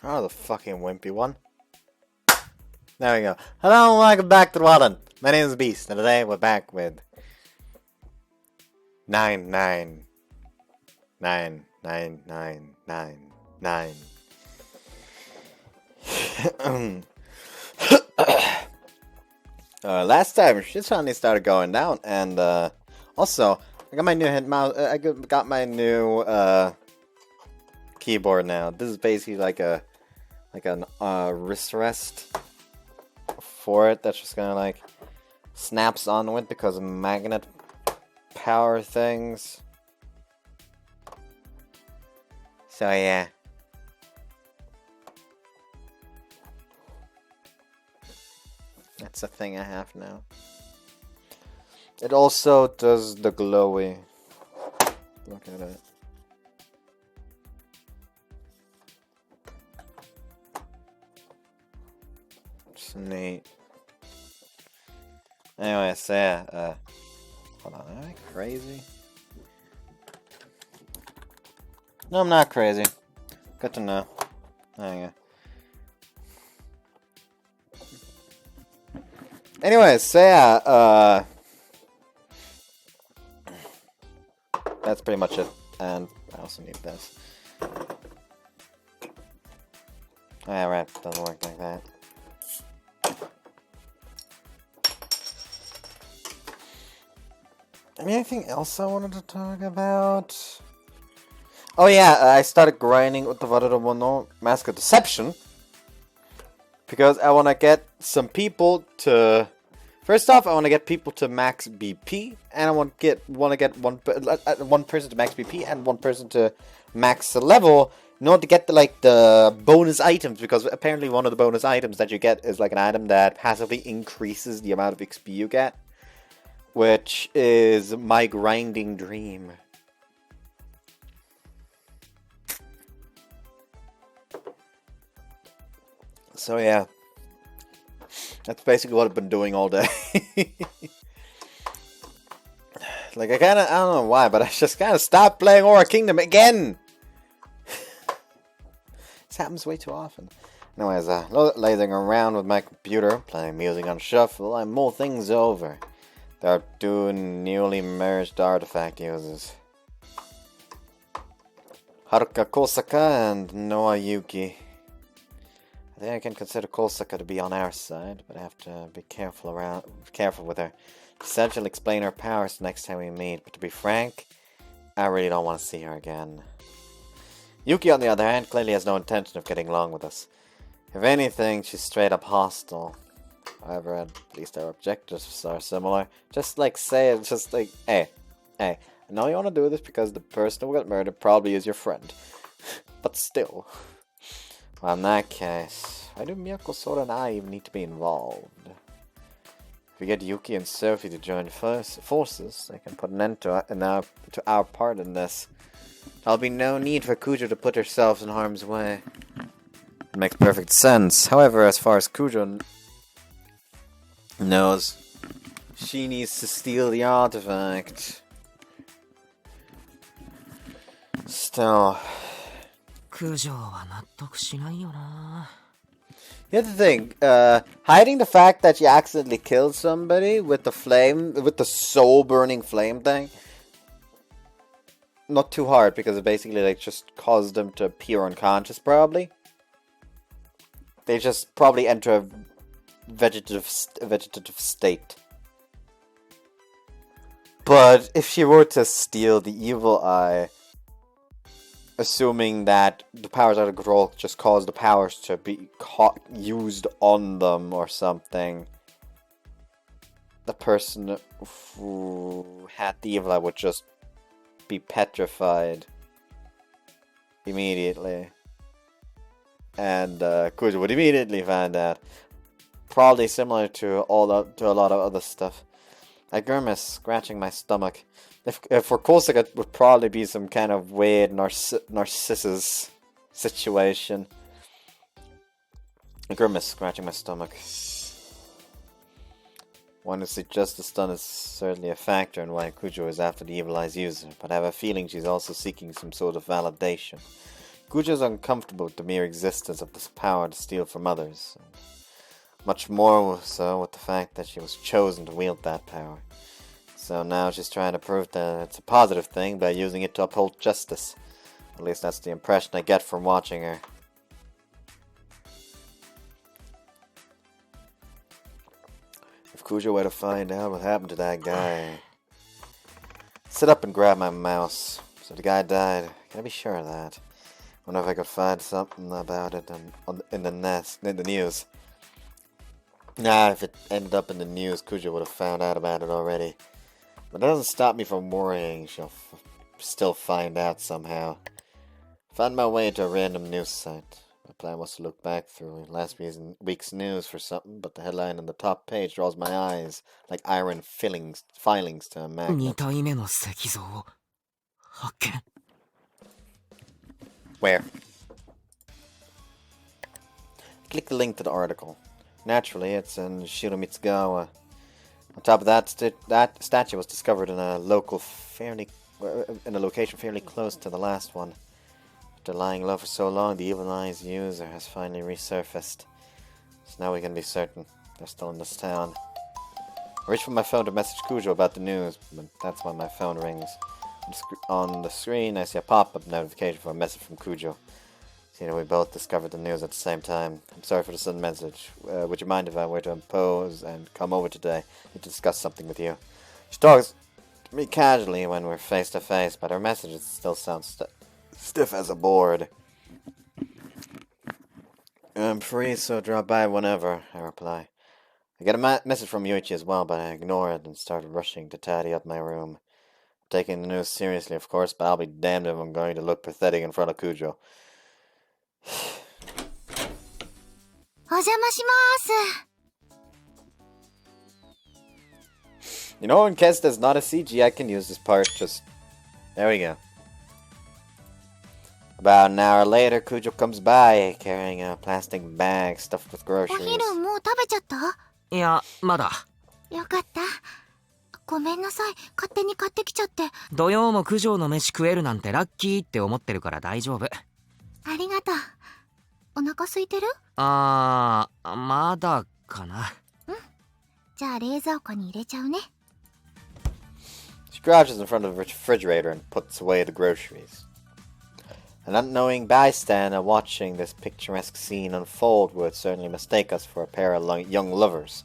Oh, the fucking wimpy one. There we go. Hello and welcome back to the Walden. My name is Beast, and today we're back with 9999999. Last time shit finally started going down, and also I got my new head mouse. I got my new keyboard now. This is basically like an wrist rest for it. That's just gonna like snaps onto it because of magnet power things. So yeah. That's a thing I have now. It also does the glowy. Look at it. It's neat. Anyway, so yeah, hold on, am I crazy? No, I'm not crazy. Good to know. There you go. Anyways, so yeah, that's pretty much it. And I also need this. Alright, doesn't work like that. Anything else I wanted to talk about? Oh yeah, I started grinding with the Wadadomono Mask of Deception. Because I want to get some people to... First off, I want to get people to max BP. And I want to get one person to max BP and one person to max the level. In order to get the bonus items. Because apparently one of the bonus items that you get is like an item that passively increases the amount of XP you get. Which is my grinding dream. So yeah, that's basically what I've been doing all day. I don't know why, but I just kind of stopped playing Aura Kingdom again. This happens way too often. Anyways, lazing around with my computer, playing music on shuffle, I mull things over. There are two newly merged artifact users. Haruka Kozaka and Noa Yuki. I think I can consider Kozaka to be on our side, but I have to be careful with her. She said she'll explain her powers next time we meet, but to be frank, I really don't want to see her again. Yuki, on the other hand, clearly has no intention of getting along with us. If anything, she's straight up hostile. However, at least our objectives are similar. Just say it, hey, I know you want to do this because the person who got murdered probably is your friend. But still. Well, in that case, why do Miyako, Sora, and I even need to be involved? If we get Yuki and Sophie to join forces, they can put an end to our part in this. There'll be no need for Cujo to put herself in harm's way. It makes perfect sense. However, as far as Cujo knows, she needs to steal the artifact. Still. Cujo wa nattoku shinai yo na. Here's the thing, hiding the fact that she accidentally killed somebody with the soul-burning flame thing, not too hard, because it basically just caused them to appear unconscious, probably. They just probably enter a vegetative state. But if she were to steal the evil eye, assuming that the powers out of control just cause the powers to be used on them or something, the person who had the evil eye would just be petrified immediately. And Cujo would immediately find out. Probably similar to a lot of other stuff. I grimace, scratching my stomach. If for Kozaka, it would probably be some kind of weird Narcissus situation. I grimace, scratching my stomach. One to suggest the stun is certainly a factor in why Cujo is after the evil eye's user, but I have a feeling she's also seeking some sort of validation. Cujo's uncomfortable with the mere existence of this power to steal from others. Much more so with the fact that she was chosen to wield that power. So now she's trying to prove that it's a positive thing by using it to uphold justice. At least that's the impression I get from watching her. If Cujo were to find out what happened to that guy... Sit up and grab my mouse. So the guy died. Can I be sure of that? Wonder if I could find something about it in the news. Nah, if it ended up in the news, Cujo would have found out about it already. But that doesn't stop me from worrying she'll still find out somehow. Found my way to a random news site. My plan was to look back through last week's news for something, but the headline on the top page draws my eyes like iron filings to a magnet. Where? Click the link to the article. Naturally, it's in Shiromitsugawa. On top of that, that statue was discovered in a location fairly close to the last one. After lying low for so long, the Evil Eye's user has finally resurfaced. So now we can be certain they're still in this town. I reached for my phone to message Cujo about the news, but that's when my phone rings. On the screen, I see a pop-up notification for a message from Cujo. See that we both discovered the news at the same time. I'm sorry for the sudden message. Would you mind if I were to impose and come over today? I need to discuss something with you. She talks to me casually when we're face to face, but her messages still sound stiff as a board. I'm free, so drop by whenever, I reply. I get a message from Yuichi as well, but I ignore it and start rushing to tidy up my room. I'm taking the news seriously, of course, but I'll be damned if I'm going to look pathetic in front of Cujo. You know, in case there's not a CG, I can use this part. There we go. About an hour later, Cujo comes by, carrying a plastic bag stuffed with groceries. いや、まだ。よかった。ごめんなさい。勝手に買ってきちゃって。土曜も九条の飯食えるなんてラッキーって思ってるから大丈夫。ありがとう。お腹空いてる？まだかな。うん。じゃあ冷蔵庫に入れちゃうね。She crouches in front of the refrigerator and puts away the groceries. An unknowing bystander watching this picturesque scene unfold would certainly mistake us for a pair of young lovers.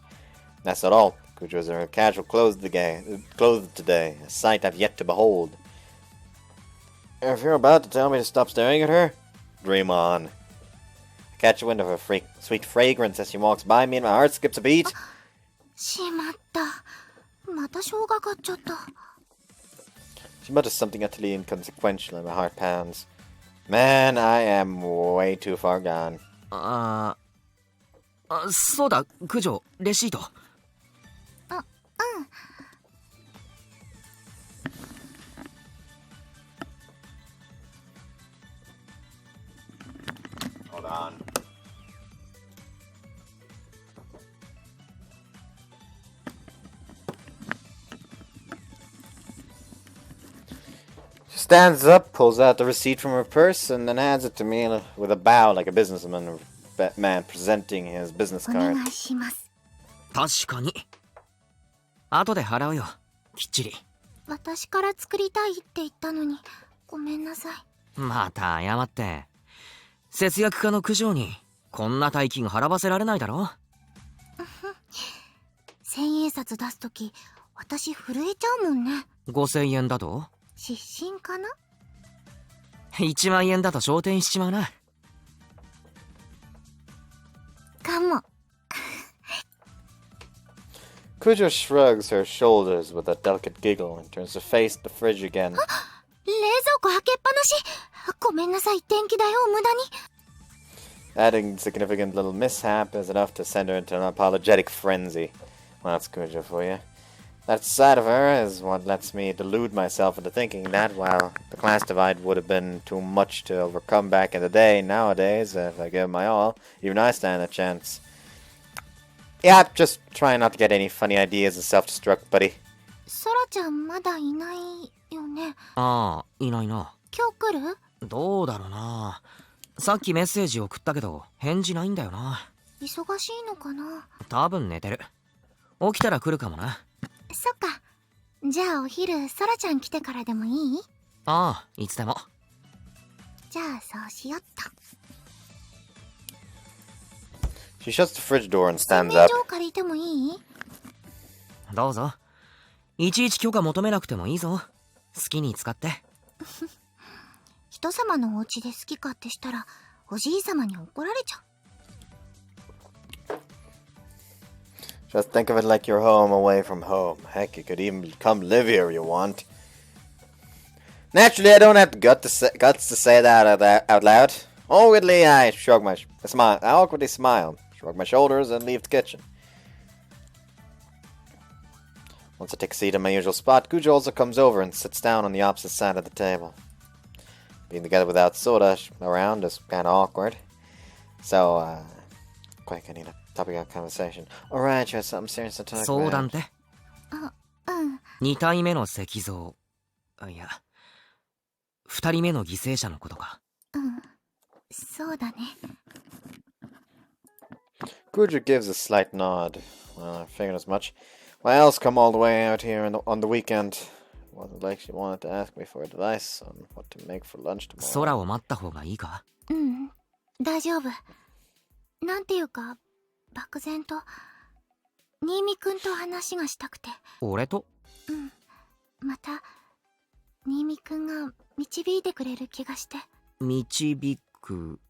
That's not all. Cujo's in her casual clothes today, a sight I've yet to behold. If you're about to tell me to stop staring at her, dream on. I catch a wind of her sweet fragrance as she walks by me and my heart skips a beat. しまった。また生姜買っちゃった。She mutters something utterly inconsequential and my heart pounds. Man, I am way too far gone. そうだ、九条、レシート。うん。Hold on. She stands up, pulls out the receipt from her purse, and then hands it to me with a bow like a businessman presenting his business お card. 願いします。確かに。後で払うよ、きっちり。私から作りたいって言ったのに、ごめんなさい。また謝って。節約家の九条に、こんな大金払わせられないだろ。千円札出すとき、私震えちゃうもんね。5000円だと失神かな？ 1万円だと昇天しちまうな。かも。Cujo shrugs her shoulders with a delicate giggle and turns to face the fridge again. 冷蔵庫開けっぱなし。ごめんなさい、電気代を無駄に。Adding significant little mishap is enough to send her into an apologetic frenzy. Well, that's Cujo for you. That side of her is what lets me delude myself into thinking that while the class divide would have been too much to overcome back in the day, nowadays, if I give my all, even I stand a chance. Yeah, just trying not to get any funny ideas and self-destruct, buddy. ソラちゃんまだいないよね。ああ、いないな。今日来る？どうだろうな。さっきメッセージ送ったけど返事ないんだよな。忙しいのかな。多分寝てる。起きたら来るかもな。そっか。じゃあお昼ソラちゃん来てからでもいい？ああ、いつでも。じゃあそうしよっと。 She shuts the fridge door and 洗 stands 面 up. 所借りてもいい？どうぞ。いちいち許可求めなくてもいいぞ。好きに使って。人様のお家で好き勝手したらおじい様に怒られちゃう。 Just think of it like your home away from home. Heck, you could even come live here if you want. Naturally, I don't have the guts to say that out loud. Awkwardly, I awkwardly smile, shrug my shoulders, and leave the kitchen. Once I take a seat in my usual spot, Cujo also comes over and sits down on the opposite side of the table. Being together without soda around is kind of awkward. So, quick, I need a topic of conversation. Alright, you have something serious to talk 相談 about. って。うん。2体目の石像。いや、2人目の犠牲者のことか。うん。そうだね。 Cujo gives a slight nod. Well, I figured as much. Why else come all the way out here on the weekend? Wasn't like she wanted to ask me for advice on what to make for lunch tomorrow. 空を待った方がいいか？うん。大丈夫。なんていうか、漠然と、新見くんと話がしたくて。俺と？うん。また、新見くんが導いてくれる気がして。導く？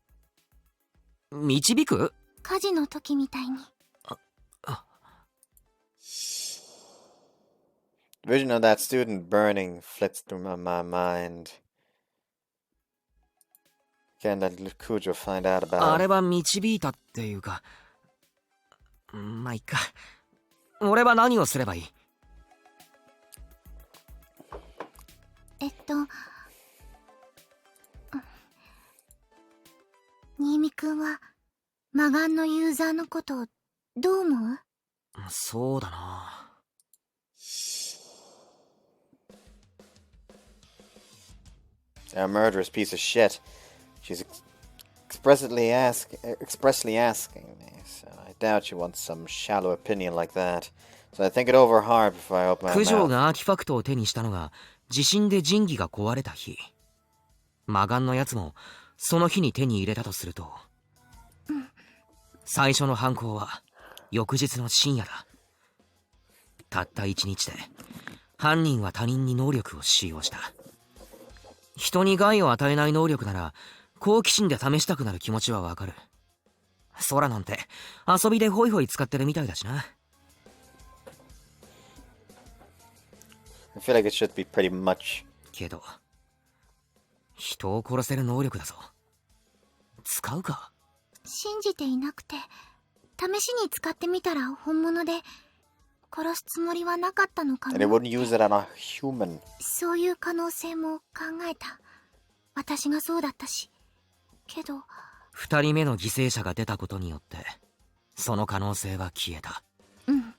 火事の時みたいに。Vision of that student burning flits through my mind. Can't let Cujo find out about あれ it. は導いたっていうか、まあいっか。俺は何をすればいい？新見くんは魔眼のユーザーのことどう思う？そうだな。A murderous piece of shit. She's expressly asking me, so I doubt she wants some shallow opinion like that. So I think it over hard before I open my 九条 mouth. がアーティファクトを手にしたのが地震で神器が壊れた日。魔眼のやつもその日に手に入れたとすると、最初の犯行は翌日の深夜だ。たった一日で犯人は他人に能力を使用した。人に害を与えない能力なら好奇心で試したくなる気持ちはわかる。空なんて遊びでホイホイ使ってるみたいだしな。I feel like it should be pretty much. けど人を殺せる能力だぞ。使うか？信じていなくて、試しに使ってみたら本物で、殺すつもりはなかったのか And it も。 wouldn't use it on a human. そういう可能性も考えた。私がそうだったし。けど、二人目の犠牲者が出たことによってその可能性は消えた。うん。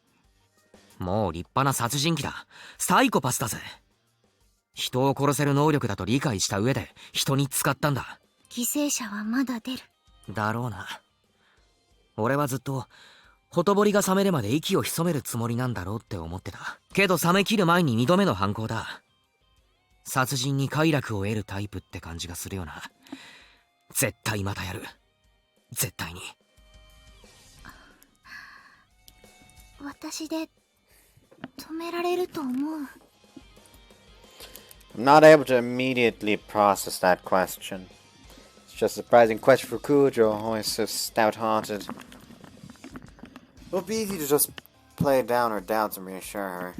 もう立派な殺人鬼だ。サイコパスだぜ。人を殺せる能力だと理解した上で人に使ったんだ。犠牲者はまだ出る。だろうな。俺はずっとほとぼりが冷めるまで息を潜めるつもりなんだろうって思ってた。けど冷め切る前に二度目の犯行だ。殺人に快楽を得るタイプって感じがするよな。絶対またやる。絶対に。私で止められると思う。I'm not able to immediately process that question. It's just a surprising question for Cujo, always so stout-hearted. It would be easy to just play down her doubts and reassure her.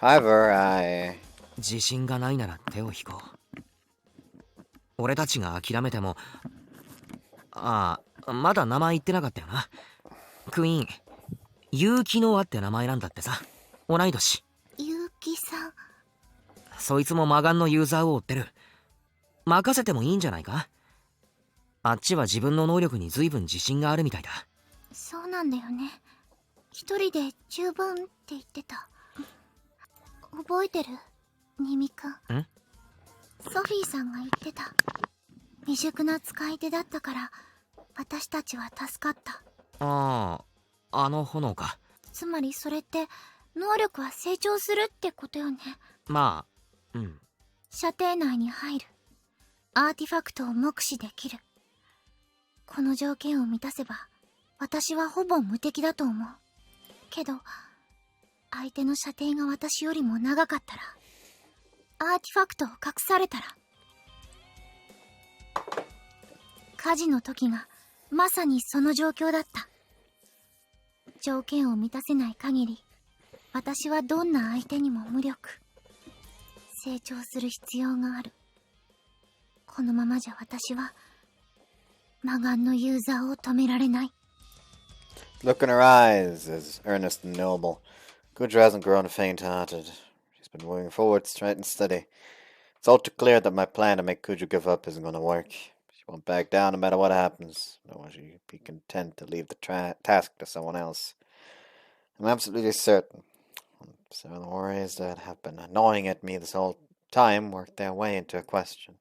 However, 自信がないなら手を引こう。俺たちが諦めても、まだ名前言ってなかったよな。クイーン、ユウキノアって名前なんだってさ。同い年。ユキ。そいつも魔眼のユーザーを追ってる。任せてもいいんじゃないか？あっちは自分の能力に随分自信があるみたいだ。そうなんだよね。一人で十分って言ってた。覚えてる？ニミくん。ソフィーさんが言ってた。未熟な使い手だったから私たちは助かった。ああ、あの炎か。つまりそれって能力は成長するってことよね。まあ、射程内に入る。アーティファクトを目視できる。この条件を満たせば私はほぼ無敵だと思う。けど相手の射程が私よりも長かったら、アーティファクトを隠されたら。火事の時がまさにその状況だった。条件を満たせない限り私はどんな相手にも無力。成長する必要がある。このままじゃ私は魔眼のユーザーを止められない。 Look in her eyes is earnest and noble. Cujo hasn't grown faint-hearted. She's been moving forward straight and steady. It's all too clear that my plan to make Cujo give up isn't going to work. She won't back down no matter what happens, nor will she be content to leave the task to someone else. I'm absolutely certain. So the worries that have been gnawing at me this whole time worked their way into a question.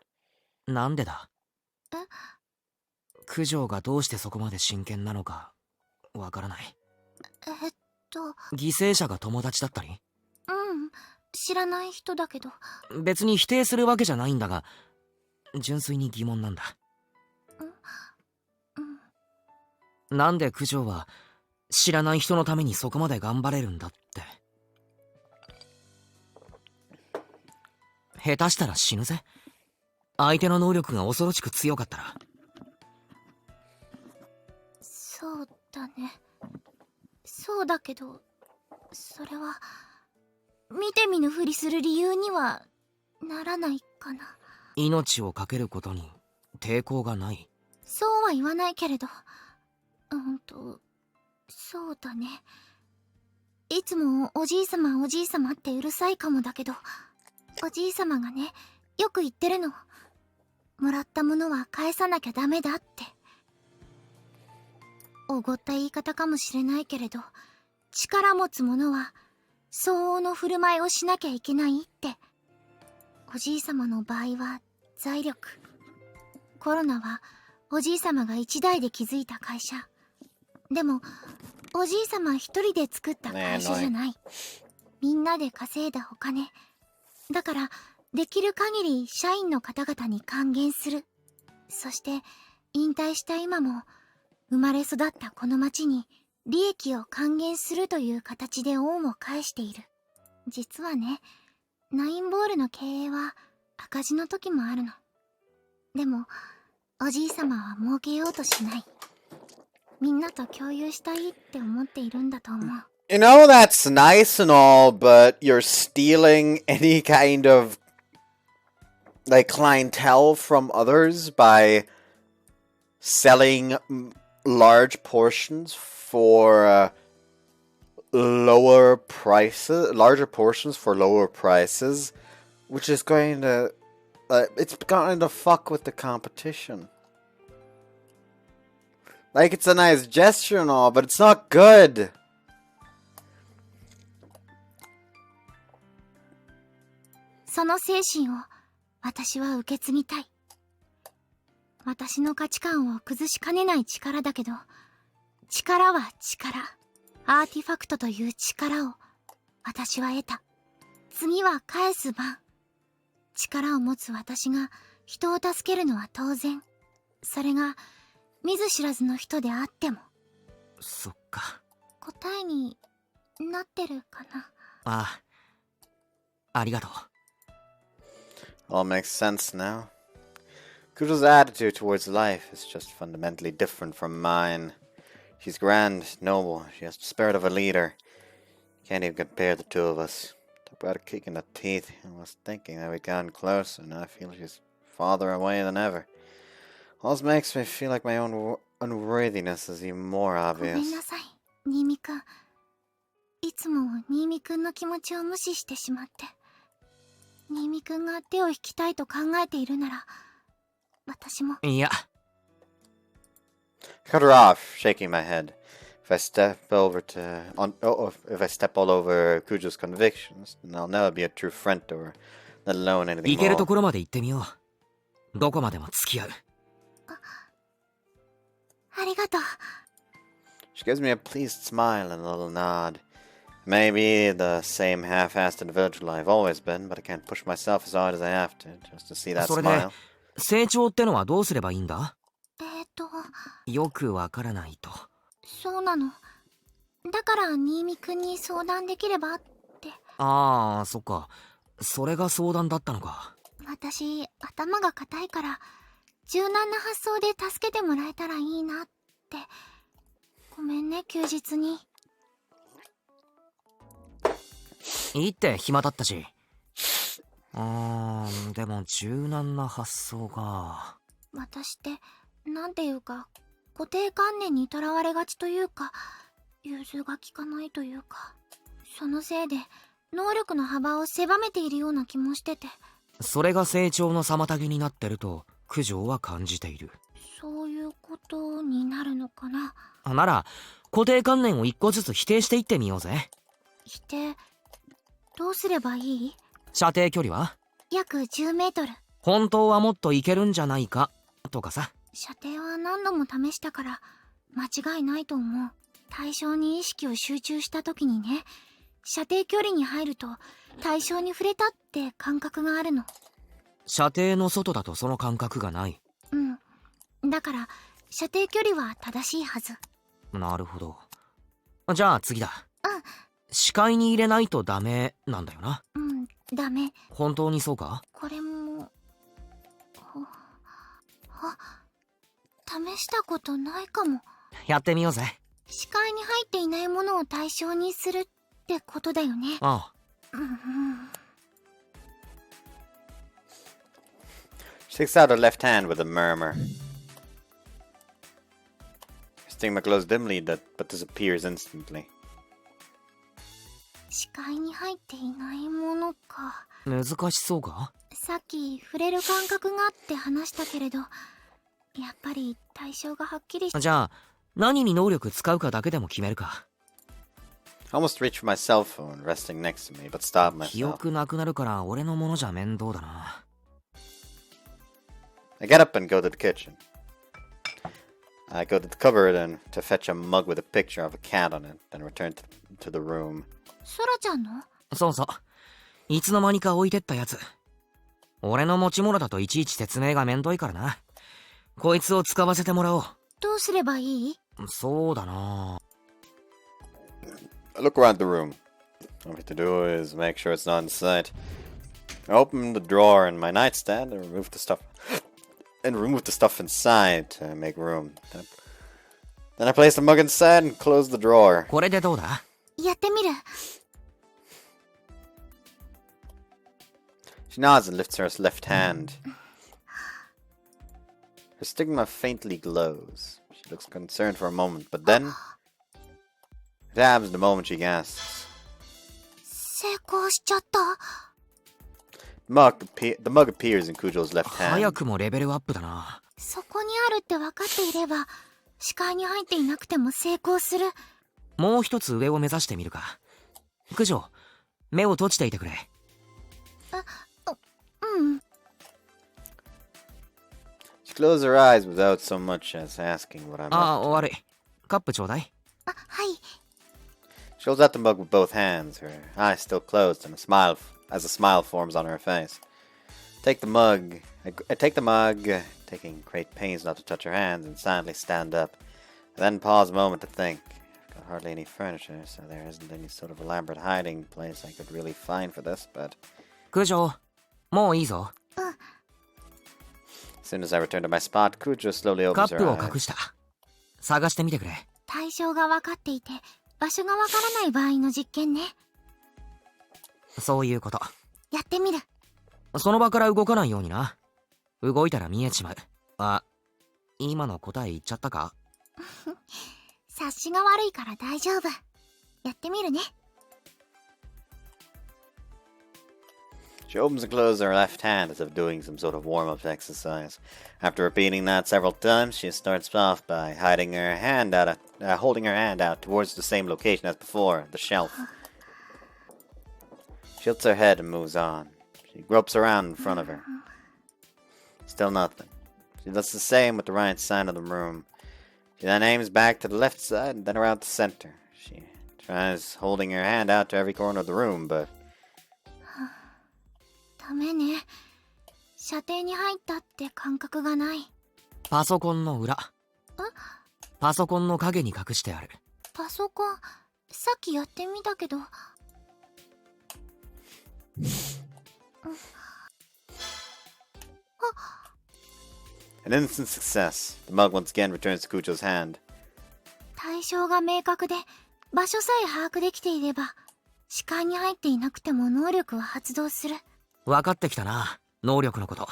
なんでだ？九条がどうしてそこまで真剣なのかわからない。犠牲者が友達だったり？知らない人だけど。別に否定するわけじゃないんだが、純粋に疑問なんだ。なんで九条は知らない人のためにそこまで頑張れるんだって。下手したら死ぬぜ。相手の能力が恐ろしく強かったら。そうだね。そうだけど、それは見て見ぬふりする理由にはならないかな。命を懸けることに抵抗がない？そうは言わないけれど、そうだね。いつもおじいさまおじいさまってうるさいかもだけど、おじいさまがね、よく言ってるの。もらったものは返さなきゃダメだって。おごった言い方かもしれないけれど、力持つ者は相応の振る舞いをしなきゃいけないって。おじいさまの場合は財力。コロナはおじいさまが一代で築いた会社。でもおじいさま一人で作った会社じゃない。みんなで稼いだお金だから、できる限り社員の方々に還元する。そして引退した今も生まれ育ったこの町に利益を還元するという形で恩を返している。実はね、ナインボールの経営は赤字の時もあるの。でもおじいさまは儲けようとしない。みんなと共有したいって思っているんだと思う。You know, that's nice and all, but you're stealing any kind of, like, clientele from others by selling large portions for larger portions for lower prices, which is going to, it's going to fuck with the competition. Like, it's a nice gesture and all, but it's not good. その精神を私は受け継ぎたい。私の価値観を崩しかねない力だけど、力は力。アーティファクトという力を私は得た。次は返す番。力を持つ私が人を助けるのは当然。それが見ず知らずの人であっても。そっか。答えになってるかな。ああ、ありがとう。All makes sense now. Kujo's attitude towards life is just fundamentally different from mine. She's grand, noble, she has the spirit of a leader. Can't even compare the two of us. Talk about a kick in the teeth. I was thinking that we'd gotten closer, and I feel she's farther away than ever. All this makes me feel like my own unworthiness is even more ごめ obvious. んなさい、新見くん。いつも新見くんの気持ちを無視してしまって。新見くんが手を引きたいと考えているなら、私も。いや、 Cut her off, shaking my head. If I step all over Cujo's convictions, then I'll never be a true friend to her, let alone anything 行けると more. ころまで行ってみよう。どこまでも付き合う。ありがとう。She gives me a pleased smile and a little nod. Maybe the same half-assed individual I've always been, but I can't push myself as hard as I have to, just to see that それで smile. 成長ってのはどうすればいいんだ？ーよくわからないと。そうなの。だから新見くんに相談できればって。ああ、そっか。それが相談だったのか。私、頭が固いから、柔軟な発想で助けてもらえたらいいなって。ごめんね、休日に。いいって暇だったし。でも柔軟な発想が。私って、なんていうか、固定観念にとらわれがちというか、融通が利かないというか、そのせいで、能力の幅を狭めているような気もしてて。それが成長の妨げになってると九条は感じている。そういうことになるのかな。なら固定観念を一個ずつ否定していってみようぜ。否定、どうすればいい？射程距離は約10メートル。本当はもっといけるんじゃないかとかさ。射程は何度も試したから間違いないと思う。対象に意識を集中した時にね、射程距離に入ると対象に触れたって感覚があるの。射程の外だとその感覚がない。うん。だから射程距離は正しいはず。なるほど。じゃあ次だ。うん。視界に入れないとダメなんだよな。うん、ダメ。本当にそうか？これも試したことないかも。やってみようぜ。視界に入っていないものを対象にするってことだよね。ああ。うんうん。She sticks out her left hand with a murmur. Her stigma glows dimly, but disappears instantly. 視界に入っていないものか。難しそうか？さっき触れる感覚があって話したけれど、やっぱり対象がはっきりし。じゃあ何に能力使うかだけでも決めるか。I almost reached for my cell phone resting next to me, but stopped 記 myself. 憶なくなるから俺のものじゃ面倒だな。I get up and go to the kitchen. I go to the cupboard and to fetch a mug with a picture of a cat on it, then return to the room. ソラちゃんの？そうそう。いつの間にか置いてったやつ。俺の持ち物だといちいち説明がめんどいからな。こいつを使わせてもらおう。どうすればいい？そうだな。I look around the room. All I have to do is make sure it's not in sight. I open the drawer in my nightstand and remove the stuff inside to make room. Then I place the mug inside and close the drawer. これでどうだ？やってみる。She nods and lifts her left hand. Her stigma faintly glows. She looks concerned for a moment, but then it happens the moment she gasps. 成功しちゃった。The mug appears in Cujo's left 早 hand. くもレベルアップだな。そこにあるって分かっていれば、視界に入っていなくても成功する。もう一つ上を目指してみるか。九条、目を閉じていてくれ。うん。She closes her eyes without so much as asking what I'm ああ、 up to. 悪い。カップちょうだい。はい。 She holds out the mug with both hands, her eyes still closed, and a smile forms on her face. I take the mug, taking great pains not to touch her hands, and silently stand up. I then pause a moment to think. I've got hardly any furniture, so there isn't any sort of elaborate hiding place I could really find for this, but 九条、もういいぞ。as soon as I return to my spot, Cujo slowly カ opens ップ her を eyes. 隠した。探してみてくれ。対象が分かっていて、場所が分からない場合の実験ね。そういうこと。やってみる。その場から動かないようにな。動いたら見えちまう。あ、今の答え言っちゃったか？察しが悪いから大丈夫。やってみるね。She opens and closes her left hand as if doing some sort of warm-up exercise. After repeating that several times, she starts off by holding her hand out towards the same location as before, the shelf. She tilts her head and moves on. She gropes around in front of her. Still nothing. She does the same with the right side of the room. She then aims back to the left side and then around the center. She tries holding her hand out to every corner of the room, but... ダメね。射程に入ったって感覚がない。パソコンの裏。パソコンの影に隠してある。パソコン、さっきやってみたけど。An instant success. The mug once again returns to Cujo's hand. 対象が明確で、場所さえ把握できていれば、視界に入っていなくても能力は発動する。分かってきたな、能力のこと。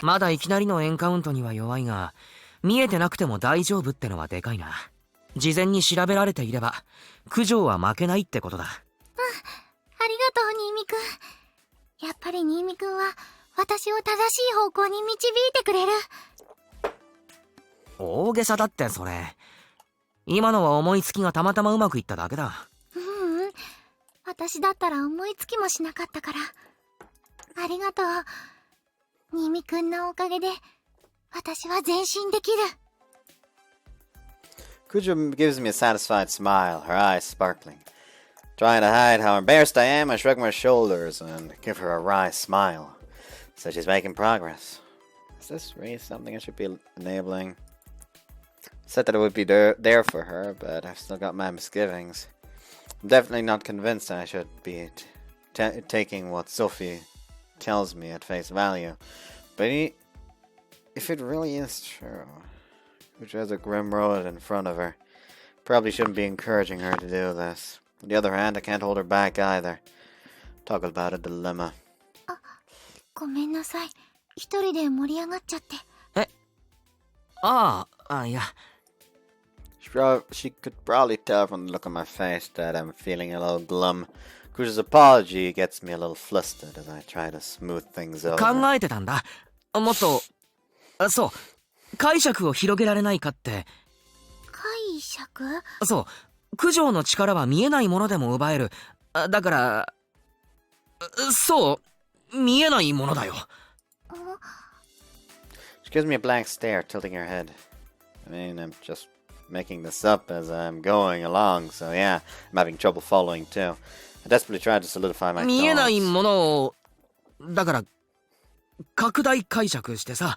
まだいきなりのエンカウントには弱いが、見えてなくても大丈夫ってのはでかいな。事前に調べられていれば、九条は負けないってことだ。ありがとう、新見くん。やっぱり新見くんは、私を正しい方向に導いてくれる。大げさだってそれ。今のは思いつきがたまたまうまくいっただけだ。私だったら思いつきもしなかったから。ありがとう。新見くんのおかげで、私は前進できる。Cujo gives me a satisfied smile, her eyes sparkling. Trying to hide how embarrassed I am, I shrug my shoulders and give her a wry smile. So she's making progress. Is this really something I should be enabling? Said that it would be there for her, but I've still got my misgivings. I'm definitely not convinced I should be taking what Sophie tells me at face value. But if it really is true, Cujo has a grim road in front of her. Probably shouldn't be encouraging her to do this. On the other hand, I can't hold her back either. Talk about a dilemma. ごめんなさい。一人で盛り上がっちゃって。いや。She could probably tell from the look on my face that I'm feeling a little glum. Cujo's apology gets me a little flustered as I try to smooth things over. 考えてたんだ。もっと、そう、解釈を広げられないかって。解釈？そう、九条の力は見えないものでも奪える。だから、そう、見えないものだよ。She gives me a blank stare, tilting her head. I mean, I'm just making this up as I'm going along, so yeah, I'm having trouble following too. I desperately tried to solidify my thoughts. 見えないものを、だから、拡大解釈してさ、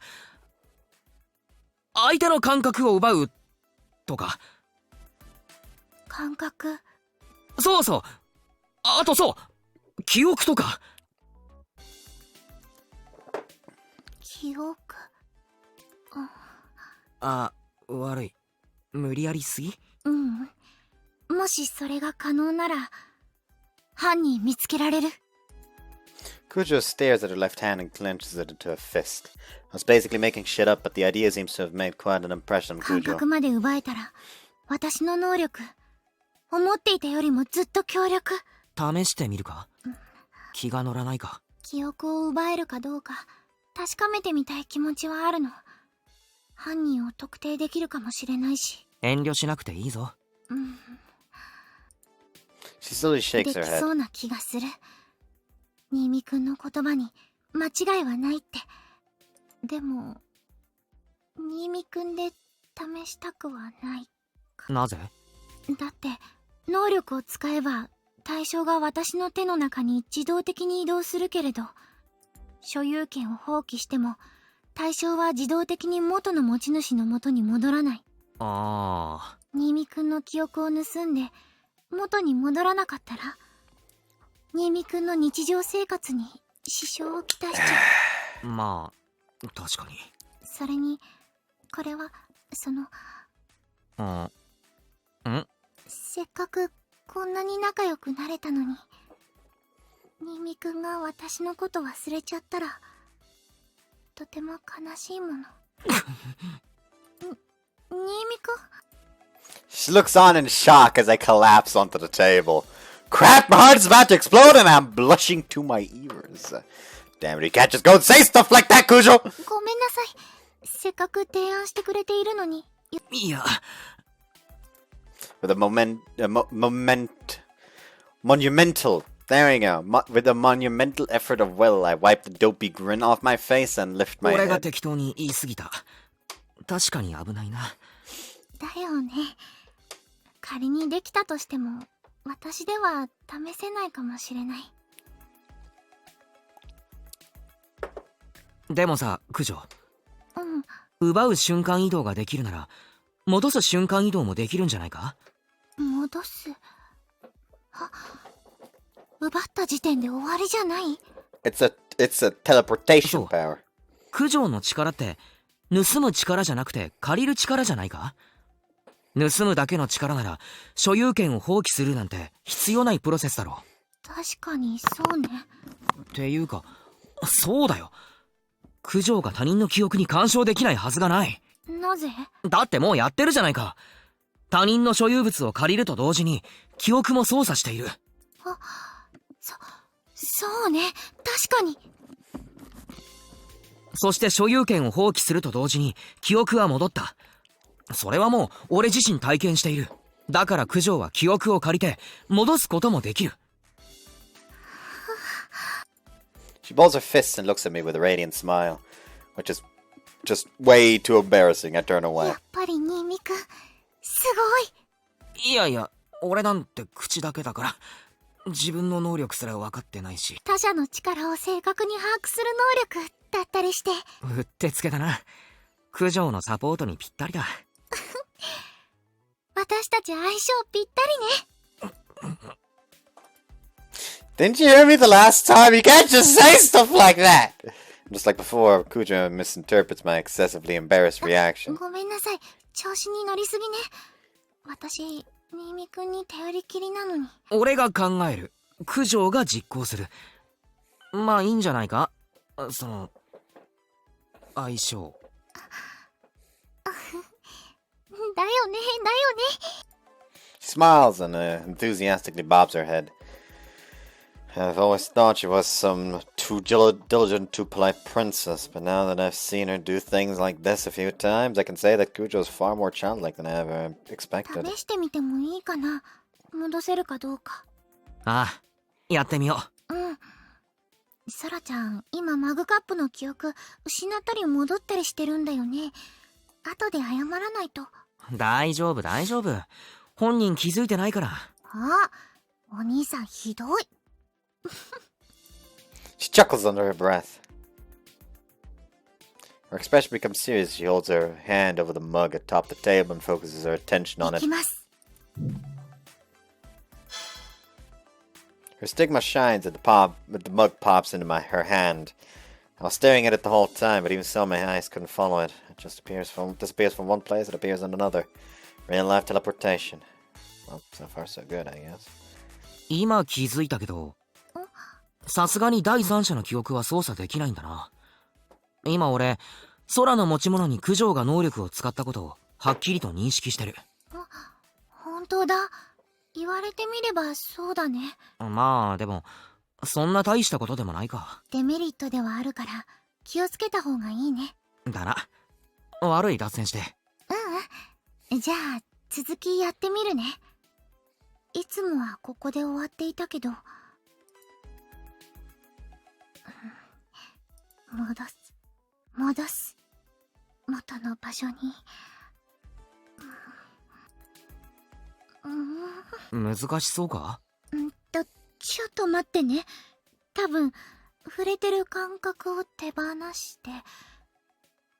相手の感覚を奪うとか。感覚？そうそう。あとそう、記憶とか。記憶？悪い。無理やりすぎ？もしそれが可能なら、犯人見つけられる。Cujo stares at her left hand and clenches it into a fist. I was basically making shit up, but the idea seems to have made quite an impression on 感 Cujo. 覚まで奪えたら、私の能力、思っていたよりもずっと強力。試してみるか？気が乗らないか？記憶を奪えるかどうか、確かめてみたい気持ちはあるの。犯人を特定できるかもしれないし。遠慮しなくていいぞ。She slowly shakes で her き head. そうな気がする。新見くんの言葉に間違いはないって。でも、新見くんで試したくはない。なぜ？だって、能力を使えば、対象が私の手の中に自動的に移動するけれど、所有権を放棄しても、対象は自動的に元の持ち主の元に戻らない。新見くんの記憶を盗んで、元に戻らなかったら、新見くんの日常生活に支障をきたしちゃう。まあ、確かに。それに、これは、せっかくこんなに仲良くなれたのに、新見くんが私のこと忘れちゃったら、とても悲しいもの。新見くん？ She looks on in shock as I collapse onto the table. Crap, my heart is about to explode and I'm blushing to my ears. Damn it, you can't just go and say stuff like that, Cujo! ごめんなさい。せっかく提案してくれているのに。いや、With a monumental, there you go. With a monumental effort of will, I wipe the dopey grin off my face and lift my 俺が head. 適当に言い過ぎた。確かに危ないな。だよね。仮にできたとしても、私では試せないかもしれない。でもさ、九条。うん。奪う瞬間移動ができるなら、戻す瞬間移動もできるんじゃないか？戻す。奪った時点で終わりじゃない？ It's a teleportation power. 九条の力って、盗む力じゃなくて借りる力じゃないか？盗むだけの力なら、所有権を放棄するなんて必要ないプロセスだろ。確かにそうね。っていうか、そうだよ。九条が他人の記憶に干渉できないはずがない。なぜ？だってもうやってるじゃないか。他人の所有物を借りると同時に記憶も操作している。そうね。確かに。そして所有権を放棄すると同時に記憶は戻った。それはもう俺自身体験している。だから九条は記憶を借りて戻すこともできる。She balls her fists and looks at me with a radiant smile, which is just way too embarrassing. I turn away. やっぱり新見くん、すごい。いやいや、俺なんて口だけだから、自分の能力すら分かってないし。他者の力を正確に把握する能力だったりして。うってつけだな。九条のサポートにぴったりだ。私たち相性ぴったりね。Didn't you hear me the last time? You can't just say stuff like that! Just like before, Cujo misinterprets my excessively embarrassed reaction. ごめんなさい。調子に乗りすぎね。私、新見くんに頼りきりなのに。俺が考える。九条が実行する。まあいいんじゃないか？その、相性。だよね、だよね。She smiles and enthusiastically bobs her head. I've always thought she was some too diligent, too polite princess, but now that I've seen her do things like this a few times, I can say that Cujo is far more childlike than I ever expected. 試してみてもいいかな？戻せるかどうか。ああ、やってみようん。ソラちゃん、今マグカップの記憶、失ったり戻ったりしてるんだよね。後で謝らないと。う。大丈夫、大丈夫。本人気づいてないから。あ、お兄さんひどい。She chuckles under her breath. Her expression becomes serious. She holds her hand over the mug atop the table and focuses her attention on い it. きます。Her stigma shines at the mug pops into her hand. I was staring at it the whole time, but even so, my eyes couldn't follow it. It just disappears from one place, it appears in another. Real life teleportation. Well, so far so good, I guess. 今気づいたけど、さすがに第三者の記憶は操作できないんだな。今俺、空の持ち物に九条が能力を使ったことをはっきりと認識してる。本当だ。言われてみればそうだね。まあでも、そんな大したことでもないか。デメリットではあるから気をつけた方がいいね。だな。悪い脱線して。じゃあ続きやってみるね。いつもはここで終わっていたけど。戻す。元の場所に。難しそうか？ちょっと待ってね。多分触れてる感覚を手放して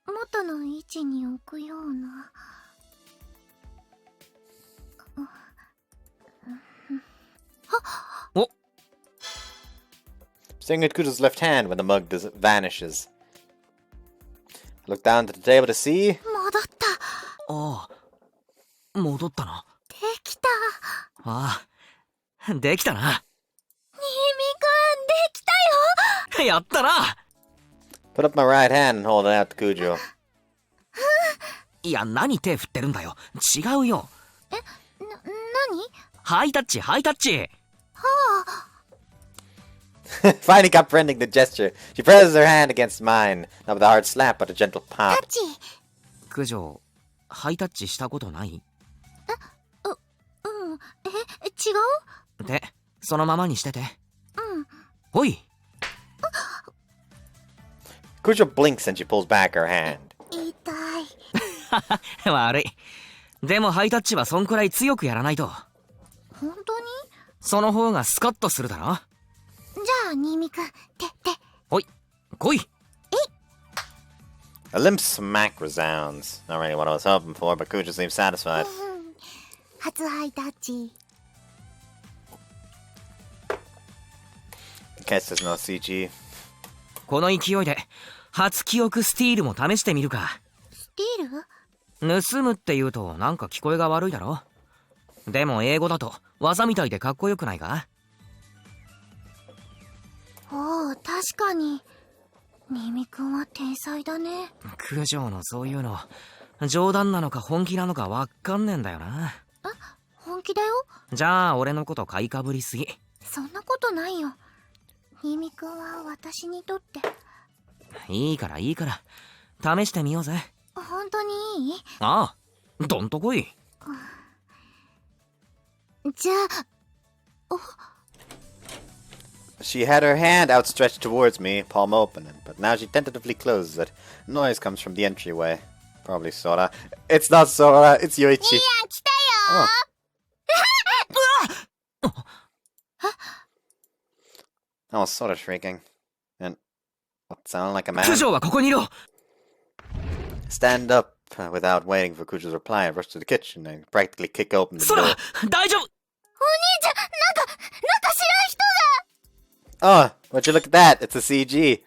元の位置に置くような。お。Staring at Kujo's left hand when the mug vanishes. I look down to the table to see. 戻った。ああ、戻ったな。できた。ああ、できたな。新見くん、できたよ。やったな。 Put up my right hand and hold it out to Cujo. いや、何手振ってるんだよ。違うよ。何？ハイタッチ、ハイタッチ。ハ Finally comprehending the gesture, she presses her hand against mine, not with a hard slap, but a gentle タ pop. ッチ。九条、ハイタッチしたことない？うん。違う？で、そのままにしてて。うん。ほい。Cujo blinks and she pulls back her hand. 痛い。悪い。でもハイタッチはそんくらい強くやらないと。本当に？その方がスカッとするだろ。じゃあ、新見くん、て。ほい、来い。A limp smack resounds. Not really what I was hoping for, but Cujo seems satisfied. 初ハイタッチ。In case there's no CG. この勢いで、初記憶スティールも試してみるか。スティール？盗むって言うとなんか聞こえが悪いだろ。でも英語だと技みたいでかっこよくないか？おお、確かに。新見くんは天才だね。九条のそういうの冗談なのか本気なのかわかんねえんだよな。本気だよ。じゃあ俺のこと買いかぶりすぎ。そんなことないよ。新見くんは私にとって。いいから試してみようぜ。本当にいい？ああ、どんとこい。じゃあ、She had her hand outstretched towards me, palm open, but now she tentatively closes it. Noise comes from the entryway. Probably Sora. It's not Sora, it's Yuichi. 来たよ I was Sora shrieking. And what sounded like a man. 九条はここにいろ。 Stand up without waiting for Cujo's reply and rush to the kitchen and practically kick open the そ door. ら、大丈夫。お兄ちゃん、なんか知らん人 Oh, would you look at that? It's a CG.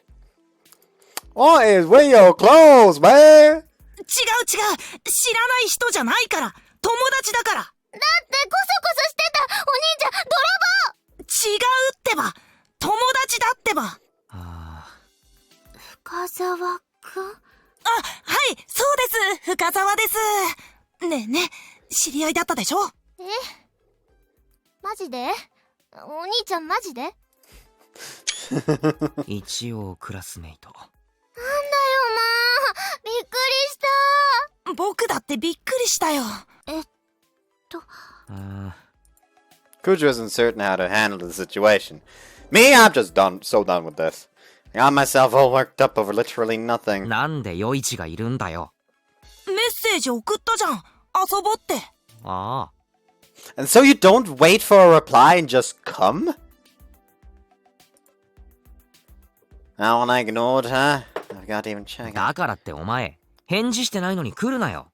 What is with your clothes, man? 違う、知らない人じゃないから、友達だから。だってコソコソしてたお兄ちゃん、泥違うってば、友達だってば。あ棒。深沢くん？はい、そうです、深沢です。ねえねえ、知り合いだったでしょ？マジで？お兄ちゃんマジで？一応クラスメイト。なんだよびっくりした。僕だってびっくりしたよ。Cujo isn't certain how to handle the situation. Me, I'm just so done with this. I got myself all worked up over literally nothing. なんで余一がいるんだよ。メッセージ送ったじゃん。遊ぼうって。ああ。 And so you don't wait for a reply and just come? That one I ignored, huh? I forgot to even check it. だからってお前、返事してないのに来るなよ。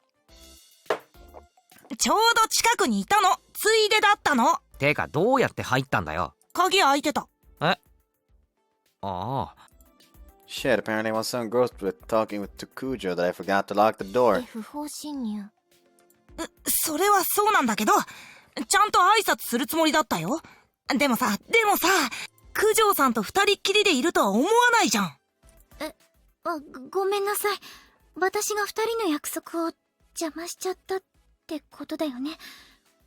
ちょうど近くにいたの。ついでだったの。てかどうやって入ったんだよ。鍵開いてた。ああ。 Shit, apparently I was so engrossed with talking to Cujo that I forgot to lock the door. 不法侵入。それはそうなんだけど、ちゃんと挨拶するつもりだったよ。でもさ、九条さんと二人っきりでいるとは思わないじゃん。ごめんなさい。私が二人の約束を邪魔しちゃったってことだよね。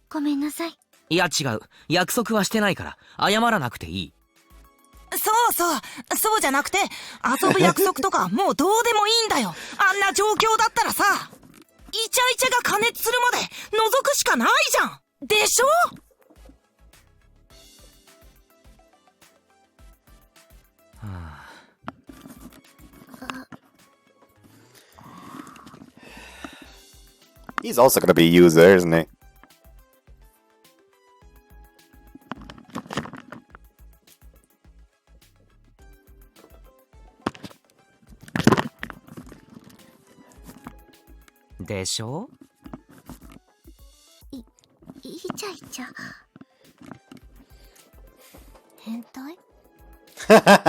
ごめんなさい。いや違う。約束はしてないから謝らなくていい。そうじゃなくて、遊ぶ約束とかもうどうでもいいんだよ。あんな状況だったらさ、イチャイチャが加熱するまで覗くしかないじゃん。でしょ？He's also gonna be a user, isn't he? でしょ？イチャイチャ。変態？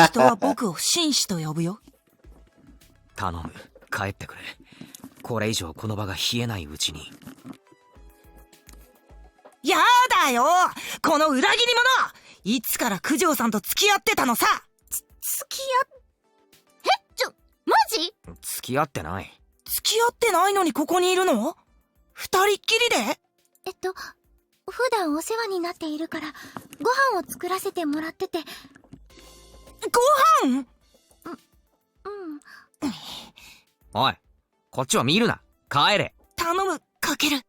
人は僕を紳士と呼ぶよ。頼む、帰ってくれ。これ以上この場が冷えないうちに。やだよ、この裏切り者。いつから九条さんと付き合ってたのさ。付き合マジ？付き合ってない。付き合ってないのにここにいるの？二人っきりで？普段お世話になっているからご飯を作らせてもらってて。ご飯？おい、こっちは見るな。帰れ。頼む、かける。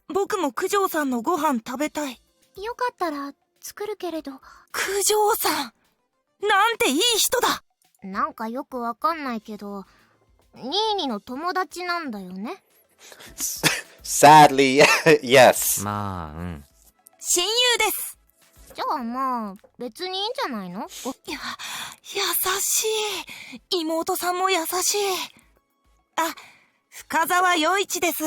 僕も九条さんのご飯食べたい。よかったら作るけれど。九条さん、なんていい人だ。なんかよくわかんないけど、ニーニの友達なんだよね。Sadly, yes. まあ、親友です。じゃあまあ、別にいいんじゃないの？優しい。妹さんも優しい。あ、深沢余一です。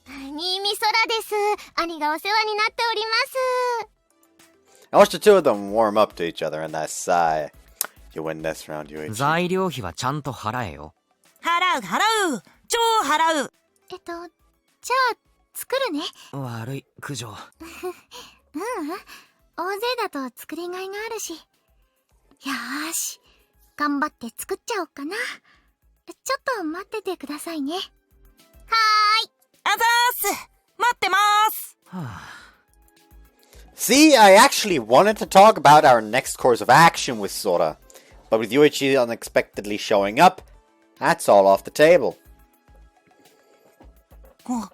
新見空です。兄がお世話になっております。I watched the two of them warm up to each other and I sigh. You win this round, Yuichi. 材料費はちゃんと払えよ。払う。超払う。じゃあ、作るね。悪い、九条。大勢だと作りがいがあるし。よーし、頑張って作っちゃおっかな。ちょっと待っててくださいね。はーい。あざーす。待ってまーす。See, I actually wanted to talk about our next course of action with Sora. But with Yuichi unexpectedly showing up, that's all off the table. あ、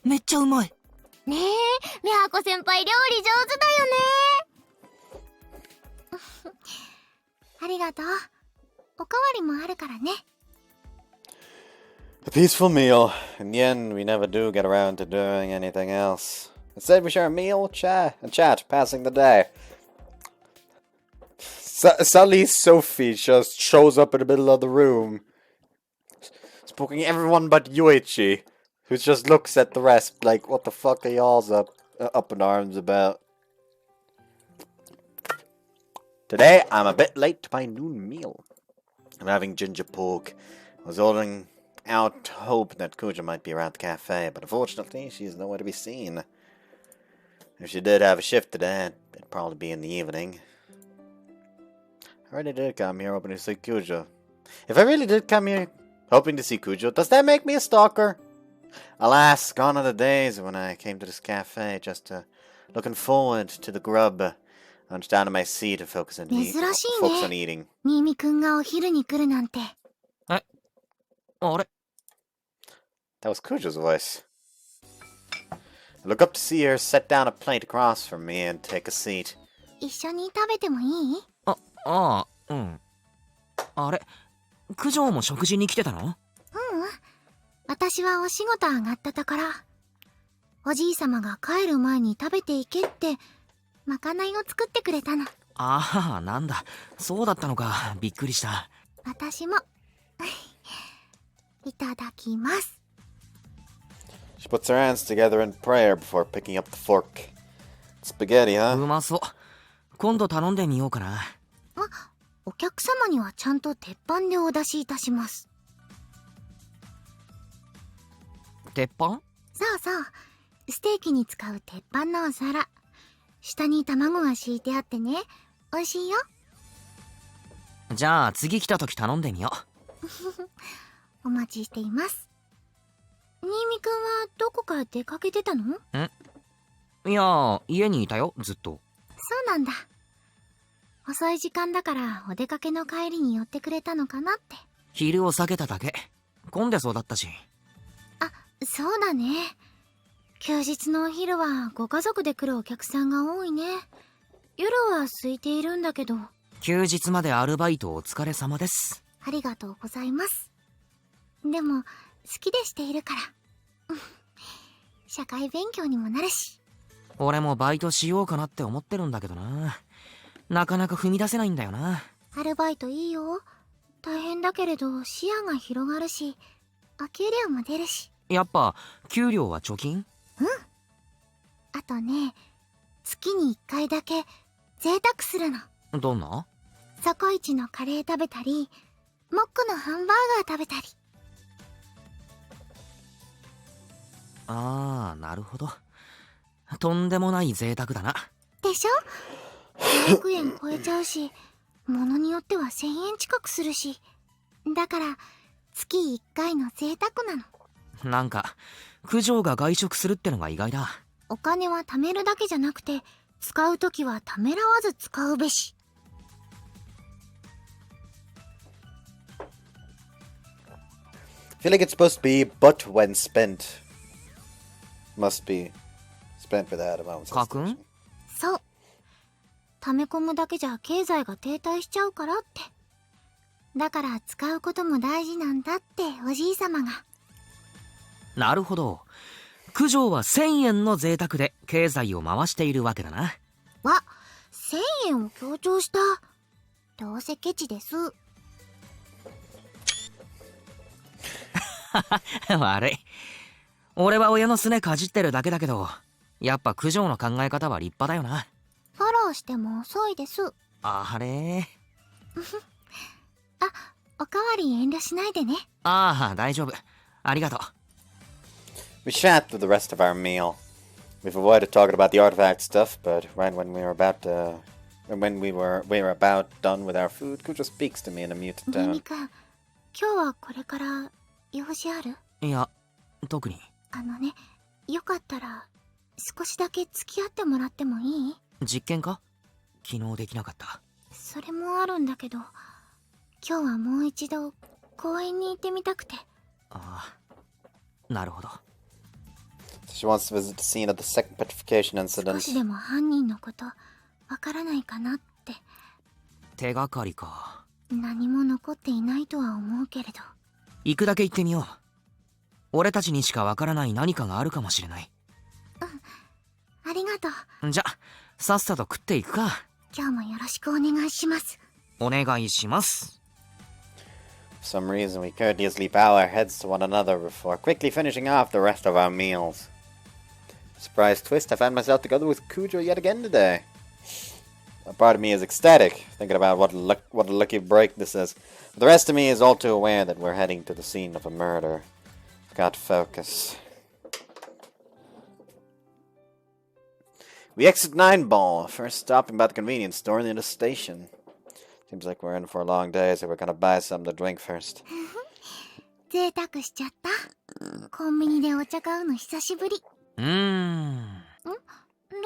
めっちゃうまい。ねえ、みはこ先輩料理上手だよね。ありがとう。おかわりもあるからね。A peaceful meal. In the end, we never do get around to doing anything else. Instead, we share a meal, chat, passing the day. Suddenly, Sophie just shows up in the middle of the room, spoking everyone but Yuichi, who just looks at the rest like, what the fuck are y'all's up in arms about? Today, I'm a bit late to my noon meal. I'm having ginger pork. I was ordering out hope that Cujo might be around the cafe, but unfortunately, she's nowhere to be seen. If she did have a shift today, it'd probably be in the evening. I really did come here hoping to see Cujo. If I really did come here hoping to see Cujo, does that make me a stalker? Alas, gone are the days when I came to this cafe just looking forward to the grub. I hunched down in my seat to focus on eating. ミミくんがお昼に来るなんて。あれ? That was Cujo's voice. I look up to see her set down a plate across from me and take a seat. 一緒に食べてもいい？あれ、九条も食事に来てたの？私はお仕事上がったところ。おじいさまが帰る前に食べていけって、まかないを作ってくれたの。ああ、なんだ。そうだったのか。びっくりした。私も。いただきます。She puts her hands together in prayer before picking up the fork. Spaghetti, huh? うまそう。今度頼んでみようかな。お客様にはちゃんと鉄板でお出しいたします。鉄板？そうそう。ステーキに使う鉄板のお皿。下に卵が敷いてあってね。美味しいよ。じゃあ次来た時頼んでみよお待ちしています。新見くんはどこか出かけてたの？いや、家にいたよ、ずっと。そうなんだ。遅い時間だからお出かけの帰りに寄ってくれたのかなって。昼を避けただけ。混んでそうだったし。あ、そうだね。休日のお昼はご家族で来るお客さんが多いね。夜は空いているんだけど。休日までアルバイトお疲れ様です。ありがとうございます。でも好きでしているから。社会勉強にもなるし。俺もバイトしようかなって思ってるんだけどな。なかなか踏み出せないんだよな。アルバイトいいよ。大変だけれど視野が広がるし、お給料も出るし。やっぱ給料は貯金？あとね、月に1回だけ贅沢するの。どんな？そこいちのカレー食べたり、モックのハンバーガー食べたり。ああ、なるほど。とんでもない贅沢だな。でしょ？ 100 円超えちゃうし、物によっては1000円近くするし。だから月1回の贅沢なの。なんか九条が外食するってのが意外だ。お金は貯めるだけじゃなくて使うときはためらわず使うべし。I feel like it's supposed to be, but when spent, must be spent without a moment's かくん hesitation. そう。溜め込むだけじゃ経済が停滞しちゃうからって。だから使うことも大事なんだっておじいさまが。なるほど。九条は1000円の贅沢で経済を回しているわけだな。わ、1000円を強調した。どうせケチです。悪い。俺は親のすねかじってるだけだけど、やっぱ九条の考え方は立派だよな。フォローしても遅いです。あれあ、おかわり遠慮しないでね。ああ、大丈夫。ありがとう。We chat through the rest of our meal. We've avoided talking about the artifact stuff, but right when we were about done with our food, Cujo speaks to me in a muted ミ tone. ミ君、今日はこれから用事ある？いや、特に。ね、よかったら少しだけ付き合ってもらってもいい？実験か？昨日できなかった。それもあるんだけど、今日はもう一度公園に行ってみたくて。ああ、なるほど。She wants to visit the scene of the second petrification 少 incident. しでも犯人のことわからないかなって。手がかりか。何も残っていないとは思うけれど。行くだけ行ってみよう。俺たちにしかわからない何かがあるかもしれない。ありがとう。じゃ、さっさと食っていくか。今日もよろしくお願いします。お願いします。For some reason, we courteously bow our heads to one another before quickly finishing off the rest of our meals. Surprise twist, I found myself together with Cujo yet again today. A part of me is ecstatic, thinking about what a lucky break this is. But the rest of me is all too aware that we're heading to the scene of a murder. I've got to focus. We exit 9 Ball, first stopping by the convenience store near the station. Seems like we're in for a long day, so we're gonna buy something to drink first. 贅沢しちゃった。コンビニでお茶買うの久しぶり。ど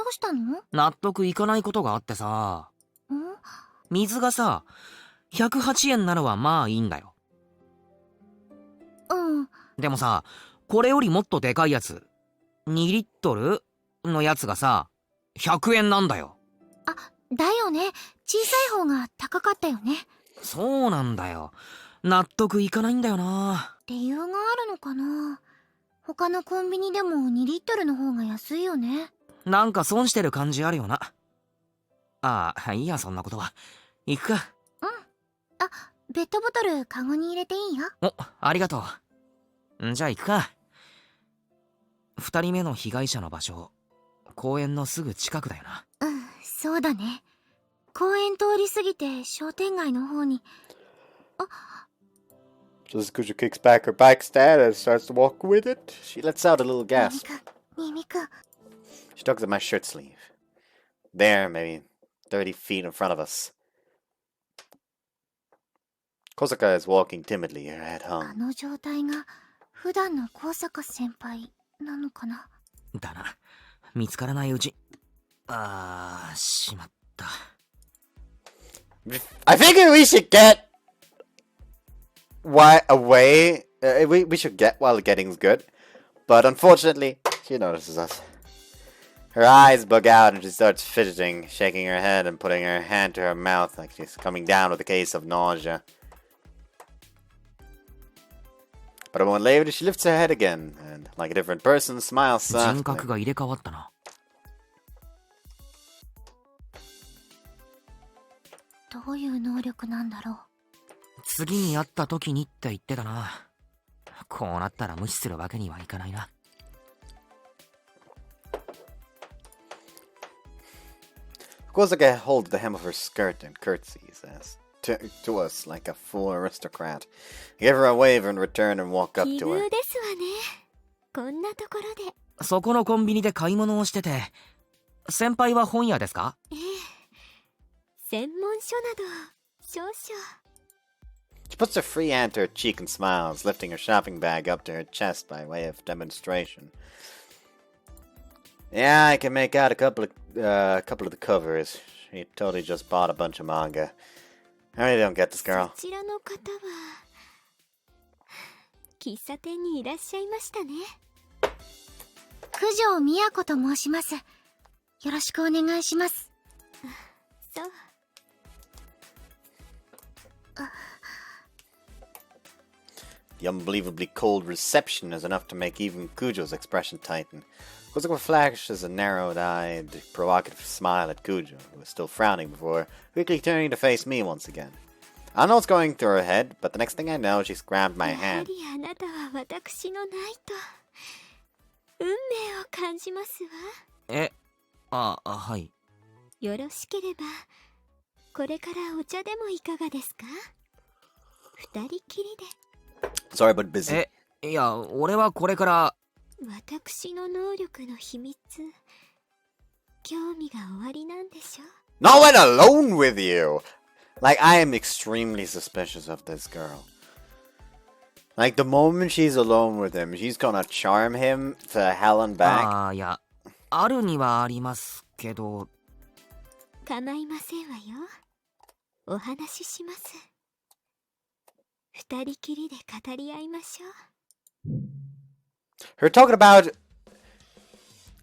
うしたの？納得いかないことがあってさ。水がさ、108円なのはまあいいんだよ。うん。でもさ、これよりもっとでかいやつ、2リットルのやつがさ、100円なんだよ。あ、だよね。小さい方が高かったよね。そうなんだよ。納得いかないんだよな。理由があるのかな。他のコンビニでも2リットルの方が安いよね。なんか損してる感じあるよな。ああ、いいや、そんなことは。行くか。うん。あ、ペットボトルカゴに入れていいよ。お、ありがとう。じゃあ行くか。2人目の被害者の場所、公園のすぐ近くだよな。うん、そうだね。公園通り過ぎて商店街の方に。あ、Just as Cujo kicks back her bike stand and starts to walk with it, she lets out a little gasp. ミミ君。She tugs at my shirt sleeve. There, maybe 30 feet in front of us. Kozaka is walking timidly, her head あ hung. の状態が普段の高坂先輩なのかな。だな。見つからないうち。ああ、しまった。I figure we should get away. We should get while getting's good. But unfortunately, she notices us. Her eyes bug out and she starts fidgeting, shaking her head and putting her hand to her mouth like she's coming down with a case of nausea. But a moment later, she lifts her head again and, like a different person, smiles 人格 softly. が入れ替わったな。どういう能力なんだろう。次に会った時にって言ってたな。こうなったら無視するわけにはいかないな。Kozaka holds the hem of her skirt and curtsies to us like a full aristocrat. I give her a wave in return and walk up 奇 to her. 遇ですわね。こんなところで。そこのコンビニで買い物をしてて、先輩は本屋ですか？ええ。専門書など少々。She puts her free hand to her cheek and smiles, lifting her shopping bag up to her chest by way of demonstration. Yeah, I can make out a couple of a couple of the covers. She totally just bought a bunch of manga. I really don't get this girl. そちらの方は喫茶店にいらっしゃいましたね。九条美也子と申します。よろしくお願いします。そう。The unbelievably cold reception is enough to make even Cujo's expression tighten. Kozaka flashes a narrowed-eyed, provocative smile at Cujo, who is still frowning before quickly turning to face me once again. I don't know what's going through her head, but the next thing I know, she's grabbed my hand. やはりあなたは私のナイト。運命を感じますわ。はい。よろしければ、これからお茶でもいかがですか？二人きりで。Sorry, but busy. いや、俺はこれから。私の能力の秘密、興味がおありなんでしょ？ Not when alone with you! Like, I am extremely suspicious of this girl. Like, the moment she's alone with him, she's gonna charm him to hell and back. いや、あるにはありますけど。構いませんわよ。お話しします。二人きりで語り合いましょう。Her talking about...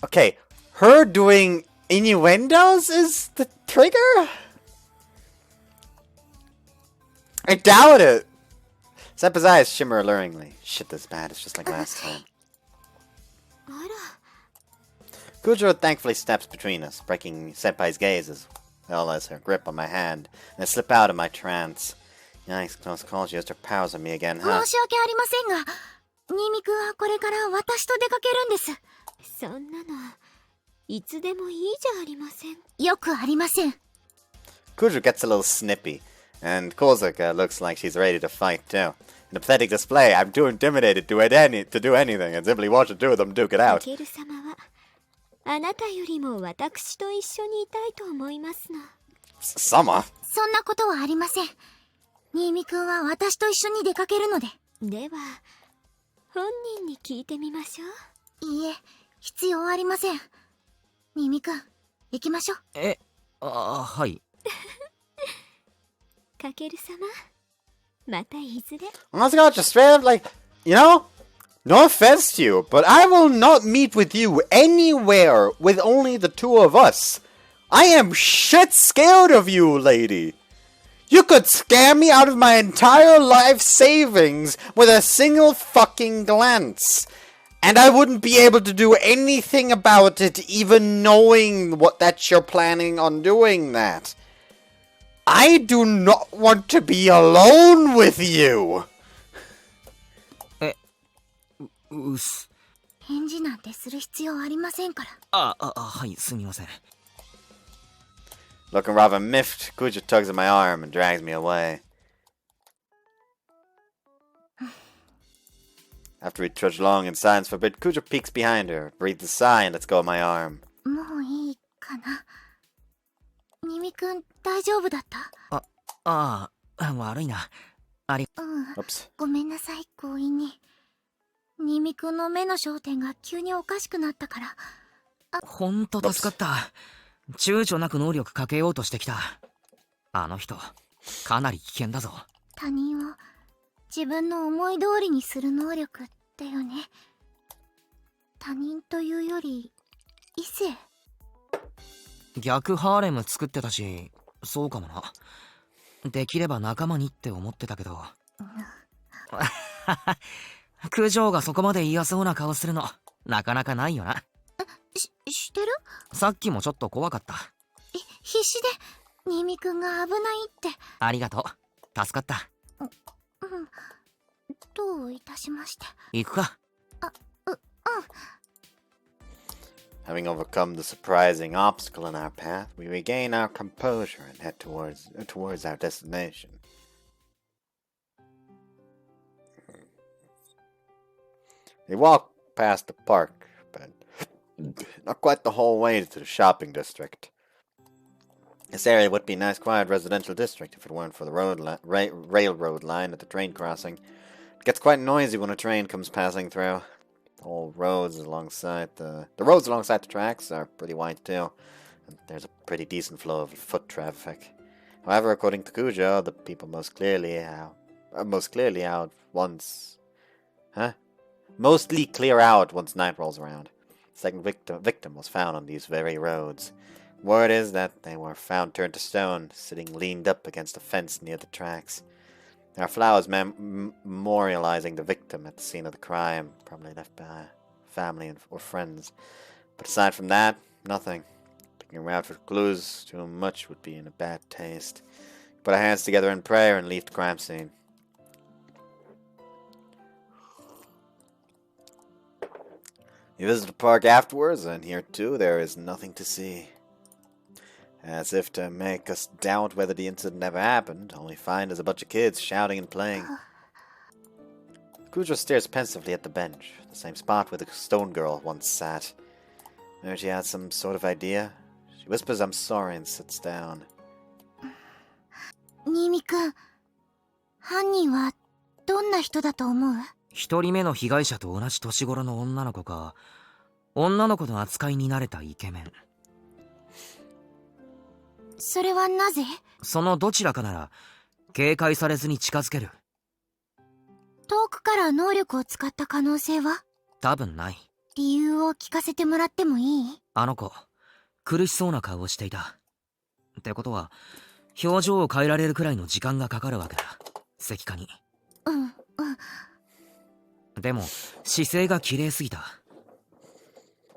Okay, her doing innuendos is the trigger? I doubt it. Seppa's eyes shimmer alluringly. Shit, this is bad. It's just like last time. Cujo thankfully steps between us, breaking Senpai's gaze as well as her grip on my hand, and I slip out of my trance. Yikes, close call. She used her powers on me again, huh? 申し訳ありませんが、新見くんはこれから私と出かけるんです。そんなの、いつでもいいじゃありません。よくありません。Cujo gets a little snippy, and Kozaka looks like she's ready to fight too. In a pathetic display, I'm too intimidated to do anything, and simply watch the two of them duke it out. ケル様は、あなたよりも私と一緒にいたいと思いますの。Summer? そんなことはありません。新見くんは私と一緒に出かけるので。では、本人に聞いてみましょう。いいえ、必要ありません。新見くん、行きましょう。はい。かける様、またいずれ。Honestly, God, just straight up, like, you know, no offense to you, but I will not meet with you anywhere with only the two of us. I am shit scared of you, lady. You could scare me out of my entire life savings with a single fucking glance. And I wouldn't be able to do anything about it, even knowing that you're planning on doing that. I do not want to be alone with you. 返事なんてする必要ありませんから。はい、すみません。Looking rather miffed, Cujo tugs at my arm and drags me away. After we trudge along in silence for a bit, Cujo peeks behind her, breathes a sigh, and lets go of my arm. もういいかな。新見くん、大丈夫だった？悪いな。Oops. ごめんなさい、強引に。新見くんの目の焦点が急におかしくなったから。ほんと助かった。躊躇なく能力かけようとしてきた。あの人、かなり危険だぞ。他人を自分の思い通りにする能力だよね。他人というより、異性。逆ハーレム作ってたし、そうかもな。できれば仲間にって思ってたけど。九条がそこまで嫌そうな顔するの、なかなかないよな。してる？さっきもちょっと怖かった。必死で新見くんが危ないって。ありがとう、助かった。どういたしまして。行くか。Having overcome the surprising obstacle in our path, we regain our composure and head towards our destination. We walk past the park, but not quite the whole way to the shopping district. This area would be a nice quiet residential district if it weren't for the railroad line at the train crossing. It gets quite noisy when a train comes passing through. The roads alongside the tracks are pretty wide too, and there's a pretty decent flow of foot traffic. However, according to Cujo, the people mostly clear out once night rolls around. The second victim was found on these very roads. Word is that they were found turned to stone, sitting leaned up against a fence near the tracks. There are flowers memorializing the victim at the scene of the crime, probably left by family or friends. But aside from that, nothing. Looking around for clues too much would be in a bad taste. Put our hands together in prayer and leave the crime scene. You visit the park afterwards, and here too there is nothing to see. As if to make us doubt whether the incident ever happened, all we find is a bunch of kids shouting and playing. Cujo stares pensively at the bench, the same spot where the stone girl once sat. Maybe she had some sort of idea. She whispers, "I'm sorry," and sits down. 新見くん、犯人はどんな人だと思う？一人目の被害者と同じ年頃の女の子か、女の子の扱いに慣れたイケメン。それはなぜ？そのどちらかなら警戒されずに近づける。遠くから能力を使った可能性は？多分ない。理由を聞かせてもらってもいい？あの子苦しそうな顔をしていた。ってことは表情を変えられるくらいの時間がかかるわけだ、石化に。でも姿勢が綺麗すぎた。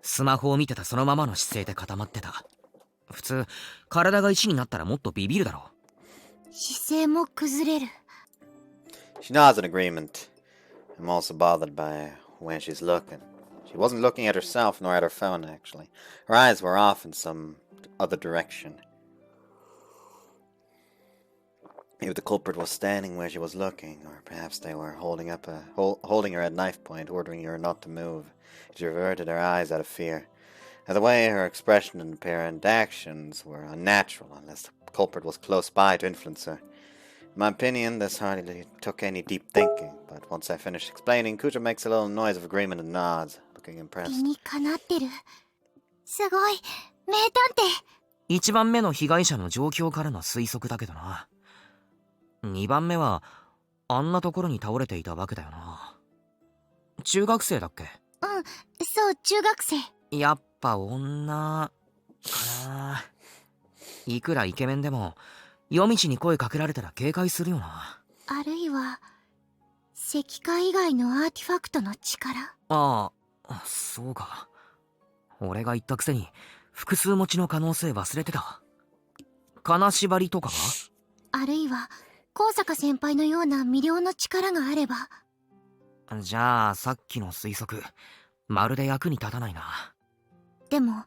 スマホを見てたそのままの姿勢で固まってた。普通体が石になったらもっとビビるだろう。姿勢も崩れる。 She nods in agreement. I'm also bothered by when she's looking. She wasn't looking at herself nor at her phone, actually. Her eyes were off in some other direction. Maybe the culprit was standing where she was looking, or perhaps they were holding her at knife point, ordering her not to move. She averted her eyes out of fear. Either way, her expression and apparent actions were unnatural, unless the culprit was close by to influence her. In my opinion, this hardly took any deep thinking, but once I finished explaining, Cujo makes a little noise of agreement and nods, looking impressed. 理にかなってる。すごい、名探偵。一番目の被害者の状況からの推測だけどな。二番目はあんなところに倒れていたわけだよな。中学生だっけ？そう、中学生。やっぱ女かな。いくらイケメンでも夜道に声かけられたら警戒するよな。あるいは石化以外のアーティファクトの力。ああ、そうか。俺が言ったくせに複数持ちの可能性忘れてた。金縛りとかは？あるいは高坂先輩のような魅了の力があれば。じゃあさっきの推測まるで役に立たないな。でも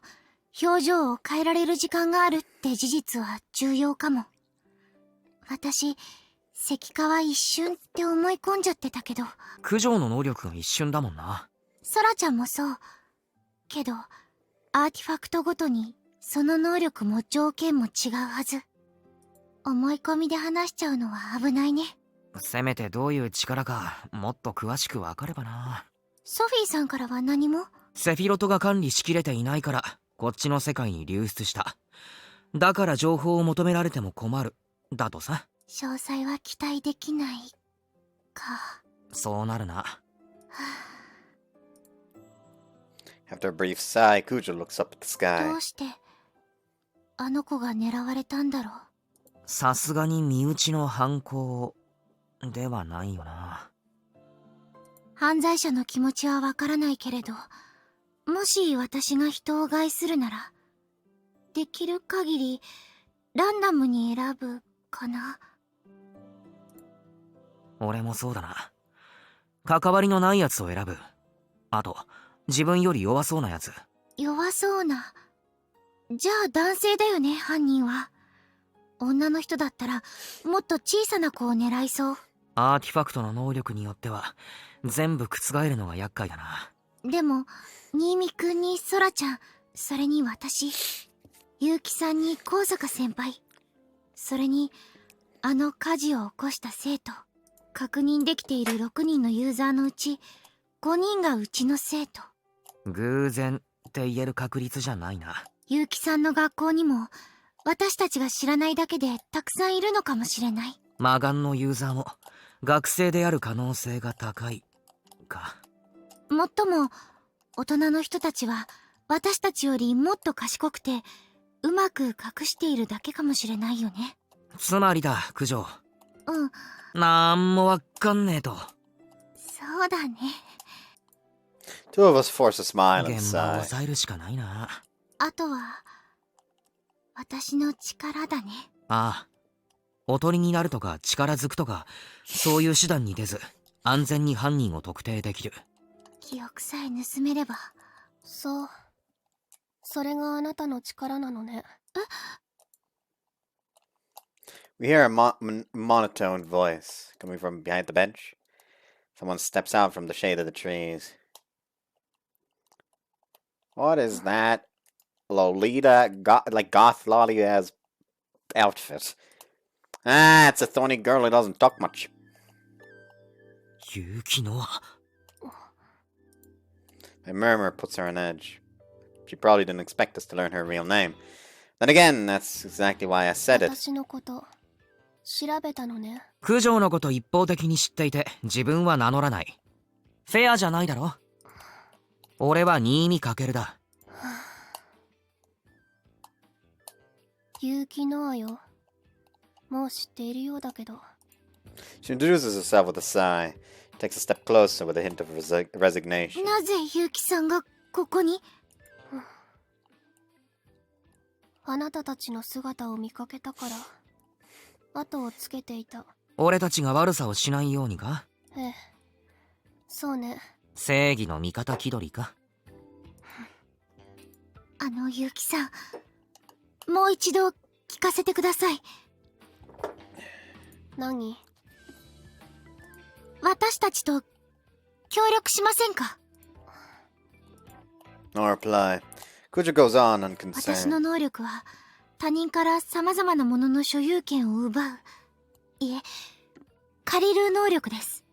表情を変えられる時間があるって事実は重要かも。私石化は一瞬って思い込んじゃってたけど。九条の能力が一瞬だもんな。ソラちゃんもそうけど、アーティファクトごとにその能力も条件も違うはず。思い込みで話しちゃうのは危ないね。せめてどういう力かもっと詳しく分かればな。ソフィーさんからは何も？セフィロトが管理しきれていないからこっちの世界に流出した。だから情報を求められても困るだとさ。詳細は期待できないか。そうなるな。After a brief sigh, Cujo looks up at the sky. どうしてあの子が狙われたんだろう。さすがに身内の犯行ではないよな。犯罪者の気持ちはわからないけれど、もし私が人を害するならできる限りランダムに選ぶかな。俺もそうだな。関わりのないやつを選ぶ。あと自分より弱そうなやつ。弱そうな。じゃあ男性だよね、犯人は。女の人だったらもっと小さな子を狙いそう。アーティファクトの能力によっては全部覆るのが厄介だな。でも新見くんにソラちゃん、それに私、結城さんに高坂先輩、それにあの火事を起こした生徒、確認できている6人のユーザーのうち5人がうちの生徒。偶然って言える確率じゃないな。結城さんの学校にも、私たちが知らないだけでたくさんいるのかもしれない。魔眼のユーザーも学生である可能性が高いか。もっとも、大人の人たちは、私たちよりもっと賢くて、うまく隠しているだけかもしれないよね。つまりだ、九条。うん。なんもわかんねえと。そうだね。Two of us force a smile and 現場を sigh. 抑えるしかないな。あとは、私の力だね。ああ。おとりになるとか力ずくとか、そういう手段に出ず、安全に犯人を特定できる。記憶さえ盗めれば。そう。それがあなたの力なのね。We hear a monotone voice coming from behind the bench. Someone steps out from the shade of the trees. What is that Lolita, goth Lolita's outfit? Ah, it's a thorny girl who doesn't talk much. Yuki no. A murmur puts her on edge. She probably didn't expect us to learn her real name. Then again, that's exactly why I said it. 私のこと調べたのね。九条のこと一方的に知っていて自分は名乗らない。フェアじゃないだろ。俺は新見かけるだ。結城ノアよ。もう知っているようだけど。She introduces herself with a sigh, takes a step closer with a hint of resignation. なぜ結城さんがここに？あなたたちの姿を見かけたから後をつけていた。俺たちが悪さをしないようにか？ええ、そうね。正義の味方気取りか？結城さん、もう一度聞かせてください。何？私たちと協力しませんか？ No reply. Cujo goes on 私の unconcerned. 能力は他人から様々なものの所有権を奪う、いえ、借りる能力です。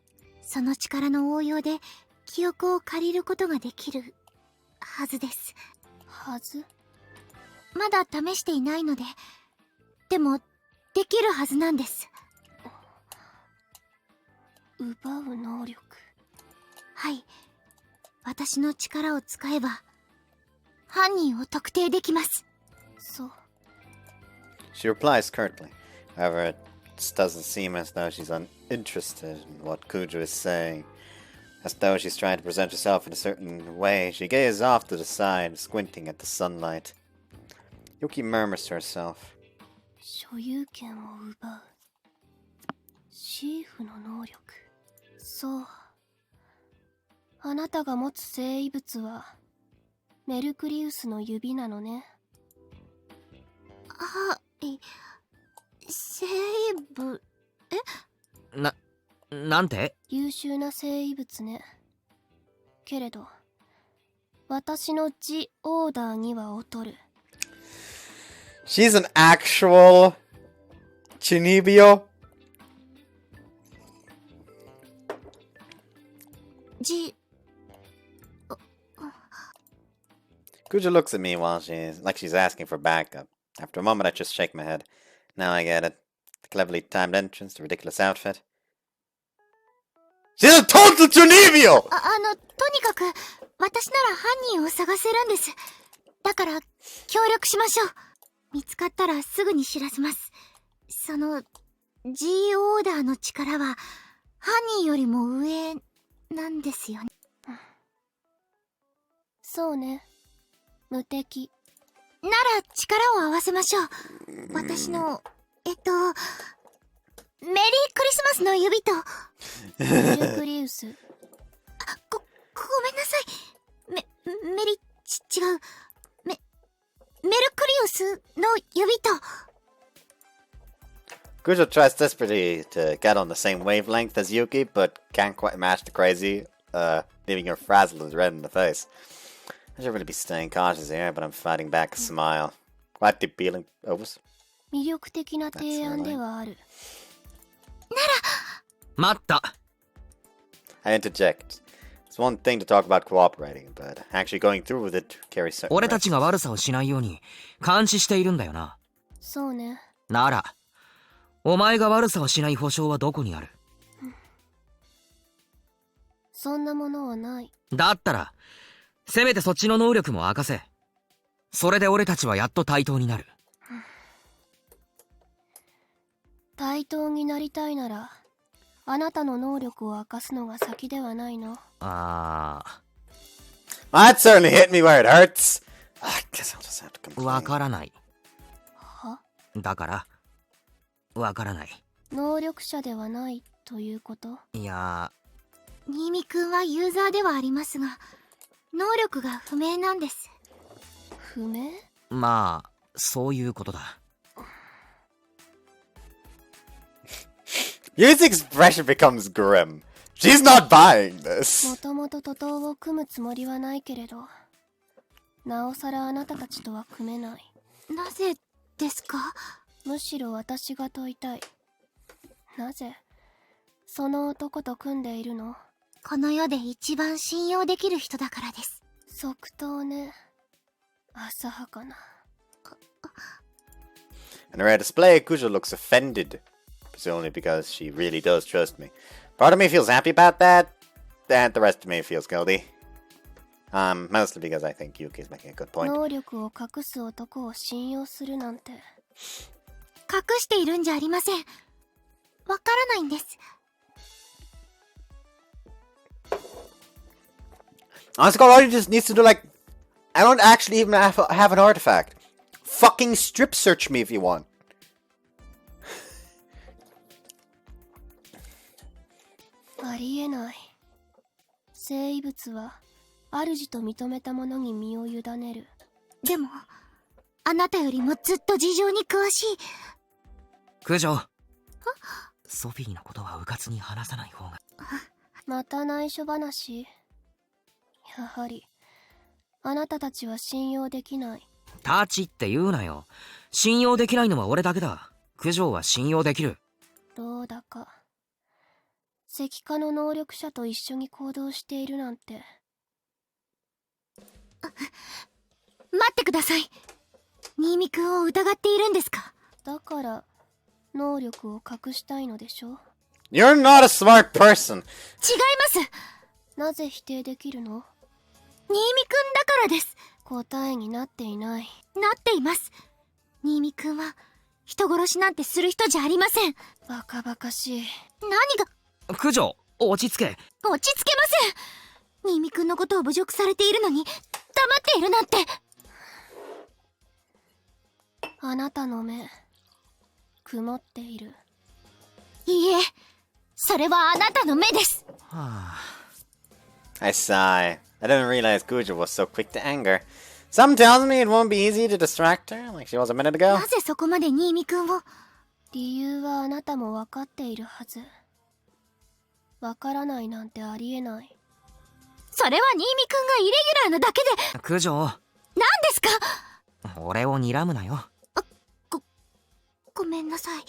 その力の応用で記憶を借りることができるはずです。はず？まだ試していないので、でもできるはずなんです。奪う能力。はい、私の力を使えば犯人を特定できます。そう。She replies curtly. However, it just doesn't seem as though she's uninterested in what Cujo is saying. As though she's trying to present herself in a certain way, she gazes off to the side, squinting at the sunlight. Yuki murmurs to herself. 所有権を奪う。シーフの能力。そう。あなたが持つ生物はメルクリウスの指なのね。生物、なんて？優秀な生物ね。けれど私のジオーダーには劣る。She's an actual Chinibio? Cujo looks at me while she's asking for backup. After a moment, I just shake my head. Now I get it. The cleverly timed entrance, the ridiculous outfit. She's a total Chunibyo! とにかく私なら犯人を探せるんです。だから協力しましょう。見つかったらすぐに知らせます。その G オーダーの力は犯人よりも上なんですよね。そうね。無敵。なら力を合わせましょう。私のメリークリスマスの指とメルクリウス。ごめんなさい。違う。メルクリウスの指と。Cujo tries desperately to get on the same wavelength as Yuki, but can't quite match the crazy, leaving her frazzled and red in the face. I should really be staying cautious here, but I'm fighting back a smile. Quite the appealing overs. 魅力的な提案ではある。待った。 I interject. It's one thing to talk about cooperating, but actually going through with it carries certain 俺たち risks. が悪さをしないように監視しているんだよな。そうね。なら、お前が悪さをしない保証はどこにある？そんなものはない。だったら、せめてそっちの能力も明かせ。それで俺たちはやっと対等になる。対等になりたいなら、あなたの能力を明かすのが先ではないの。That certainly hit me where it hurts. I guess I'll just have to complain. わからない。は？だから、わからない。能力者ではないということ？いや、新見くんはユーザーではありますが、能力が不明なんです。不明？まあ、そういうことだ。Yui's expression becomes grim. She's not buying も this. ともと徒党を組むつもりはないけれど、なおさらあなたたちとは組めない。なぜですか？むしろ私が問いたい。なぜその男と組んでいるの？この世で一番信用できる人だからです。即答ね。浅はかな。In a rare display, Cujo looks offended. Presumably because she really does trust me. Part of me feels happy about that, and the rest of me feels guilty. Mostly because I think Yuki is making a good point. 能力を隠す男を信用するなんて。隠しているんじゃありません。わからないんです。Honestly, all you just needs to do, like, I don't actually even have an artifact. Fucking strip search me if you want. ありえない。生物は主と認めたものに身を委ねる。でも、あなたよりもずっと事情に詳しい。九条。ソフィーのことはうかつに話さない方が。また内緒話。やはりあなたたちは信用できない。タチって言うなよ。信用できないのは俺だけだ。九条は信用できる。どうだか石化の能力者と一緒に行動しているなんて。待ってください。新見くんを疑っているんですか？だから能力を隠したいのでしょ？ You're not a smart person. 違います。なぜ否定できるの？新見くんだからです。答えになっていない。なっています。新見くんは人殺しなんてする人じゃありません。バカバカしい。何が？九条、落ち着け。落ち着けません。新見くんのことを侮辱されているのに黙っているなんて。あなたの目曇っている。いいえ、それはあなたの目です。I sigh. I didn't realize Cujo was so quick to anger. Some tells me it won't be easy to distract her, like she was a minute ago. なぜそこまで新見くんを？理由はあなたも分かっているはず。分からないなんてありえない。それは新見くんがイレギュラーなだけで。九条。何ですか？俺を睨むなよ。ごめんなさい。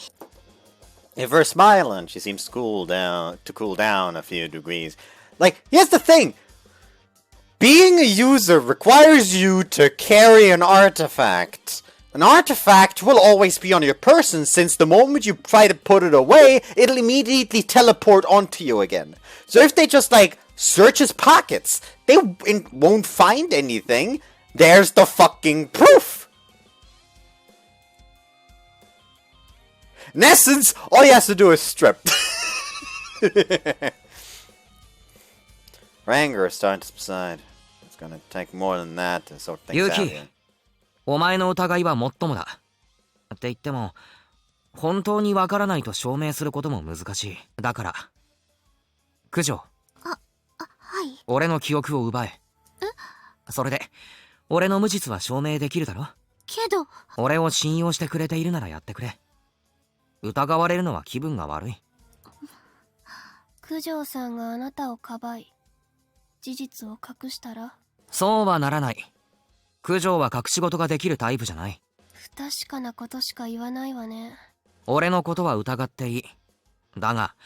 If we're smiling, she seems to cool down a few degrees. Like, here's the thing. Being a user requires you to carry an artifact. An artifact will always be on your person, since the moment you try to put it away, it'll immediately teleport onto you again. So if they just, like, search his pockets, they won't find anything. There's the fucking proof. In essence, all he has to do is strip. Her anger is starting to subside. It's gonna take more than that to sort things out Yuki, here. お前の疑いはもっともだ。って言っても、本当にわからないと証明することも難しい。だから、九条。はい。俺の記憶を奪え。それで、俺の無実は証明できるだろ？けど、俺を信用してくれているならやってくれ。疑われるのは気分が悪い。九条さんがあなたをかばい、事実を隠したら？そうはならない。九条は隠し事ができるタイプじゃない。不確かなことしか言わないわね。俺のことは疑っていい。だが、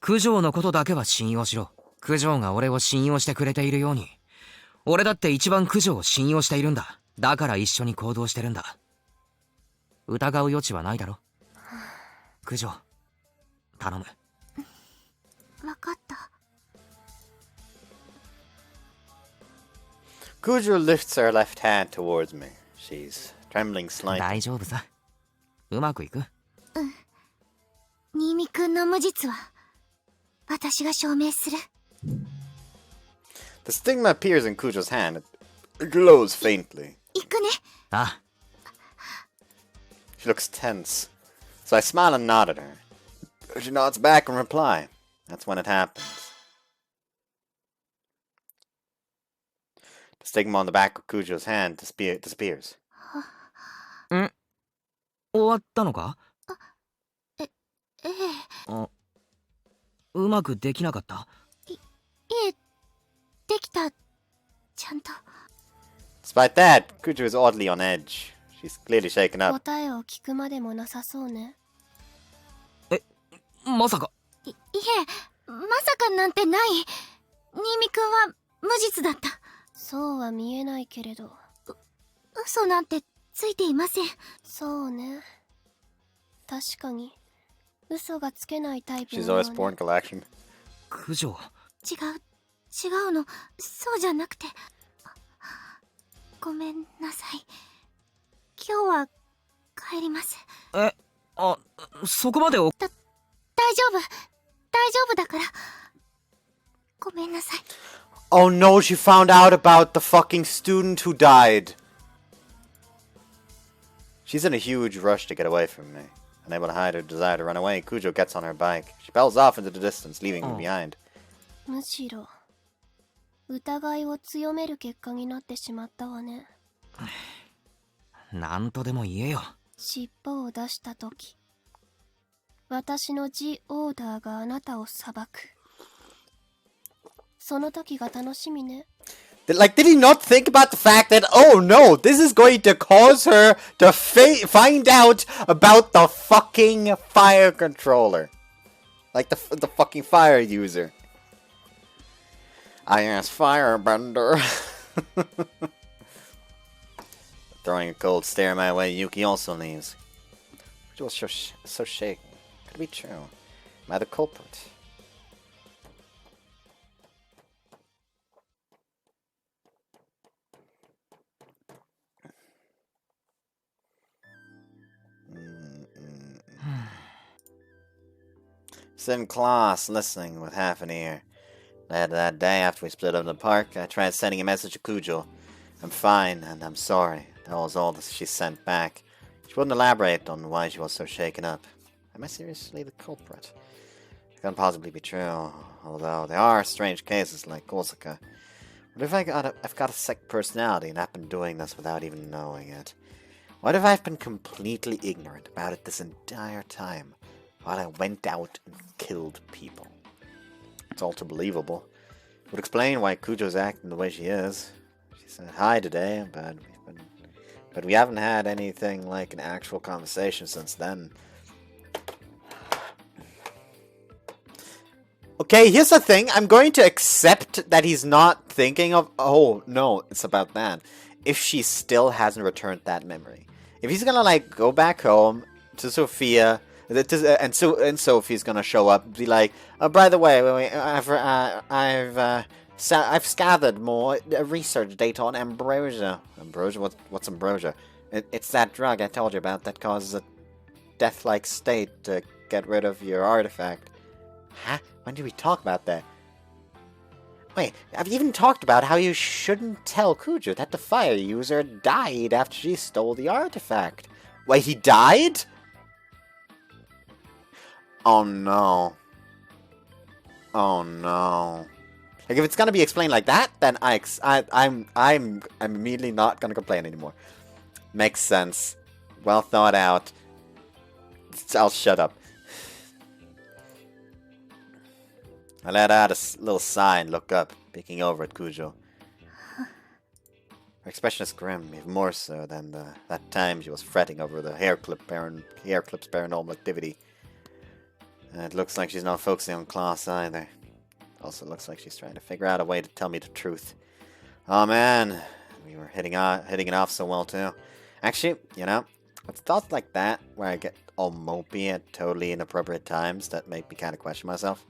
九条のことだけは信用しろ。九条が俺を信用してくれているように、俺だって一番九条を信用しているんだ。だから一緒に行動してるんだ。疑う余地はないだろ。九条、頼む。わかった。Cujo lifts her left hand towards me. She's trembling slightly. 大丈夫さ。うまくいく。新見くんの無実は私が証明する。The stigma appears in Cujo's hand. It glows faintly. 行くね。あ、 She looks tense. So I smile and nod at her. She nods back in reply. That's when it happens. The stigma on the back of Cujo's hand disappears. 終わったのか？ええ。あ、うまくできなかった？いえ、できた。ちゃんと。Despite that, Cujo is oddly on edge. She's clearly shaken up. 答えを聞くまでもなさそうね。まさか。いえ、まさかなんてない。新見くんは無実だった。そうは見えないけれど。嘘なんてついていません。そうね。確かに嘘がつけないタイプ She's なの always ね。 born collection. 九条。違うの。そうじゃなくて。ごめんなさい。今日は帰ります。あ、そこまで大丈夫だから。ごめんなさい。Oh no, she found out about the fucking student who died. She's in a huge rush to get away from me. Unable to hide her desire to run away, Cujo gets on her bike. She pedals off into the distance, leaving me behind. むしろ疑いを強める結果になってしまったわね。なんとでも言えよ。尻尾を出した時、私のジオーダーがあなたを裁く。その時が楽しみね。Like, did he not think about the fact that, oh no, this is going to cause her to find out about the fucking fire controller? Like, the fucking fire user. I asked Firebender. Throwing a cold stare my way, Yuki also leaves. She was so shaken. Could it be true? Am I the culprit? Sit in class, listening with half an ear. Later that day, after we split up in the park, I tried sending a message to Cujo. I'm fine, and I'm sorry. That was all that she sent back. She wouldn't elaborate on why she was so shaken up. Am I seriously the culprit? It can't possibly be true, although there are strange cases like Kozaka. What if I've got a sick personality and I've been doing this without even knowing it? What if I've been completely ignorant about it this entire time, while I went out and killed people? It's all too believable. It would explain why Cujo's acting the way she is. She said hi today, but we haven't had anything like an actual conversation since then. Okay, here's the thing. I'm going to accept that he's not thinking of... Oh, no, it's about that. If she still hasn't returned that memory. If he's gonna, like, go back home to Sophia... And Sophie's gonna show up and be like, oh, by the way, I've gathered more research data on ambrosia. Ambrosia? What's ambrosia? It's that drug I told you about that causes a death-like state to get rid of your artifact. Huh? When did we talk about that? Wait, I've even talked about how you shouldn't tell Cujo that the fire user died after she stole the artifact. Wait, he died? Oh no. Oh no. Like, if it's gonna be explained like that, then I'm immediately not gonna complain anymore. Makes sense. Well thought out. I'll shut up. I let out a little sigh and look up, peeking over at Cujo. Her expression is grim, even more so than that time she was fretting over the hair clip's paranormal activity. And it looks like she's not focusing on class either. Also looks like she's trying to figure out a way to tell me the truth. Oh man, we were hitting it off so well too. Actually, you know, it's thoughts like that where I get all mopey at totally inappropriate times that make me kind of question myself.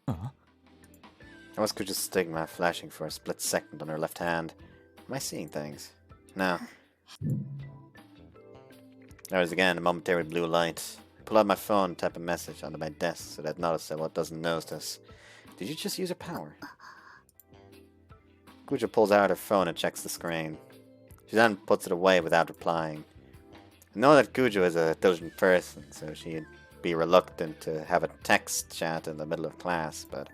I was just stigma flashing for a split second on her left hand. Am I seeing things? No. There was again a momentary blue light. I pull out my phone and type a message onto my desk so that noticeable doesn't notice. Did you just use her power? Cujo pulls out her phone and checks the screen. She then puts it away without replying. I know that Cujo is a diligent person, so she'd be reluctant to have a text chat in the middle of class, but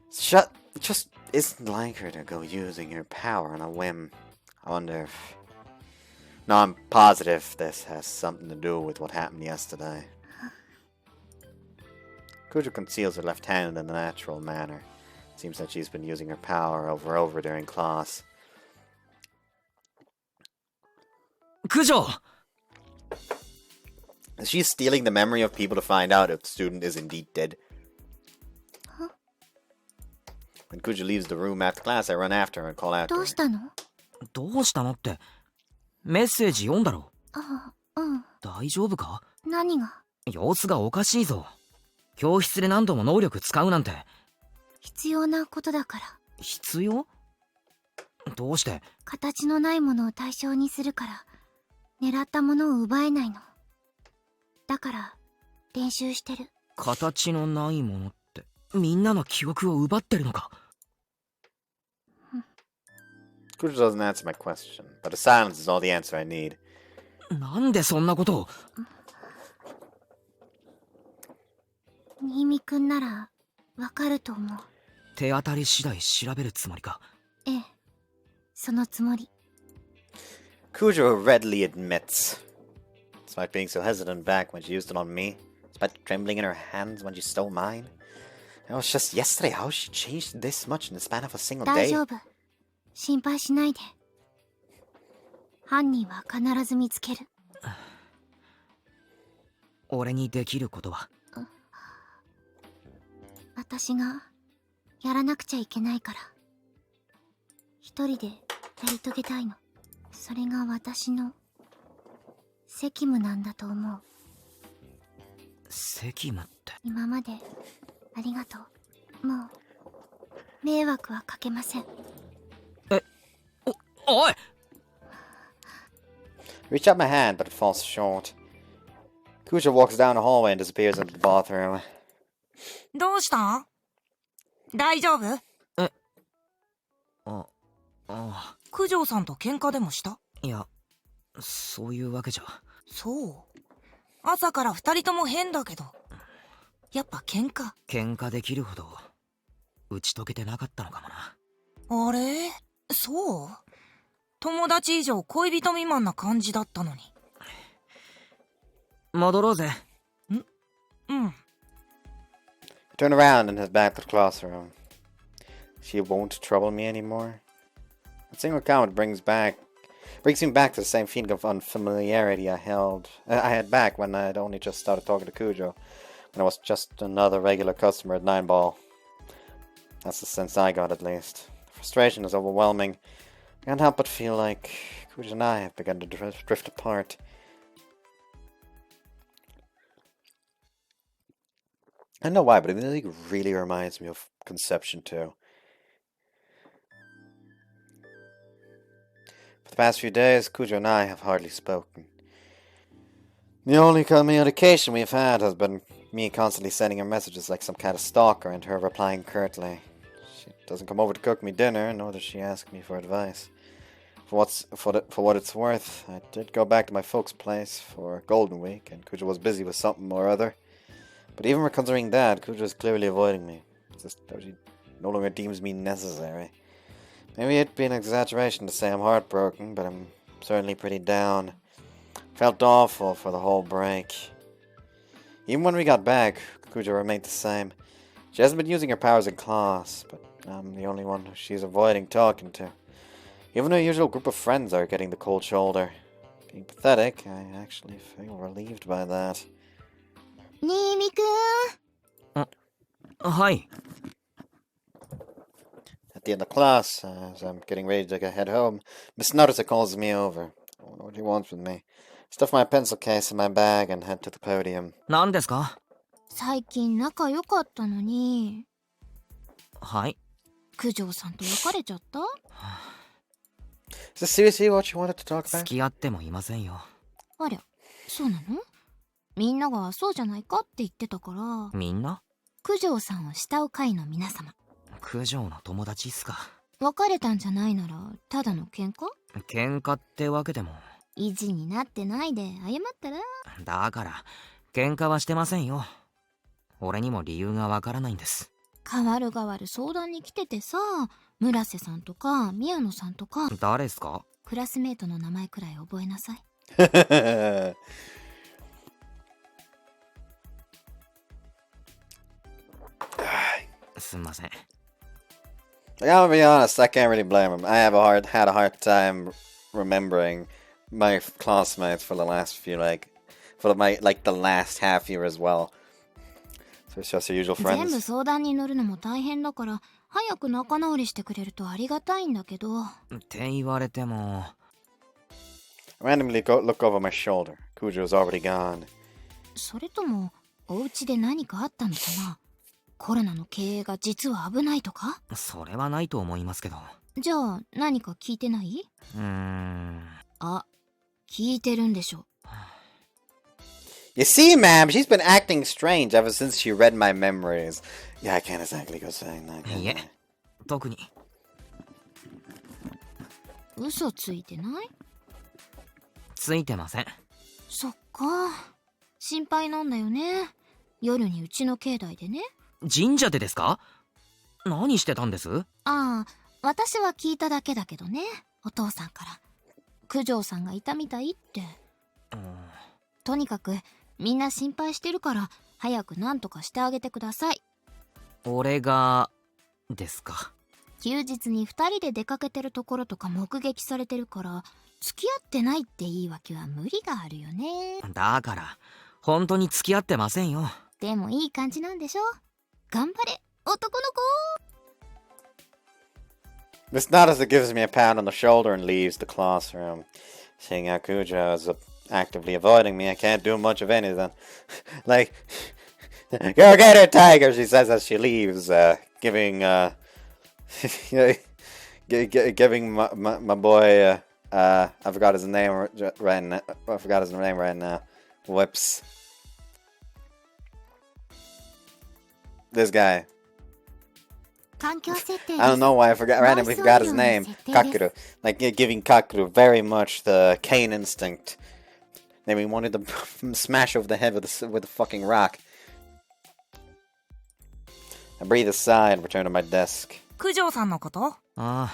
it just isn't like her to go using her power on a whim. I wonder if... No, I'm positive this has something to do with what happened yesterday. Cujo conceals her left hand in a natural manner. It seems that she's been using her power over during class. Cujo! Is she stealing the memory of people to find out if the student is indeed dead? Huh? When Cujo leaves the room after class, I run after her and call out to her. どうしたの？どうしたのって、メッセージ読んだろ。あ、うん。大丈夫か？何が？様子がおかしいぞ。教室で何度も能力使うなんて。必要なことだから。必要？どうして？形のないものを対象にするから、狙ったものを奪えないの。だから、練習してる。形のないものって、みんなの記憶を奪ってるのか。Cujo doesn't answer my question, but a silence is all the answer I need. なんでそんなことを？新見くんなら、わかると思う。手当たり次第調べるつもりか。ええ、そのつもり。Cujo readily admits, despite being so hesitant back when she used it on me, despite trembling in her hands when she stole mine. It was just yesterday how she changed this much in the span of a single 大 day. 丈夫。心配しないで。犯人は必ず見つける。俺にできることは？私がやらなくちゃいけないから。一人でやり遂げたいの。それが私の責務なんだと思う。責務って？今までありがとう。もう迷惑はかけません。おい! Reach out my hand, but it falls short. Cujo walks down the hallway and disappears into the bathroom. どうしたん？大丈夫？九条さんと喧嘩でもした？いや、そういうわけじゃ。そう。朝から二人とも変だけど。やっぱ喧嘩できるほど打ち解けてなかったのかもな。あれ？そう？友達以上恋人未満な感じだったのに。戻ろうぜ。うん。Turn around and head back to the classroom. She won't trouble me anymore. A single comment brings me back to the same feeling of unfamiliarity I had back when I had only just started talking to Cujo, when I was just another regular customer at 9-Ball. That's the sense I got, at least. The frustration is overwhelming. I can't help but feel like Cujo and I have begun to drift apart. I don't know why, but it really reminds me of Conception too. For the past few days, Cujo and I have hardly spoken. The only communication we've had has been me constantly sending her messages like some kind of stalker and her replying curtly. She doesn't come over to cook me dinner, nor does she ask me for advice. For what it's worth, I did go back to my folks' place for Golden Week, and Cujo was busy with something or other. But even considering that, Cujo is clearly avoiding me. It's just that she no longer deems me necessary. Maybe it'd be an exaggeration to say I'm heartbroken, but I'm certainly pretty down. Felt awful for the whole break. Even when we got back, Cujo remained the same. She hasn't been using her powers in class, but I'm the only one who she's avoiding talking to. Even her usual group of friends are getting the cold shoulder. Being pathetic, I actually feel relieved by that. 新見くん。はい。 At the end of class, as I'm getting ready to head home, Miss Narrator calls me over. I wonder what he wants with me. Stuff my pencil case in my bag and head to the podium. 何ですか？最近仲良かったのに、はい。九条さんと別れちゃった？ Is this seriously what you wanted to talk 付 about? き合ってもいませんよ。ありゃ、そうなの？みんながそうじゃないかって言ってたから、みんな？九条さんを慕う会の皆様。九条の友達っすか。別れたんじゃないなら、ただの喧嘩？喧嘩ってわけでも。意地になってないで謝ったら？だから、喧嘩はしてませんよ。俺にも理由がわからないんです。代わる代わる相談に来ててさ、村瀬さんとか宮野さんとか、誰っすか？クラスメートの名前くらい覚えなさい。すんません。Like, I'm gonna be honest, I can't really blame him. I had a hard time remembering my classmates for the last few, the last half year as well. So it's just your usual 全部 friends. 相談に乗るのも大変だから、早く仲直りしてくれるとありがたいんだけど。って言われても。I randomly look over my shoulder. Cujo's already gone. それとも、お家で何かあったのかな？コロナの経営が実は危ないとか？それはないと思いますけど。じゃあ何か聞いてない？あ、聞いてるんでしょ。You see, ma'am, she's been acting strange ever since she read my memories. Yeah, I can't exactly go saying that. いえ、特に。嘘ついてない？ついてません。そっか。心配なんだよね。夜にうちの境内でね。神社でですか？何してたんです？ああ、私は聞いただけだけどね。お父さんから。九条さんがいたみたいって。とにかく、みんな心配してるから、早く何とかしてあげてください。俺が、ですか。休日に2人で出かけてるところとか目撃されてるから、付き合ってないって言い訳は無理があるよね。だから、本当に付き合ってませんよ。でもいい感じなんでしょ？頑張れ、男の子！ Miss Narrator gives me a pat on the shoulder and leaves the classroom. Seeing how Cujo is actively avoiding me, I can't do much of anything. Like, go get her, tiger, she says as she leaves, giving my boy, I forgot his name right now. I forgot his name right now. Whoops. This guy. I don't know why randomly forgot his name. Kakuru. Like, giving Kakuru very much the Cain instinct. Then we wanted to smash over the head with a fucking rock. I breathe a sigh and return to my desk. 九条さんのこと？ああ、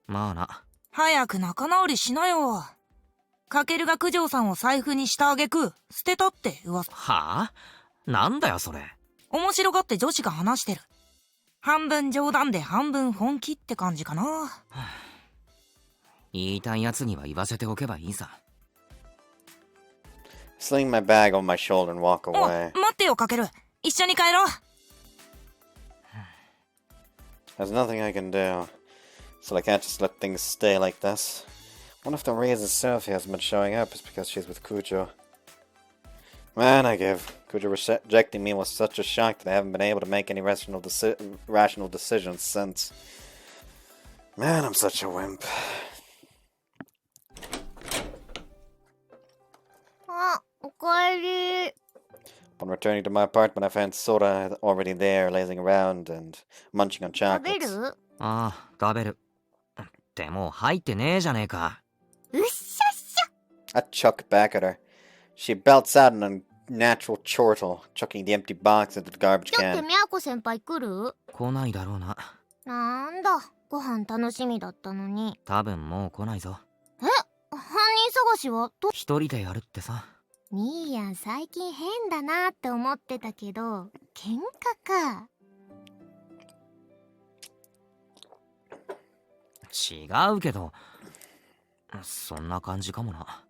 まあな。早く仲直りしなよ。かけるが九条さんを財布にしたあげく、捨てたって噂。はあ？なんだよそれ。面白がって女子が話してる。半分冗談で半分本気って感じかな。言いたいやつには言わせておけばいいさ。Sling my bag on my shoulder and walk お、 away. 待ってよかける。一緒に帰ろう。There's nothing I can do. So I can't just let things stay like this. One of the reasons Sophie hasn't been showing up is because she's with Cujo. Man, I give. Cujo rejecting me was such a shock that I haven't been able to make any rational decisions since. Man, I'm such a wimp. あ、おかえり。 Upon returning to my apartment, I found Sora already there, lazing around and munching on 食べ chocolates. る？ああ、食べる。でも入ってねえじゃねえか。うっしゃっしゃ。 I chuck back at her. She belts out an unnatural chortle, chucking the empty box into the garbage だって can. みやこ先輩来る？来ないだろうな。なんだ、ご飯楽しみだったのに。多分もう来ないぞ。え、犯人探しは一人でやるってさ。ミーヤン最近変だなって思ってたけど、喧嘩か。違うけど、そんな感じかもな。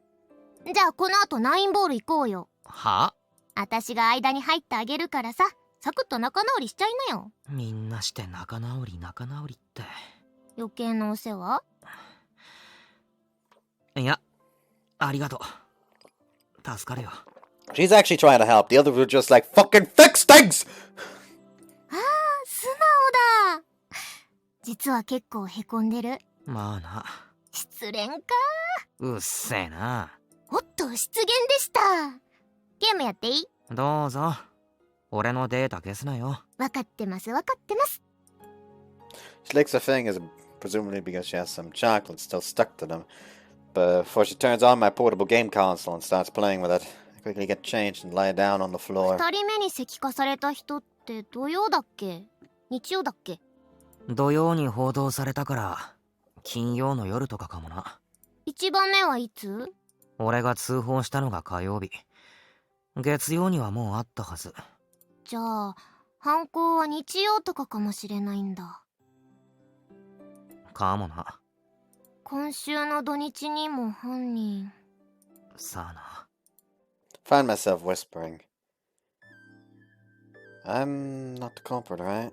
じゃあこの後ナインボール行こうよ。は？私が間に入ってあげるからさ、サクッと仲直りしちゃいなよ。みんなして仲直りって。余計なお世話？いや、ありがとう。助かるよ。She's actually trying to help. The others were just like, fucking fix things! ああ、素直だ。実は結構へこんでる。まあな。失恋か。うっせえな。おっと、失言でした。ゲームやっていい？どうぞ。俺のデータ消すなよ。わかってます、わかってます。 She licks her fingers, presumably because she has some chocolate still stuck to them. But before she turns on my portable game console and starts playing with it, I quickly get changed and lie down on the floor. 2人目に石化された人って土曜だっけ？日曜だっけ？土曜に報道されたから金曜の夜とかかもな。1番目はいつ？俺が通報したのが火曜日。月曜にはもうあったはず。じゃあ犯行は日曜とかかもしれないんだ。かもな。今週の土日にも犯人。さあな。Find myself whispering. I'm not the culprit, right?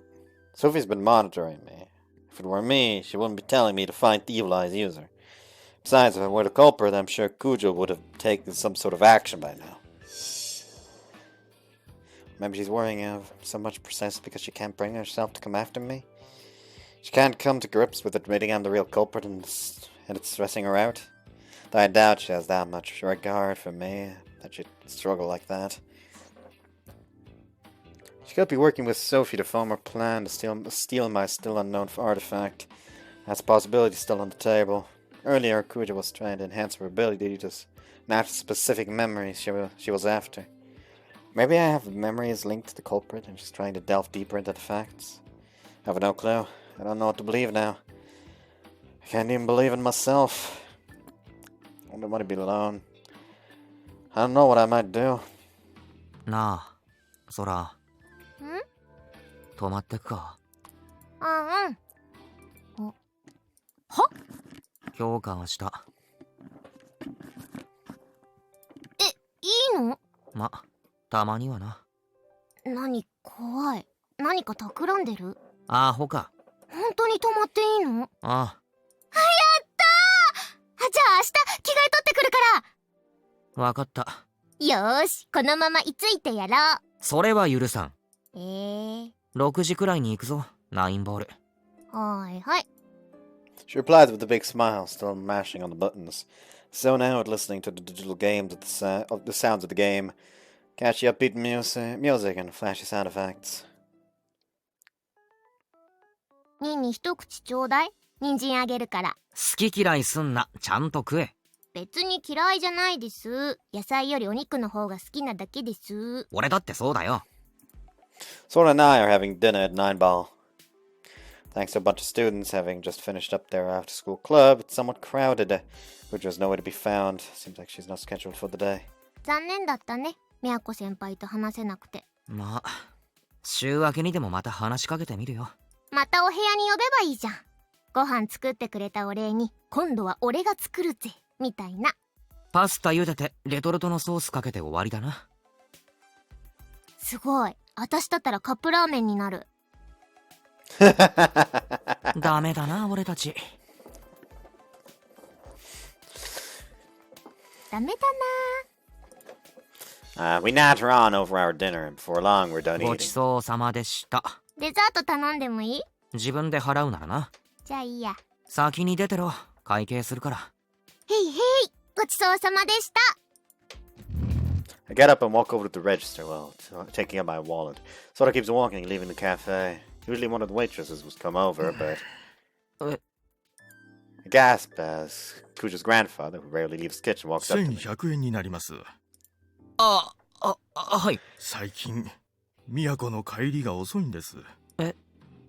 Sophie's been monitoring me. If it were me, she wouldn't be telling me to find the Evil Eye's user. Besides, if I were the culprit, I'm sure Cujo would have taken some sort of action by now. Maybe she's worrying so much precisely because she can't bring herself to come after me. She can't come to grips with admitting I'm the real culprit and it's stressing her out. Though I doubt she has that much regard for me, that she'd struggle like that. She could be working with Sophie to form her plan to steal my still unknown artifact. That's a possibility still on the table. Earlier, Cujo was trying to enhance her ability to match specific memories she was after. Maybe I have memories linked to the culprit and she's trying to delve deeper into the facts. I have no clue. I don't know what to believe now. I can't even believe in myself. I wonder what I'd be alone. I don't know what I might do. なあ、そら。ん？泊まってくか。あ、うん。お、は？評価はした。いいの？ま、たまにはな。何怖い。何か企んでる？アホか。本当に泊まっていいの？ああ。やったー！じゃあ明日着替え取ってくるかわかった。ら。よーし、このまま居ついてやろう。それは許さん。6時くらいに行くぞ、ナインボール。はいはい。She replied with a big smile, still mashing on the buttons. Zoned out listening to the digital games of the sounds of the game. Catchy upbeat music and flashy sound effects. ニンに一口ちょうだい。人参あげるから。好き嫌いすんな、ちゃんと食え。別に嫌いじゃないです。野菜よりお肉の方が好きなだけです。俺だってそうだよ。Sora and I are having dinner at 9 Ball. Thanks to a bunch of students having just finished up their after-school club, it's somewhat crowded. Cujo's nowhere to be found. Seems like she's not scheduled for the day. 残念だったね。みやこ先輩と話せなくて。まあ、週明けにでもまた話しかけてみるよ。またお部屋に呼べばいいじゃん。ご飯作ってくれたお礼に、今度は俺が作るぜ。みたいな。パスタ茹でてレトルトのソースかけて終わりだな。すごい。私だったらカップラーメンになる。ダメだな、俺たち。ダメだな。We natter on over our dinner, and before long we're done ごち eating. そうさまでした。デザート頼んでもいい？自分で払うならな。じゃあいいや。先に出てろ。会計するから。へいへい。ごちそうさまでした。I get up and walk over to the register while taking out my wallet. Sora keeps walking, leaving the cafe. Usually one of the waitresses would come over, but... I gasp as Kuja's grandfather, who rarely leaves the kitchen, walks up to me. 1100円になります。はい。最近、都の帰りが遅いんです。え？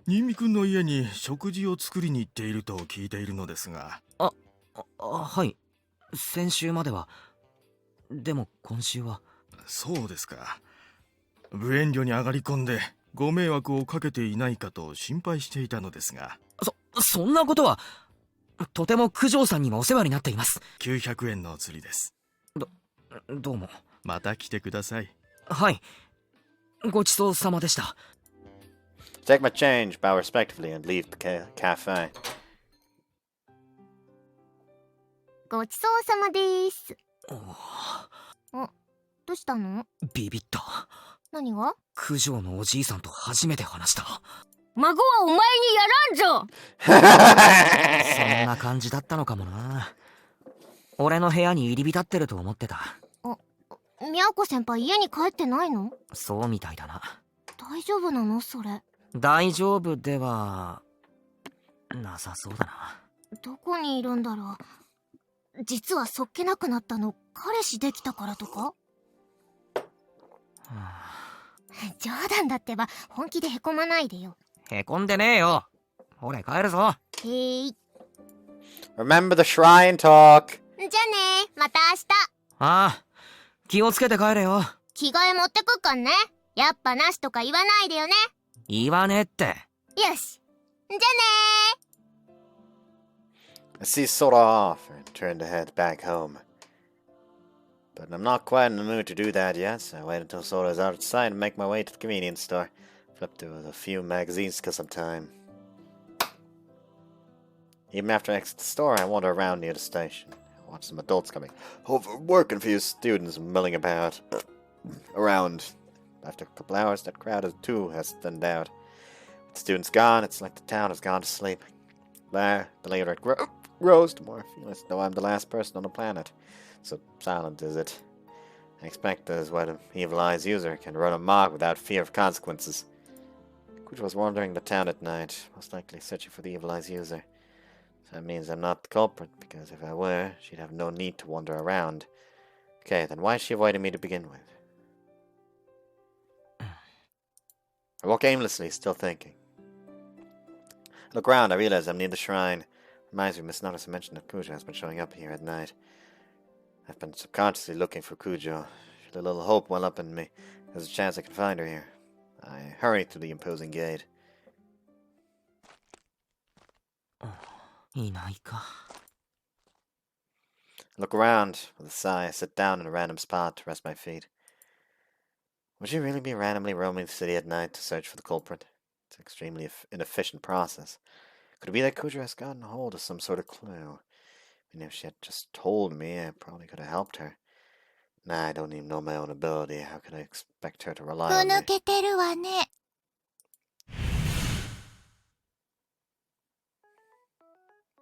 新見くんの家に食事を作りに行っていると聞いているのですが。はい。先週までは。でも今週は。そうですか。無遠慮に上がり込んでご迷惑をかけていないかと心配していたのですが。そんなことは。とても九条さんにもお世話になっています。900円の釣りです。どうも。また来てください。はい。ごちそうさまでした。Take my change, bow respectively, and leave the cafe. ごちそうさまです。どうしたの？ビビった。何が？九条のおじいさんと初めて話した。孫はお前にやらんぞ。そんな感じだったのかもな。俺の部屋に入り浸ってると思ってた。みやこ先輩家に帰ってないの？そうみたいだな。大丈夫なのそれ？大丈夫ではなさそうだな。どこにいるんだろう。実はそっけなくなったの彼氏できたからとか？冗談だってば、本気でへこまないでよ。へこんでねえよ。俺帰るぞ。Remember the shrine talk. じゃあね、また明日。ああ、気をつけて帰れよ。着替え持ってくっかんね。やっぱなしとか言わないでよね。言わねえって。よし。じゃあね I see Sora off and turn to head back home. But I'm not quite in the mood to do that yet, so I wait until Sora's outside and make my way to the convenience store. Flip through a few magazines to kill some time. Even after I exit the store, I wander around near the station. I watch some adults coming over work and a few students milling about around. After a couple hours, that crowd too has thinned out. With the students gone, it's like the town has gone to sleep. The later it grows, the more I feel as though I'm the last person on the planet. So silent is it. I expect that is why the evil eyes user can run amok without fear of consequences. Cujo was wandering the town at night, most likely searching for the evil eyes user. So that means I'm not the culprit, because if I were, she'd have no need to wander around. Okay, then why is she avoiding me to begin with? I walk aimlessly, still thinking. I look around, I realize I'm near the shrine. Reminds me, Miss Notice mentioned that Cujo has been showing up here at night. I've been subconsciously looking for Cujo. She let a little hope well up in me. There's a chance I can find her here. I hurry to the imposing gate. いないか。 I look around. With a sigh, I sit down in a random spot to rest my feet. Would you really be randomly roaming the city at night to search for the culprit? It's an extremely inefficient process. Could it be that Cujo has gotten a hold of some sort of clue? I mean, if she had just told me, I probably could have helped her. Nah, I don't even know my own ability. How could I expect her to rely on me? ふぬけてるわね。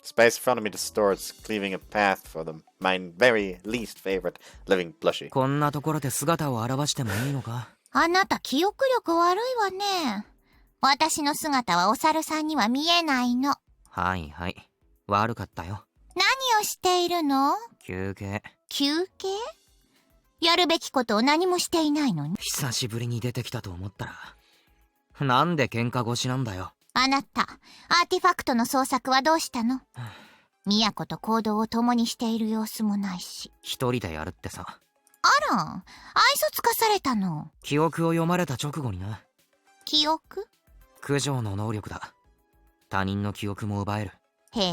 Space in front of me distorts, cleaving a path for my very least favorite living plushie. こんなところで姿を現してもいいのか？あなた記憶力悪いわね。私の姿はお猿さんには見えないの。はいはい。悪かったよ。何をしているの？休憩。休憩？やるべきことを何もしていないのに。久しぶりに出てきたと思ったら。なんで喧嘩腰なんだよ。あなた、アーティファクトの捜索はどうしたの？宮子と行動を共にしている様子もないし。一人でやるってさ。あら、愛想つかされたの。記憶を読まれた直後にな。記憶？九条の能力だ。他人の記憶も奪える。へえ、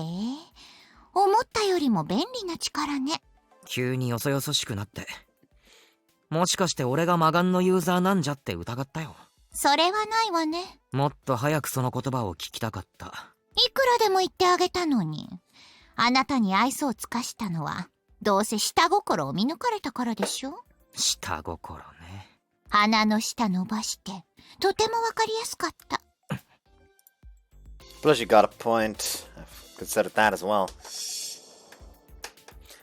思ったよりも便利な力ね。急によそよそしくなって。もしかして俺が魔眼のユーザーなんじゃって疑ったよ。それはないわね。もっと早くその言葉を聞きたかった。いくらでも言ってあげたのに。あなたに愛想をつかしたのは、どうせ下心を見抜かれたからでしょ？下心ね。鼻の下伸ばして、とてもわかりやすかった。Plushie got a point. I've considered that as well.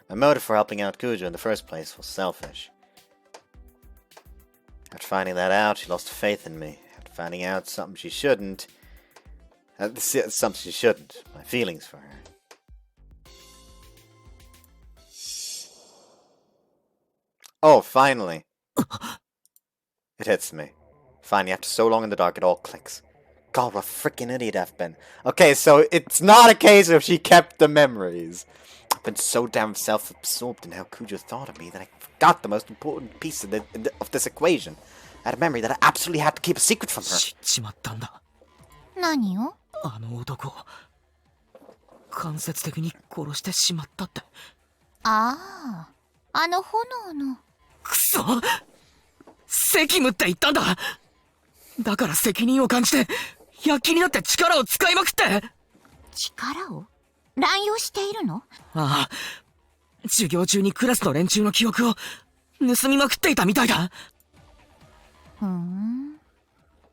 My motive for helping out Cujo in the first place was selfish. After finding that out, she lost faith in me. After finding out something she shouldn't, my feelings for her. Oh, finally. It hits me. Finally, after so long in the dark, it all clicks. God, what a freaking idiot I've been. Okay, so it's not a case of she kept the memories. I've been so damn self-absorbed in how Cujo thought of me that I forgot the most important piece of this equation. I had a memory that I absolutely had to keep a secret from her. 知っちまったんだ。何を？あの男を間接的に殺してしまったって。ああ、あの炎の。くそ！責務って言ったんだ。だから責任を感じて、躍起になって力を使いまくって。力を乱用しているの？ああ。授業中にクラスの連中の記憶を盗みまくっていたみたいだ。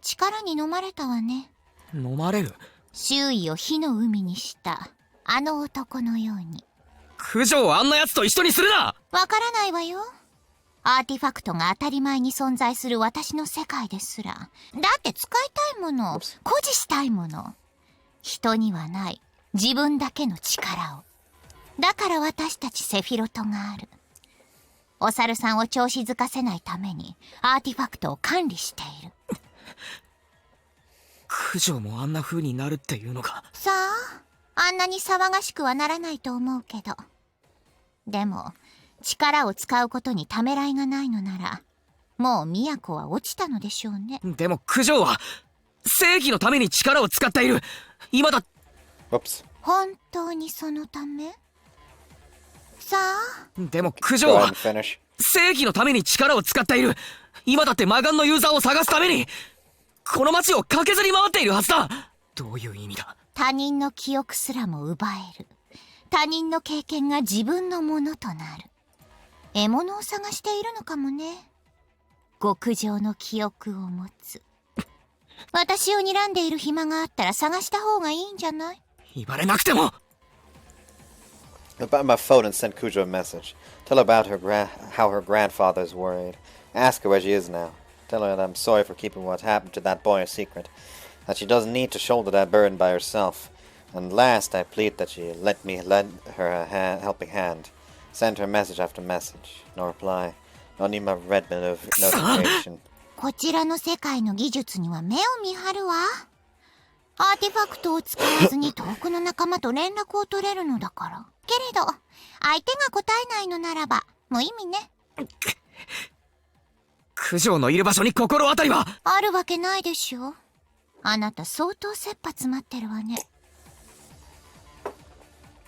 力に飲まれたわね。飲まれる？周囲を火の海にしたあの男のように。九条をあんな奴と一緒にするな！わからないわよ。アーティファクトが当たり前に存在する私の世界ですら。だって使いたいもの、誇示したいもの。人にはない自分だけの力を。だから私たちセフィロトがある。お猿さんを調子づかせないためにアーティファクトを管理している。九条もあんな風になるっていうのか。さあ、あんなに騒がしくはならないと思うけど。でも、力を使うことにためらいがないのなら、もう都は落ちたのでしょうね。でも九条は、正義のために力を使っている。今だ。本当にそのため？さあ。でも九条は、正義のために力を使っている。今だって魔眼のユーザーを探すために、この街を駆けずり回っているはずだ。どういう意味だ？他人の記憶すらも奪える。他人の経験が自分のものとなる。獲物を探しているのかもね。極上の記憶を持つ。私を睨んでいる暇があったら探した方がいいんじゃない？言われなくても。About my phone and send Cujo a message. Tell her about how her grandfather is worried. Ask her where she is now. Tell her that I'm sorry for keeping what happened to that boy a secret. That she doesn't need to shoulder that burden by herself. And last, I plead that she let me lend her a helping hand. Send her message after message. No reply. Not even a red notification. こちらの世界の技術には目を見張るわ。アーティファクトを使わずに遠くの仲間と連絡を取れるのだから。けれど、相手が答えないのならば、無意味ね。九条のいる場所に心当たりは？あるわけないでしょ。あなた相当切羽詰まってるわね。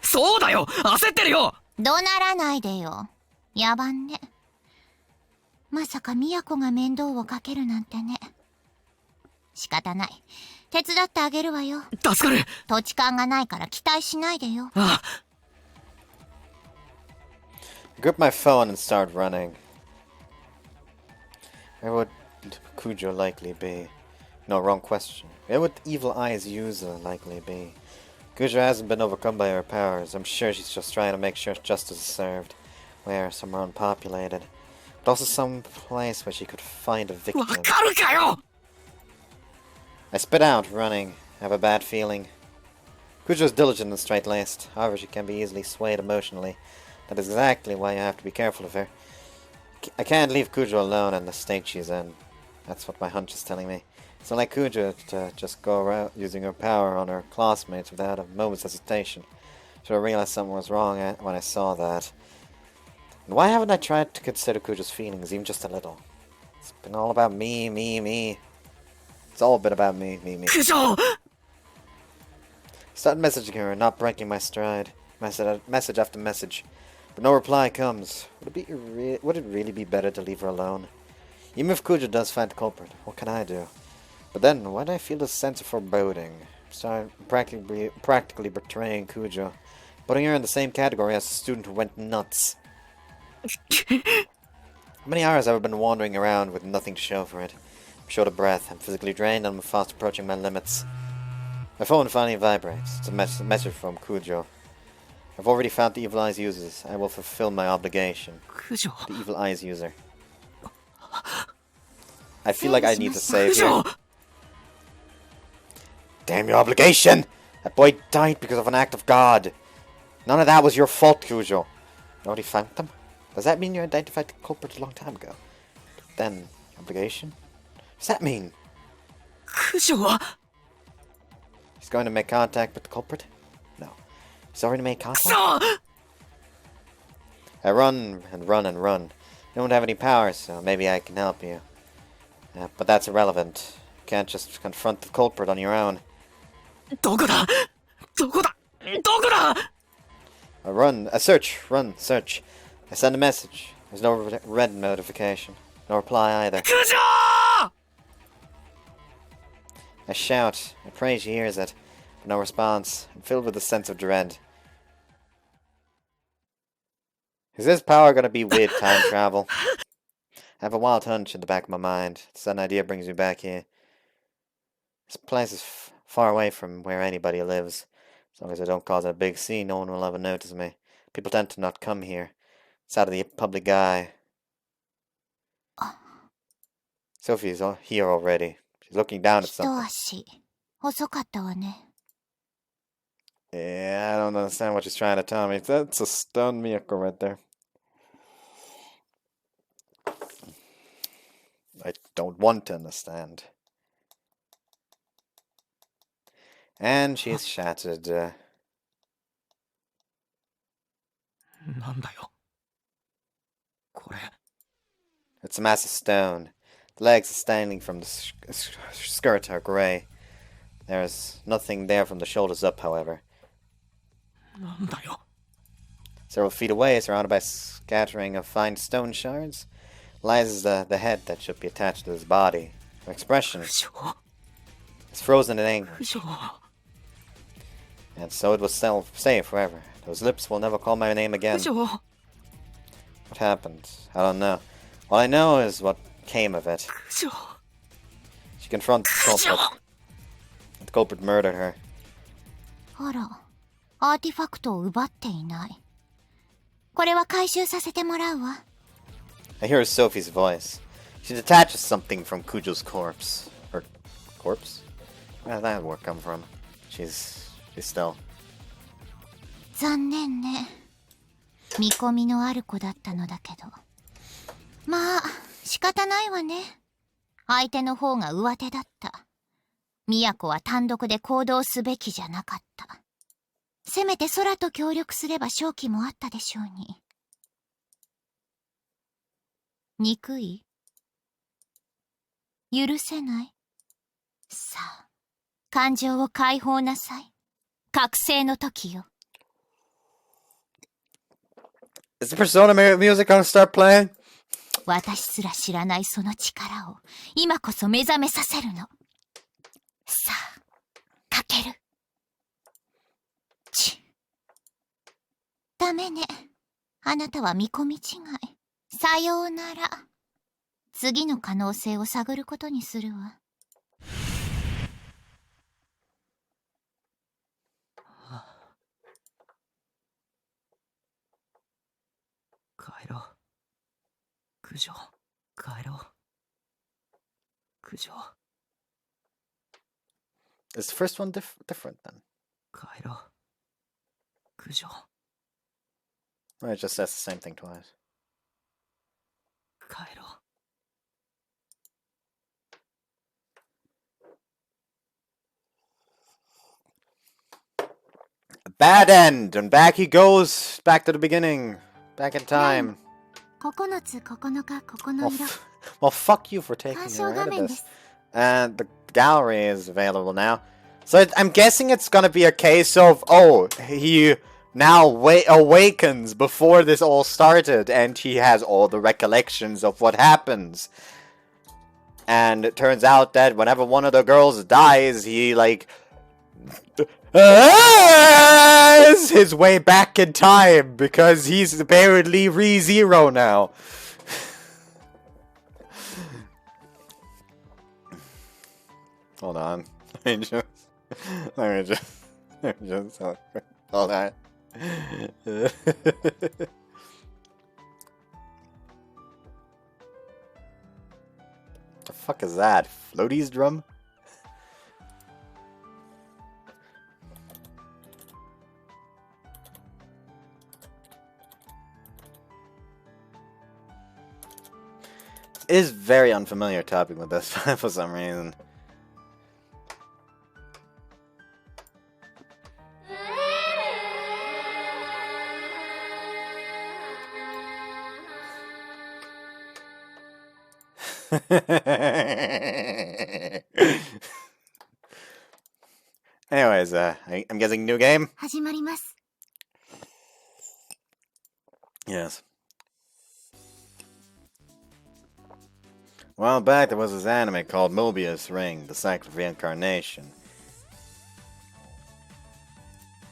そうだよ！焦ってるよ！怒鳴らないでよ。野蛮ね。まさか都が面倒をかけるなんてね。仕方ない。手伝ってあげるわよ。助かる。土地勘がないから期待しないでよ。ああ。Grip my phone and start running. Where would Cujo likely be? No, wrong question. Where would Evil Eye's user likely be? Cujo hasn't been overcome by her powers. I'm sure she's just trying to make sure justice is served. Where? Somewhere unpopulated. But also some place where she could find a victim. わかるかよ! I spit out, running. I have a bad feeling. Cujo's diligent and straight-laced. However, she can be easily swayed emotionally. That is exactly why I have to be careful of her. I can't leave Cujo alone in the state she's in. That's what my hunch is telling me. It's not like Cujo to just go around using her power on her classmates without a moment's hesitation. So I realized something was wrong when I saw that. And why haven't I tried to consider Cujo's feelings, even just a little? It's been all about me, me, me. It's all been about me, me, me. Cujo! Start messaging her, not breaking my stride. Message after message. But no reply comes. Would it really be better to leave her alone? Even if Cujo does find the culprit, what can I do? But then, why do I feel this sense of foreboding? Start practically betraying Cujo. Putting her in the same category as the student who went nuts. How many hours have I been wandering around with nothing to show for it? I'm short of breath, I'm physically drained, and I'm fast approaching my limits. My phone finally vibrates. It's a message from Cujo. I've already found the Evil Eyes users. I will fulfill my obligation. Cujo. The Evil Eyes user. I feel like I need to save her. Damn your obligation! That boy died because of an act of God. None of that was your fault, Cujo. You already found them? Does that mean you identified the culprit a long time ago? Then, obligation? What does that mean? Cujo! He's going to make contact with the culprit? No. He's already made contact? I run and run and run. You don't have any powers, so maybe I can help you. But that's irrelevant. You can't just confront the culprit on your own. I search, run, search. I send a message. There's no red notification. No reply either. I shout. I pray she hears it. But no response. I'm filled with a sense of dread. Is this power gonna be with time travel? I have a wild hunch in the back of my mind. A sudden idea brings me back here. This place is far away from where anybody lives. As long as I don't cause a big scene, no one will ever notice me. People tend to not come here. It's out of the public eye. Sophie's here already. She's looking down at something. 足遅かったわね。 Yeah, I don't understand what she's trying to tell me. That's a stone miracle right there. I don't want to understand. And she's shattered. なんだよ。これ。 It's a massive stone. The legs extending from the skirt are grey. There's nothing there from the shoulders up, however. なんだよ。 Several feet away, surrounded by a scattering of fine stone shards, lies the head that should be attached to his body. Her expression 不条。 is frozen in anger, 不条。 and so it will stay forever. Those lips will never call my name 不 again. 条。 What happened? I don't know. All I know is what came of it. 不条。 She confronts the culprit. The culprit murdered her. あら、アーティファクトを奪っていない。これは回収させてもらうわ。 I hear Sophie's voice. She detaches something from Cujo's corpse. Her corpse? Where did that word come from? She's still. 残念ね。見込みのある子だったのだけど。まあ、仕方ないわね。相手の方が上手だった。都は単独で行動すべきじゃなかった。せめて空と協力すれば勝機もあったでしょうに。憎い？許せない？さあ、感情を解放なさい。覚醒の時よ。Is the Persona music gonna start playing? 私すら知らないその力を今こそ目覚めさせるの。さあ、かける。ダメね。あなたは見込み違い。さようなら。次の可能性を探ることにするわ。帰ろう。九条。帰ろう。九条。 Is the first one different then? 帰ろう。九条。 Or it just says the same thing twice. 帰ろう。 A bad end, and back he goes, back to the beginning, back in time. 9つ9日9の Well, 色。 well, fuck you for taking 鑑 me 賞 right 画 out 面 of で this. す。 And the gallery is available now. So I'm guessing it's gonna be a case of, oh, he now awakens before this all started, and he has all the recollections of what happens. And it turns out that whenever one of the girls dies, he, like, his way back in time, because he's apparently Re-Zero now. Hold on. Let me just hold on. The fuck is that? Floaty's drum? It is very unfamiliar topic with this for some reason. Anyways, I'm guessing new game? 始まります。 Yes. A while back there was this anime called Mobius Ring, the Cycle of Reincarnation.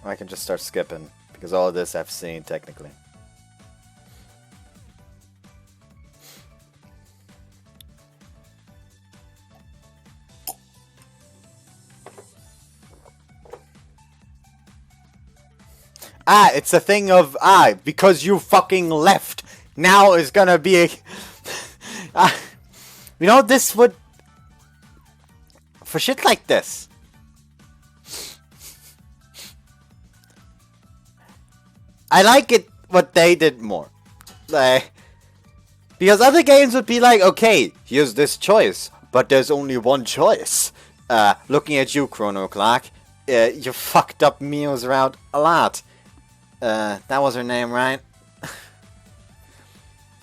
I can just start skipping, because all of this I've seen, technically. It's a thing of, because you fucking left, now is gonna be a... you know, this would... For shit like this. I like it what they did more. Like, because other games would be like, okay, here's this choice, but there's only one choice. Looking at you, Chrono Clock, you fucked up Mio's route a lot. That was her name, right?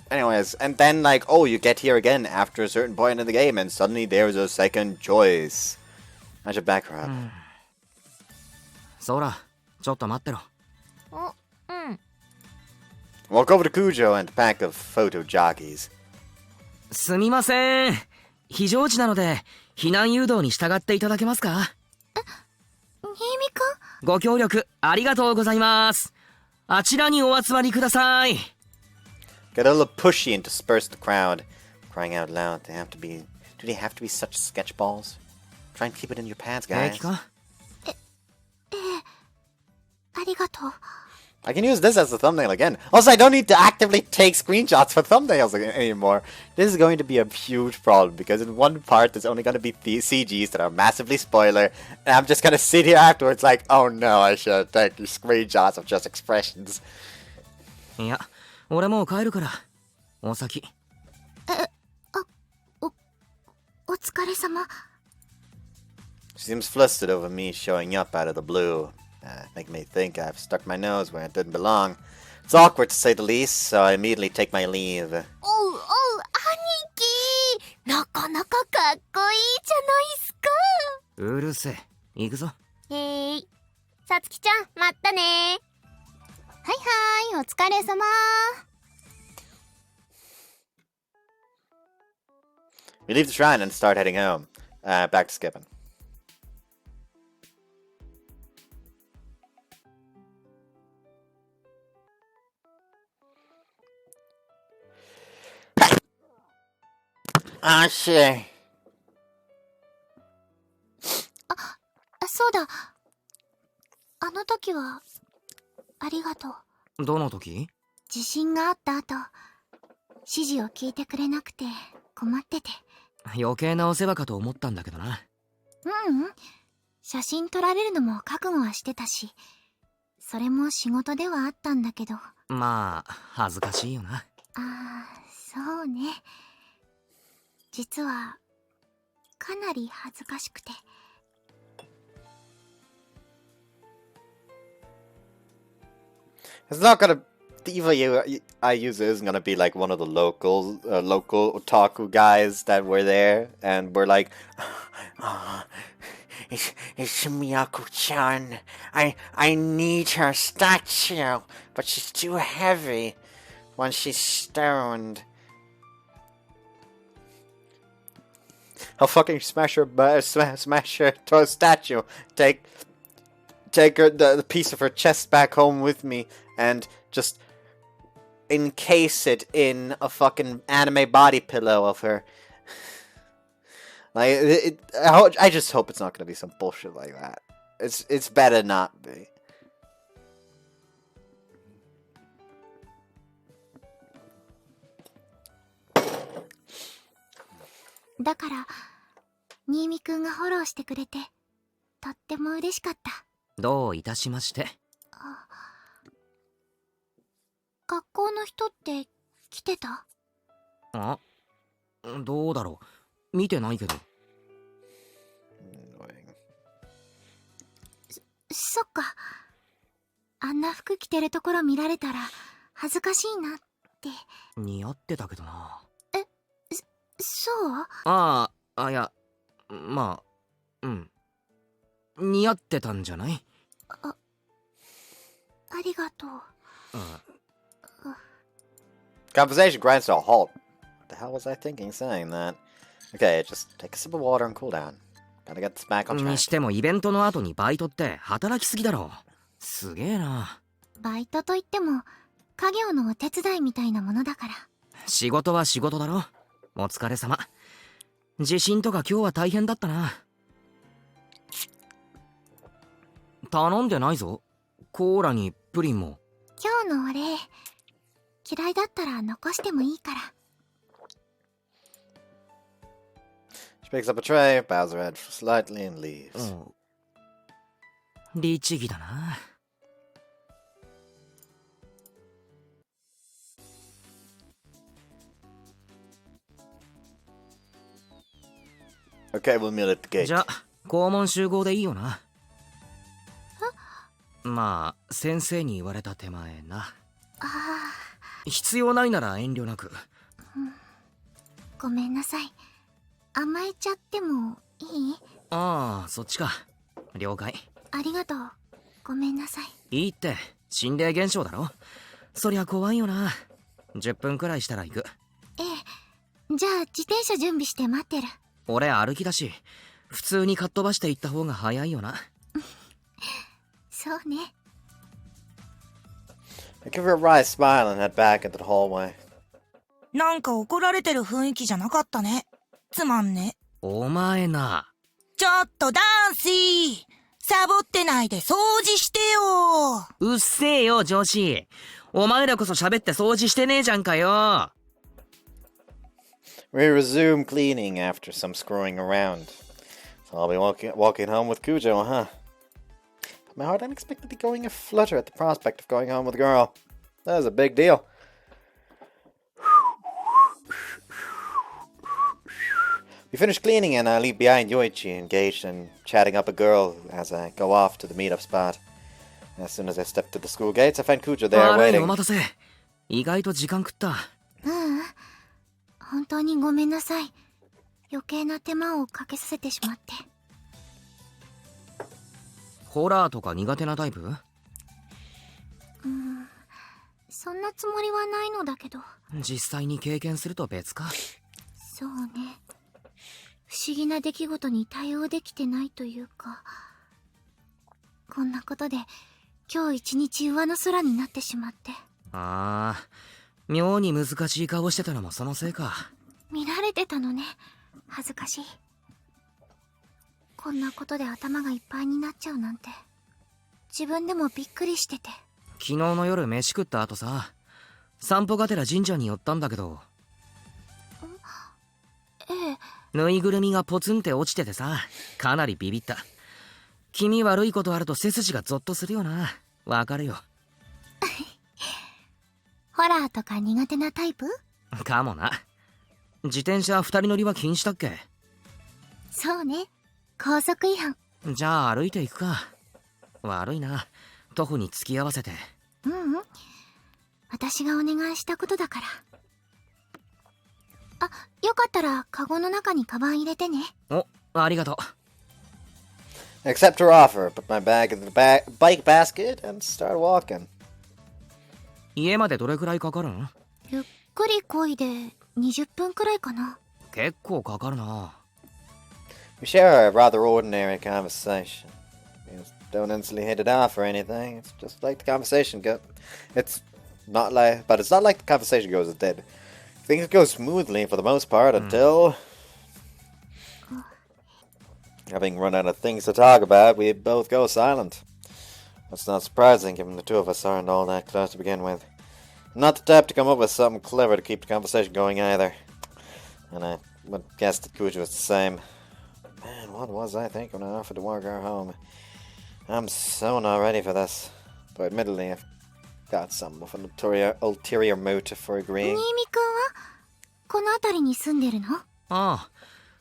Anyways, and then like, oh, you get here again after a certain point in the game, and suddenly there's a second choice. I should back her up. Sora, ちょっと待ってろ。 Walk over to Cujo and a pack of photo jockeys. すみません。非常時なので、避難誘導に従っていただけますか？新見くん？ご協力ありがとうございます。あちらにお集まりください。 Get a little pushy and disperse the crowd. Crying out loud, do they have to be such sketchballs? Try and keep it in your pants, 平 guys. 気か？ええ。ありがとう。 I can use this as a thumbnail again. Also, I don't need to actively take screenshots for thumbnails anymore. This is going to be a huge problem because in one part there's only going to be CGs that are massively spoiler, and I'm just going to sit here afterwards like, oh no, I should take screenshots of just expressions. いや、俺もう帰るから。お先。お疲れ様。She seems flustered over me showing up out of the blue. Making me think I've stuck my nose where it didn't belong. It's awkward to say the least, so I immediately take my leave. おうおう、兄貴。なかなかかっこいいじゃないすか。うるせえ。行くぞ。さつきちゃん、まったね。はいはい、お疲れ様。We leave the shrine and start heading home. Back to skipping. Ah, shit. そうだ。あの時は、ありがとう。どの時？地震があった後、指示を聞いてくれなくて困ってて。余計なお世話かと思ったんだけどな。写真撮られるのも覚悟はしてたし、それも仕事ではあったんだけど。まあ、恥ずかしいよな。そうね。実は、かなり恥ずかしくて。It's not gonna... The evil I use isn't gonna be like one of the local otaku guys that were there and were like, it's Miyako-chan. I need her statue, but she's too heavy when she's stoned. I'll fucking smash her to a statue. Take her the piece of her chest back home with me and just encase it in a fucking anime body pillow of her. Like I just hope it's not gonna be some bullshit like that. It's better not be. だから、新見くんがフォローしてくれて、とっても嬉しかった。どういたしまして。学校の人って来てた？どうだろう。見てないけど。そっか。あんな服着てるところ見られたら恥ずかしいなって。似合ってたけどな。そう？いや、まあ、似合ってたんじゃない？ありがとう。Conversation grinds to a halt. What the hell was I thinking saying that? Okay, just take a sip of water and cool down. Gotta get this back on に track. してもイベントの後にバイトって働きすぎだろ。すげえな。バイトといっても家業のお手伝いみたいなものだから。仕事は仕事だろ。お疲れ様。地震とか今日は大変だったな。頼んでないぞ。コーラにプリンも。今日のお礼嫌いだったら残してもいいから。 She picks up a tray, bows her head slightly, and leaves. 律儀だな。Okay, we'll meet at the gate. じゃあ校門集合でいいよな。まあ先生に言われた手前な。必要ないなら遠慮なく。ごめんなさい。甘えちゃってもいい？ああ、そっちか。了解。ありがとう。ごめんなさい。いいって、心霊現象だろ。そりゃ怖いよな。10分くらいしたら行く。ええ。じゃあ自転車準備して待ってる。俺歩きだし、普通にかっ飛ばして行った方が早いよな。そうね。I give her a wry smile and head back into the hallway. なんか怒られてる雰囲気じゃなかったね。つまんね。お前な。ちょっとダンシー、サボってないで掃除してよ。うっせえよ上司。お前らこそ喋って掃除してねえじゃんかよ。We resume cleaning after some screwing around. So I'll be walking home with Cujo, huh? But my heart unexpectedly going aflutter at the prospect of going home with a girl. That is a big deal. We finish cleaning and I leave behind Yuichi engaged in chatting up a girl as I go off to the meetup spot. As soon as I step to the school gates, I find Cujo there 悪い、お waiting. 待たせ。意外と時間食った。本当にごめんなさい。余計な手間をかけさせてしまって。ホラーとか苦手なタイプ？そんなつもりはないのだけど。実際に経験すると別か。そうね。不思議な出来事に対応できてないというか、こんなことで今日一日上の空になってしまって。ああ、妙に難しい顔してたのもそのせいか。見られてたのね。恥ずかしい。こんなことで頭がいっぱいになっちゃうなんて、自分でもびっくりしてて。昨日の夜飯食った後さ、散歩がてら神社に寄ったんだけど、ええ。ぬいぐるみがポツンって落ちててさ、かなりビビった。気味悪いことあると背筋がゾッとするよな。わかるよ。ホラーとか苦手なタイプ？かもな。自転車二人乗りは禁止だっけ？そうね。高速違反。じゃあ歩いていくか。悪いな、徒歩に付き合わせて。私がお願いしたことだから。あ、よかったらカゴの中にカバン入れてね。お、ありがとう。I accept her offer, put my bag in the bike basket, and start walking. 家までどれくらいかかるん？ゆっくり漕いで20分くらいかな。結構かかるな。We share a rather ordinary conversation. We don't instantly hit it off or anything. It's just like the conversation goes. It's not like the conversation goes. It did. Things go smoothly for the most part until, having run out of things to talk about, we both go silent. That's not surprising, given the two of us aren't all that close to begin with. I'm not the type to come up with something clever to keep the conversation going either. And I would guess that Cujo was the same. Man, what was I thinking when I offered to walk her home? I'm so not ready for this. But admittedly, I've got some of an ulterior motive for 新 agreeing. 見くんはこの辺りに住んでるの？ああ、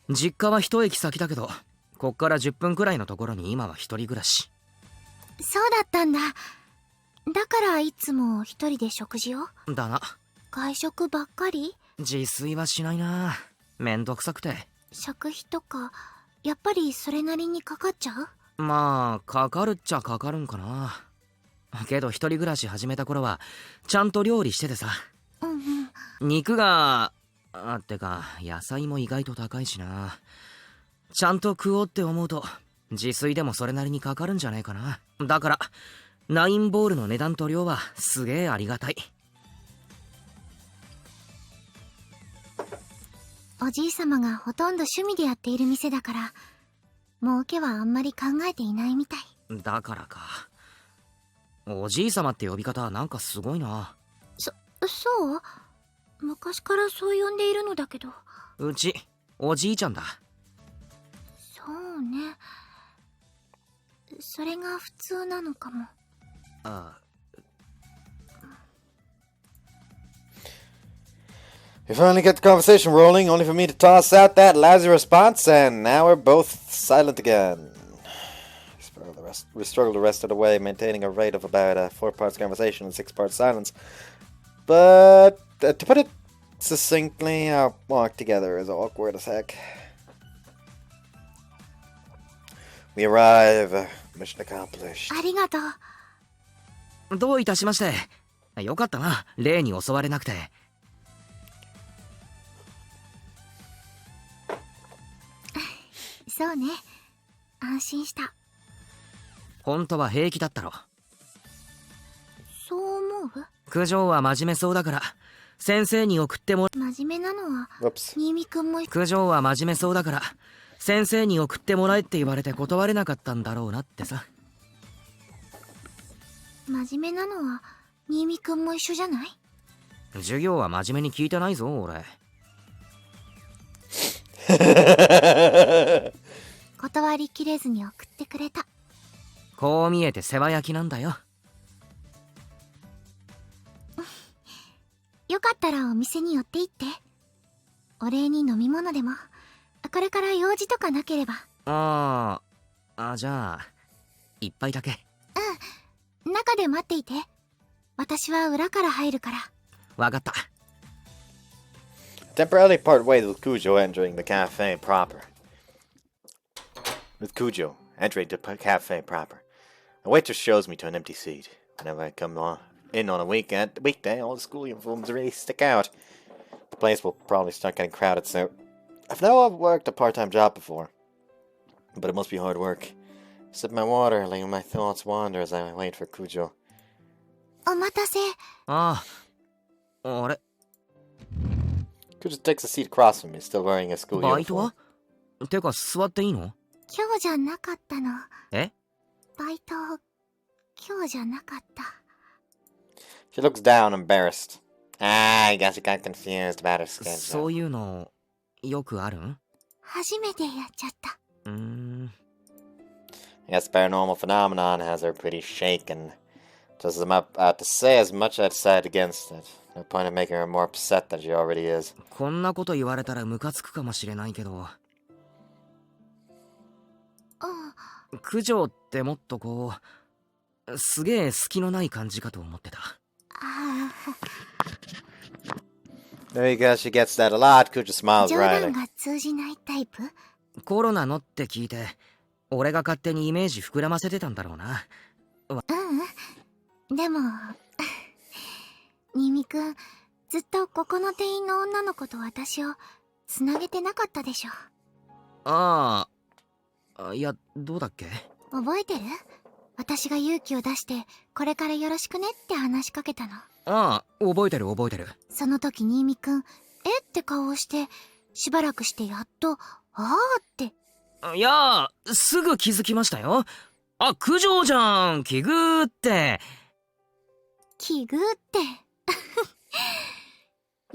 実家は一駅先だけど、こっから10分くらいのところに今は一人暮らし。そうだったんだ。だからいつも一人で食事を？だな。外食ばっかり？自炊はしないな。めんどくさくて。食費とかやっぱりそれなりにかかっちゃう？まあかかるっちゃかかるんかな。けど一人暮らし始めた頃はちゃんと料理しててさ。肉がてか野菜も意外と高いしな。ちゃんと食おうって思うと自炊でもそれなりにかかるんじゃないかな。だからナインボールの値段と量はすげえありがたい。おじいさまがほとんど趣味でやっている店だから儲けはあんまり考えていないみたい。だからか。おじいさまって呼び方なんかすごいな。そう昔からそう呼んでいるのだけど。うちおじいちゃんだ。そうね、それが普通なのかも。ああ。We finally get the conversation rolling, only for me to toss out that lousy response, and now we're both silent again. We struggle the rest of the way, maintaining a rate of about 4 parts conversation and 6 parts silence. But, to put it succinctly, our walk together is awkward as heck. We arrive. Mission accomplished. ありがとう。どういたしまして。よかったな、霊に襲われなくて。そうね、安心した。本当は平気だったろ。そう思う？九条は真面目そうだから先生に送っても。真面目なのは新見くんも。九条は真面目そうだから先生に送ってもらえって言われて断れなかったんだろうなってさ。真面目なのは新見くんも一緒じゃない？授業は真面目に聞いてないぞ俺。断りきれずに送ってくれた。こう見えて世話焼きなんだよ。よかったらお店に寄って行って。お礼に飲み物でも。これから用事とかなければ。じゃあ一杯だけ。うん、中で待っていて。私は裏から入るから。わかった。Temporarily part ways with Cujo entering the cafe proper. With Cujo entering the cafe proper, a waitress shows me to an empty seat. Whenever I come in on a weekday, all the school uniforms really stick out. The place will probably start getting crowded soon. I've never worked a part-time job before, but it must be hard work. Sip my water, letting my thoughts wander as I wait for Cujo. お待たせ。あれ。Cujo takes a seat across from me, still wearing a school バイト uniform. は？てか座っていいの？今日じゃなかったの。え？バイト今日じゃなかった。She looks down, embarrassed. I guess she got confused about her schedule. そういうのよくあるん？初めてやっちゃった。I guess the paranormal phenomenon has her pretty shaken. Just as I'm about to say as much as I decide against it. No point in making her more upset than she already is. こんなこと言われたらムカつくかもしれないけど、九条ってもっとこうすげえ隙のない感じかと思ってた。There you go, she gets that a lot. Cujo smiles 冗 wryly. 談が通じないタイプ？コロナのって聞いて俺が勝手にイメージ膨らませてたんだろうな。でも新見くんずっとここの店員の女の子と私をつなげてなかったでしょ。いやどうだっけ？覚えてる？私が勇気を出してこれからよろしくねって話しかけたの。覚えてる。その時新見くんって顔をしてしばらくしてやっとって。いやすぐ気づきましたよ。九条じゃん、奇遇って。奇遇って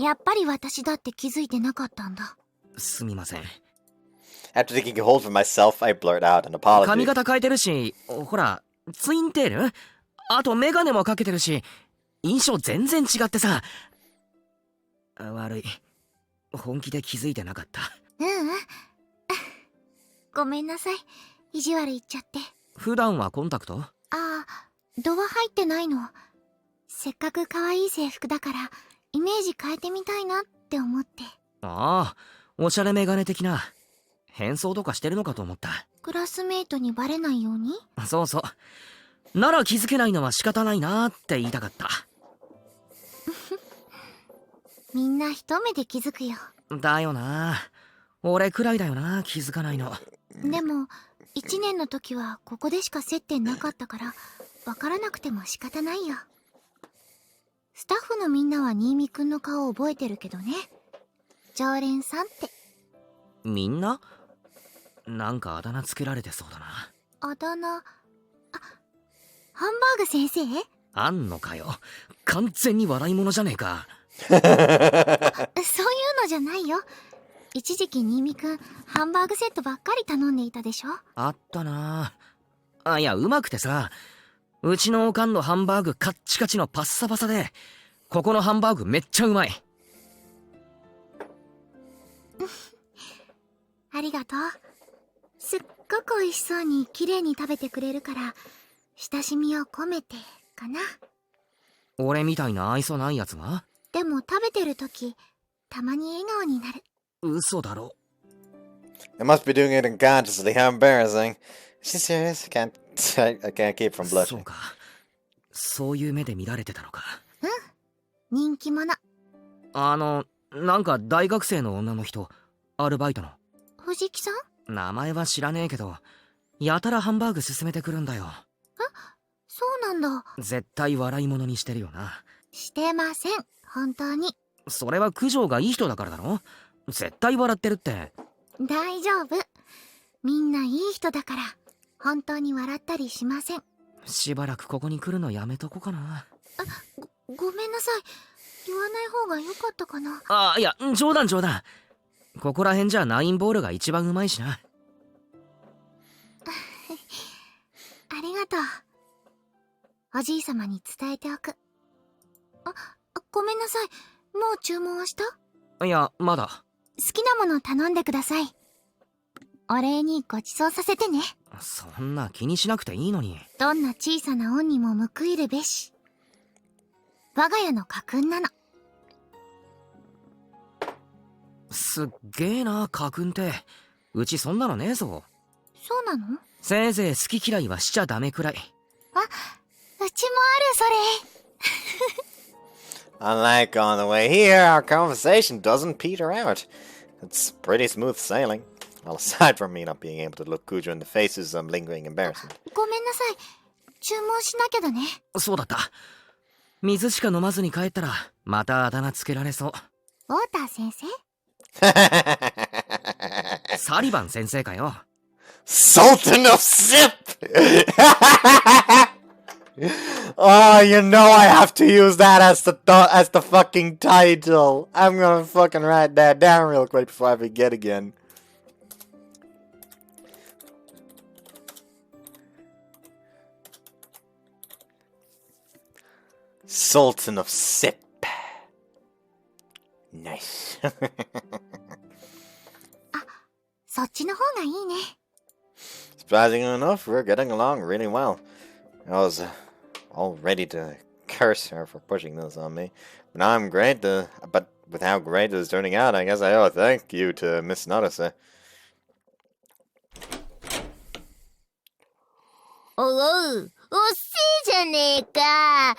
やっぱり私だって気づいてなかったんだ。すみません。After taking a hold of myself, I blurt out an apology. 髪型変えてるし、ほらツインテール、あとメガネもかけてるし印象全然違ってさ。悪い、本気で気づいてなかった。ごめんなさい、意地悪言っちゃって。普段はコンタクト？度は入ってないの。せっかく可愛い制服だからイメージ変えてみたいなって思って。おしゃれメガネ的な。変装とかしてるのかと思った。クラスメイトにバレないように？そう。なら気づけないのは仕方ないなって言いたかった。みんな一目で気づくよ。だよな。俺くらいだよな、気づかないの。でも1年の時はここでしか接点なかったからわからなくても仕方ないよ。スタッフのみんなは新見くんの顔覚えてるけどね。常連さんって。みんななんかあだ名つけられてそうだな。あだ名、あ、ハンバーグ先生？あんのかよ。完全に笑い物じゃねえか。そういうのじゃないよ。一時期新見くんハンバーグセットばっかり頼んでいたでしょ。あったなあ。いや、うまくてさ、うちのおかんのハンバーグカッチカチのパッサパサで、ここのハンバーグめっちゃうまい。ありがとう。すっごく美味しそうに綺麗に食べてくれるから親しみを込めてかな。俺みたいな愛想ないやつは？でも食べてる時たまに笑顔になる。嘘だろ。 I must be doing it unconsciously. How embarrassing. Is she serious? I can't keep from そう blushing. か。そういう目で見られてたのか。人気者。なんか大学生の女の人、アルバイトの。藤木さん？名前は知らねえけど、やたらハンバーグ勧めてくるんだよ。そうなんだ。絶対笑い物にしてるよな。してません、本当に。それは九条がいい人だからだろ。絶対笑ってるって。大丈夫。みんないい人だから本当に笑ったりしません。しばらくここに来るのやめとこうかな。ごめんなさい。言わない方が良かったかな。あ、いや、冗談。ここら辺じゃナインボールが一番うまいしな。ありがとう。おじいさまに伝えておく。ごめんなさい。もう注文はした？いや、まだ。好きなもの頼んでください。お礼にご馳走させてね。そんな気にしなくていいのに。どんな小さな恩にも報いるべし。我が家の家訓なの。すっげえな、家訓って。うちそんなのねえぞ。そうなの？せいぜい好き嫌いはしちゃダメくらい。うちもある、それ。Unlike on the way here, our conversation doesn't peter out. It's pretty smooth sailing. Well, aside from me not being able to look Cujo in the face is some lingering embarrassment. ごめんなさい。注文しなきゃだね。そうだった。水しか飲まずに帰ったら、またあだ名つけられそう。ウォーター先生？サリバン先生かよ。Sultan of Sip! Oh, you know I have to use that as the fucking title. I'm gonna fucking write that down real quick before I forget again. Sultan of Sip. Nice. そっちの方がいいね。Surprisingly enough, we're getting along really well. I was all ready to curse her for pushing this on me. But now I'm great, but with how great it is turning out, I guess I owe a thank you to Miss Narase. おう、おっせえじゃねえか。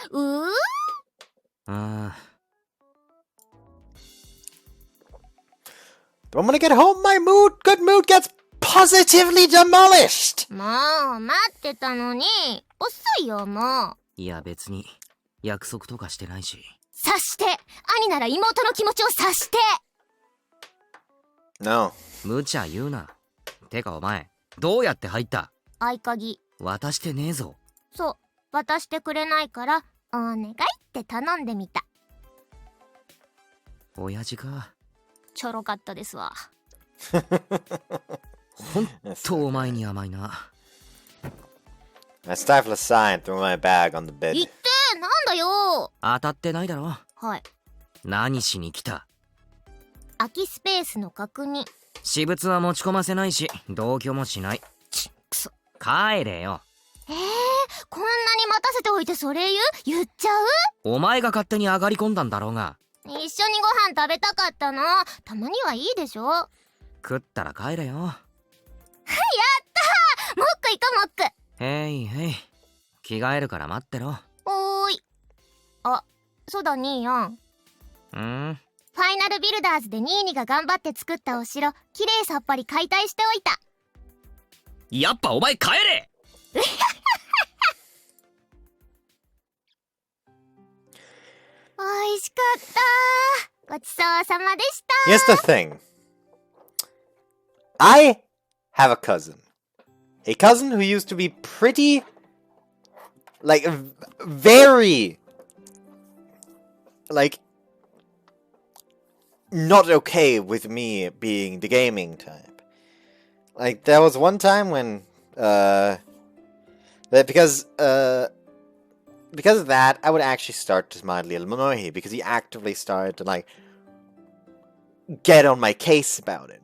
The moment I get home, my good mood gets positively demolished! もう、待ってたのに。遅いよ、もう。いや別に、約束とかしてないし。察して。兄なら妹の気持ちを察して。No. 無茶言うな。てかお前、どうやって入った？合鍵。渡してねえぞ。そう、渡してくれないから、お願いって頼んでみた。親父か。ちょろかったですわ。ほんとお前に甘いな。I stifle a sigh and throw my bag on the bed. 言って、なんだよ。当たってないだろ。はい。何しに来た？空きスペースの確認。私物は持ち込ませないし、同居もしない。くそ。帰れよ。こんなに待たせておいてそれ言っちゃう？お前が勝手に上がり込んだんだろうが。一緒にご飯食べたかったの。たまにはいいでしょ。食ったら帰れよ。やったー。もっく行こもっく。へいへい。着替えるから待ってろ。おーい。あ、そうだ兄やん。ファイナルビルダーズでニーニが頑張って作ったお城、きれいさっぱり解体しておいた。やっぱお前帰れ。美味しかった。ごちそうさまでした。 Here's the thing. I have a cousin. A cousin who used to be pretty, like, very, like, not okay with me being the gaming type. Like, there was one time when, because of that, I would actually start to mildly annoy him, because he actively started to, like, get on my case about it.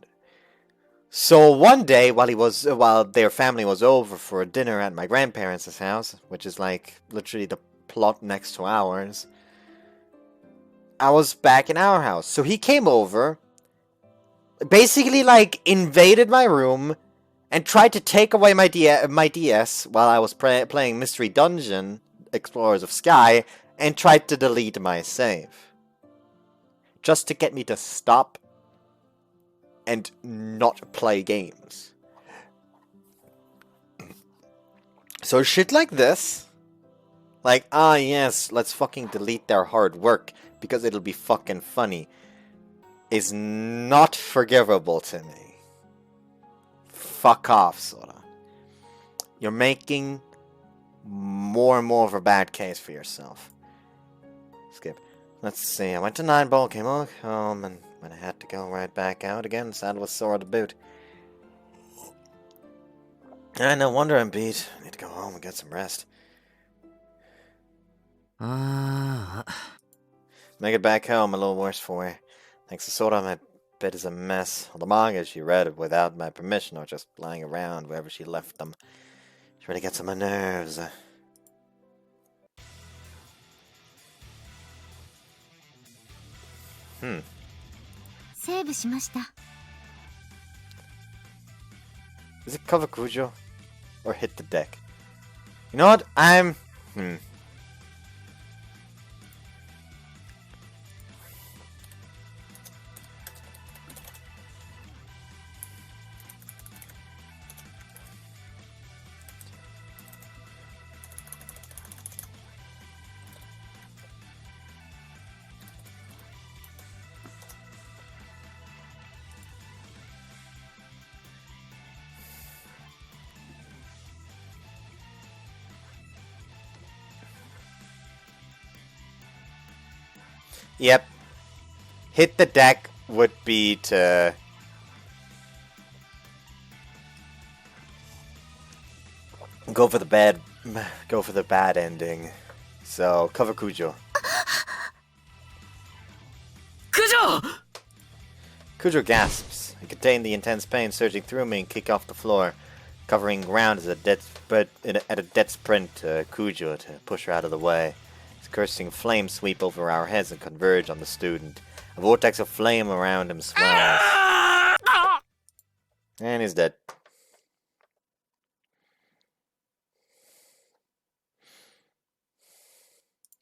So one day, while their family was over for a dinner at my grandparents' house, which is like literally the plot next to ours, I was back in our house. So he came over, basically like invaded my room, and tried to take away my DS while I was playing Mystery Dungeon, Explorers of Sky, and tried to delete my save. Just to get me to stop and not play games. So shit like this, like, yes, let's fucking delete their hard work because it'll be fucking funny, is not forgivable to me. Fuck off, Sora. You're making more and more of a bad case for yourself. Skip. Let's see, I went to 9 Ball, came home, and when I had to go right back out again, sad was sore to boot. No wonder I'm beat. I need to go home and get some rest. Make it back home a little worse for you. Thanks to Sora, my bed is a mess. All the manga she read without my permission or just lying around wherever she left them. She really gets on my nerves.セーブしました。 Is it cover Cujo? Or hit the deck? You know what? Yep. Hit the deck would be to go for the bad ending. So cover Cujo. Cujo! Cujo gasps. I contain the intense pain surging through me and kick off the floor, covering ground at a dead sprint to Cujo to push her out of the way. Cursing flames sweep over our heads and converge on the student. A vortex of flame around him swells. And he's dead.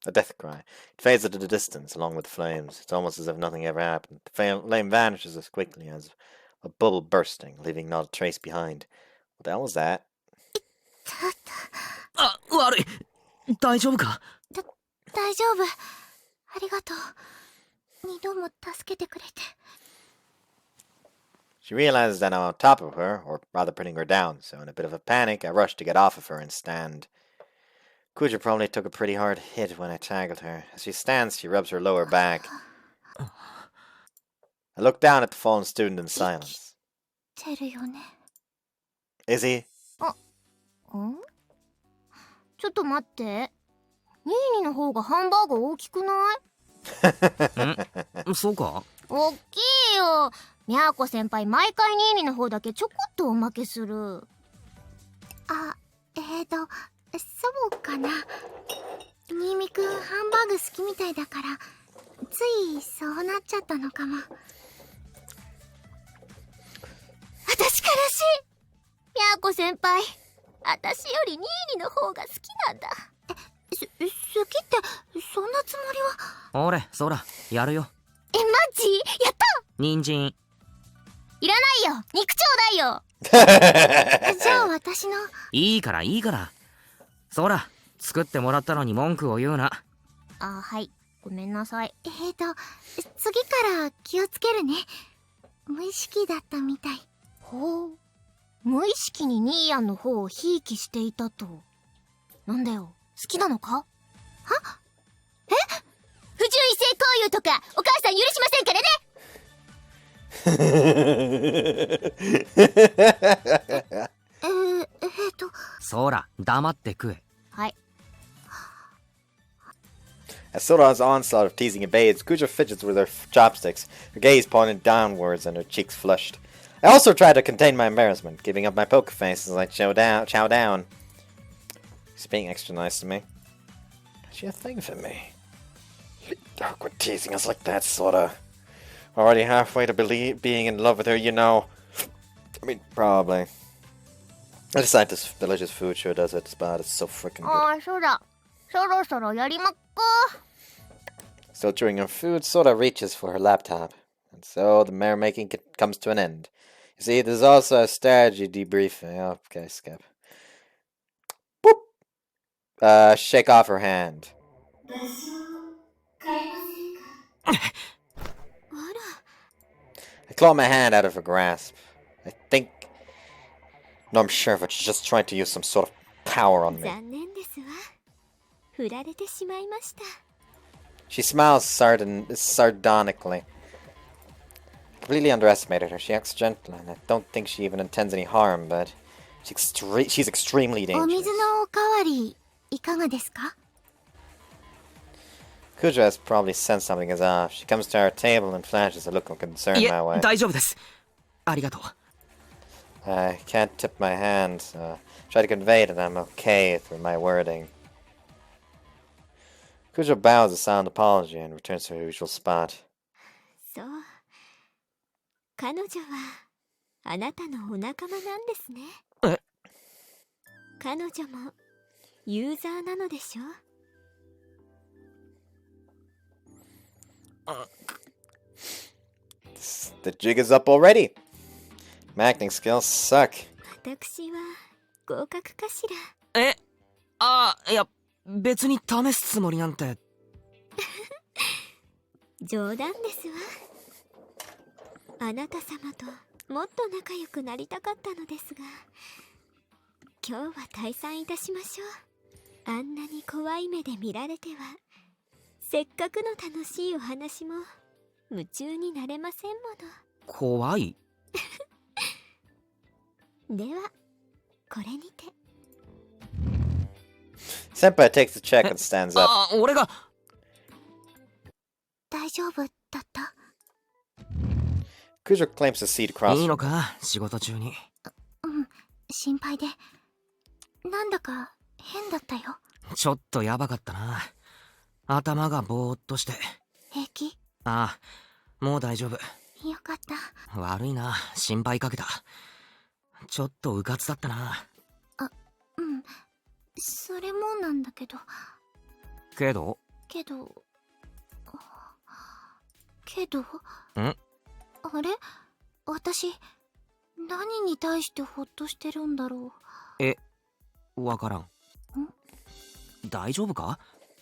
A death cry. It fades into the distance along with the flames. It's almost as if nothing ever happened. The flame vanishes as quickly as a bubble bursting, leaving not a trace behind. What the hell was that? 悪い。大丈夫か？大丈夫。ありがとう。二度も助けてくれて。She realizes that I'm on top of her, or rather putting her down, so in a bit of a panic, I rush to get off of her and stand. Cujo probably took a pretty hard hit when I tackled her. As she stands, she rubs her lower back. I look down at the fallen student in silence. てるよね。Is he? ちょっと待って。ニーニの方がハンバーグ大きくない？そうか？大きいよ。みゃーこ先輩毎回ニーニの方だけちょこっとおまけする。そうかな。新見くんハンバーグ好きみたいだからついそうなっちゃったのかも。私からしい。みゃーこ先輩、私よりニーニの方が好きなんだ。好きってそんなつもりは。俺そらやるよ。マジやった人参。いらないよ肉ちょうだいよじゃあ私の。いいからいいから。そら、作ってもらったのに文句を言うな。はい。ごめんなさい。次から気をつけるね。無意識だったみたい。ほう。無意識にニーヤンの方をひいきしていたと。なんだよ。好きなのか？は？不純異性交友とかお母さん許しませんからね。そら、黙って食え。はい。As Sora's onslaught of teasing abates, Cujo fidgets with her chopsticks, her gaze pointed downwards and her cheeks flushed. I also tried to contain my embarrassment, giving up my poker face as I chow down. She's being extra nice to me. Has she a thing for me? Don't quit teasing us like that, Sora. Already halfway to being in love with her, you know. I mean, probably. I decided this delicious food sure does its bad. It's so freaking good. そうだ。そろそろやりまっか。 Still chewing on food, Sora reaches for her laptop. And so the merrymaking comes to an end. You see, there's also a strategy debriefing. Okay, skip. Boop! Shake off her hand. I claw my hand out of her grasp. I think... No, I'm sure of it. She's just trying to use some sort of power on me. She smiles sardonically. I completely underestimated her. She acts gentle, and I don't think she even intends any harm, but she's extremely お dangerous. 水のおかわりいかがですか？ Cujo has probably sensed something is off. She comes to our table and flashes a look of concern いえ、 my way. 大丈夫です。ありがとう。I can't tip my hand, so try to convey that I'm okay through my wording. Cujo bows a silent apology and returns to her usual spot. そう。彼女はあなたのお仲間なんですね。え？彼女もユーザーなのでしょ？ The jig is up already. My acting skills suck. 私は合格かしいや、別に試すつもりなんて。ら。冗談ですわ。あなた様ともっと仲良くなりたかったのですが、今日は退散いたしましょう。あんなに怖い目で見られては、せっかくの楽しいお話も夢中になれませんも怖い？の。では、これにて。Senpai takes the check and stands up. 俺が。大丈夫だった？ Cujo claims a seat across. いいのか、仕事中に。心配で。なんだか変だったよ。ちょっとやばかったな。頭がぼーっとして。平気？もう大丈夫。よかった。悪いな、心配かけた。ちょっとうかつだったな。それもなんだけど。けどあれ？私、何に対してホッとしてるんだろう。わからん。大丈夫か？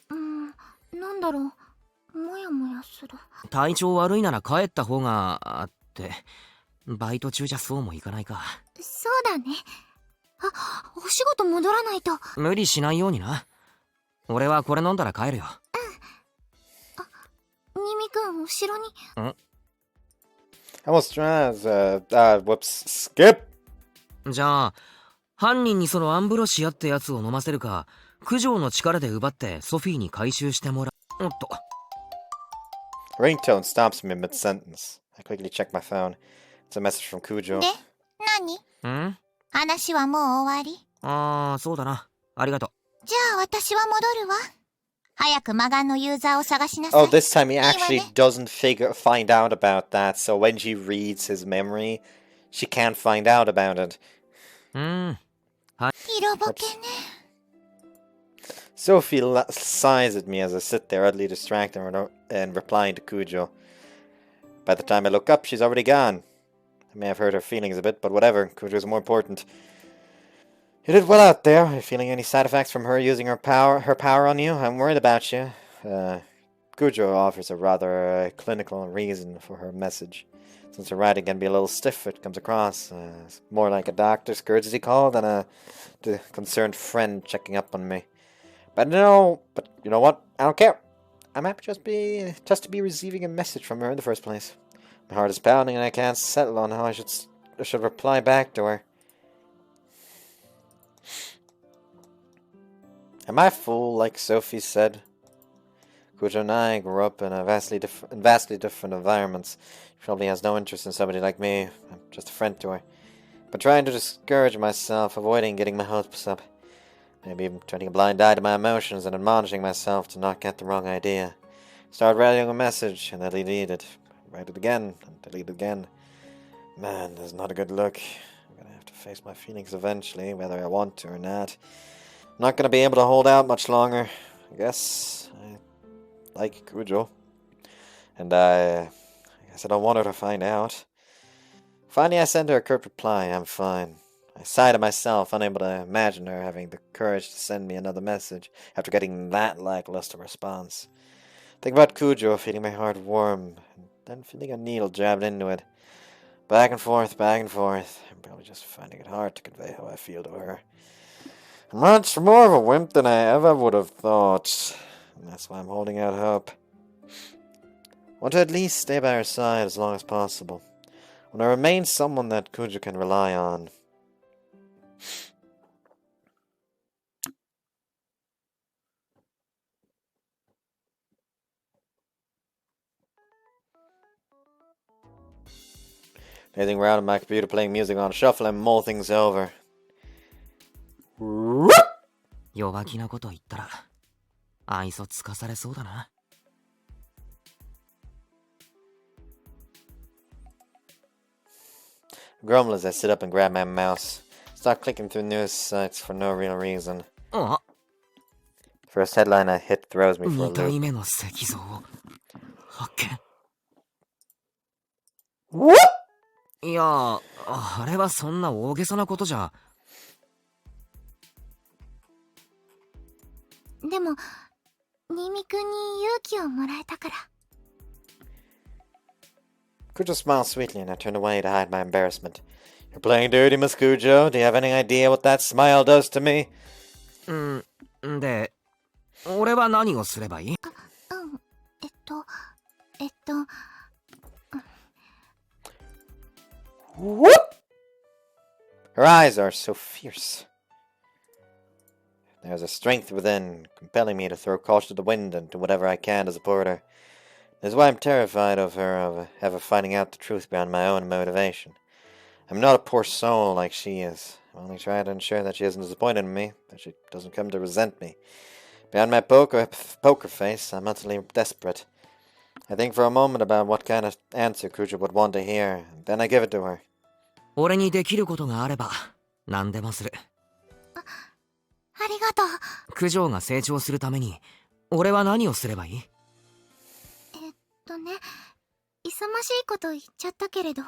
なんだろう。もやもやする。体調悪いなら帰った方が、ってバイト中じゃそうもいかないか。そうだね。お仕事戻らないと。無理しないようにな。俺はこれ飲んだら帰るよ。ニミ君、後ろに。Almost whoops. Skip! じゃあ、犯人にそのアンブロシアってやつを飲ませるか、九条の力で奪ってソフィーに回収してもらう。おっと。Ringtone stops me mid-sentence. I quickly check my phone. It's a message from Cujo. で、何？話はもう終わり？そうだな。ありがとう。じゃあ私は戻るわ。早く魔眼のユーザーを探しなさい。Oh, this time he actually doesn't find out about that, so when she reads his memory, she can't find out about it. 色ぼけね。Sophie sighs at me as I sit there, oddly distracted and replying to Cujo. By the time I look up, she's already gone. I may have hurt her feelings a bit, but whatever. Cujo's more important. You did well out there. Are you feeling any side effects from her using her power on you? I'm worried about you. Cujo offers a rather clinical reason for her message. Since her writing can be a little stiff, it comes across more like a doctor's courtesy call than a concerned friend checking up on me. But you know what? I don't care. I'm happy just to be receiving a message from her in the first place. My heart is pounding and I can't settle on how I should reply back to her. Am I a fool, like Sophie said? Cujo and I grew up in vastly different environments. She probably has no interest in somebody like me. I'm just a friend to her. But trying to discourage myself, avoiding getting my hopes up. Maybe even turning a blind eye to my emotions and admonishing myself to not get the wrong idea. Start writing a message and delete it. Write it again and delete it again. Man, that's not a good look. I'm gonna have to face my feelings eventually, whether I want to or not. I'm not gonna be able to hold out much longer. I guess I like Cujo. And I guess I don't want her to find out. Finally, I sent her a curt reply. I'm fine. I sighed to myself, unable to imagine her having the courage to send me another message after getting that lackluster response. Think about Cujo, feeling my heart warm, and then feeling a needle jabbed into it. Back and forth, back and forth. I'm probably just finding it hard to convey how I feel to her. I'm much more of a wimp than I ever would have thought. And that's why I'm holding out hope. I want to at least stay by her side as long as possible. I want to remain someone that Cujo can rely on. Gazing around at my computer, playing music on shuffle and mull things over. 弱気なこと言ったら愛想つかされそうだな。Grumble as I sit up and grab my mouse. Start clicking through news sites for no real reason. あ、 First headline I hit throws me for a 2体 loop. 目の石像を発見。 What? いや、あれはそんな大げさなことじゃ。でも新見くんに勇気をもらえたから。 Cujo smiled sweetly and I turned away to hide my embarrassment. You're playing dirty, Miss Cujo. Do you have any idea what that smile does to me? で、俺は何をすればいい？Whoop! Her eyes are so fierce. There's a strength within, compelling me to throw caution to the wind and do whatever I can to support her. That's why I'm terrified of her, of ever finding out the truth beyond my own motivation. I'm not a poor soul like she is. I'm only trying to ensure that she isn't disappointed in me, that she doesn't come to resent me. Beyond my poker face, I'm utterly desperate. I think for a moment about what kind of answer Cujo would want to hear, and then I give it to her. 俺にできることがあれば何でもする。ありがとう。九条が成長するために俺は何をすればいい？勇ましいこと言っちゃったけれど、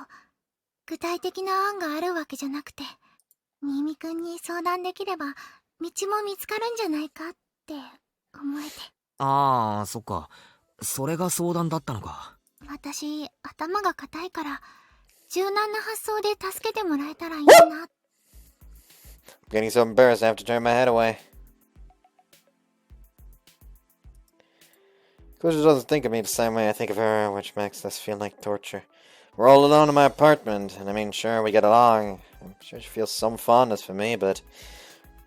具体的な案があるわけじゃなくて、新見くんに相談できれば道も見つかるんじゃないかって思えて。ああ、そっか。それが相談だったのか。私、頭が固いから、柔軟な発想で助けてもらえたらいいな。I'm getting so embarrassed I have to turn my head away. Cujo doesn't think of me the same way I think of her, which makes this feel like torture. We're all alone in my apartment, and I mean, sure, we get along. I'm sure she feels some fondness for me, but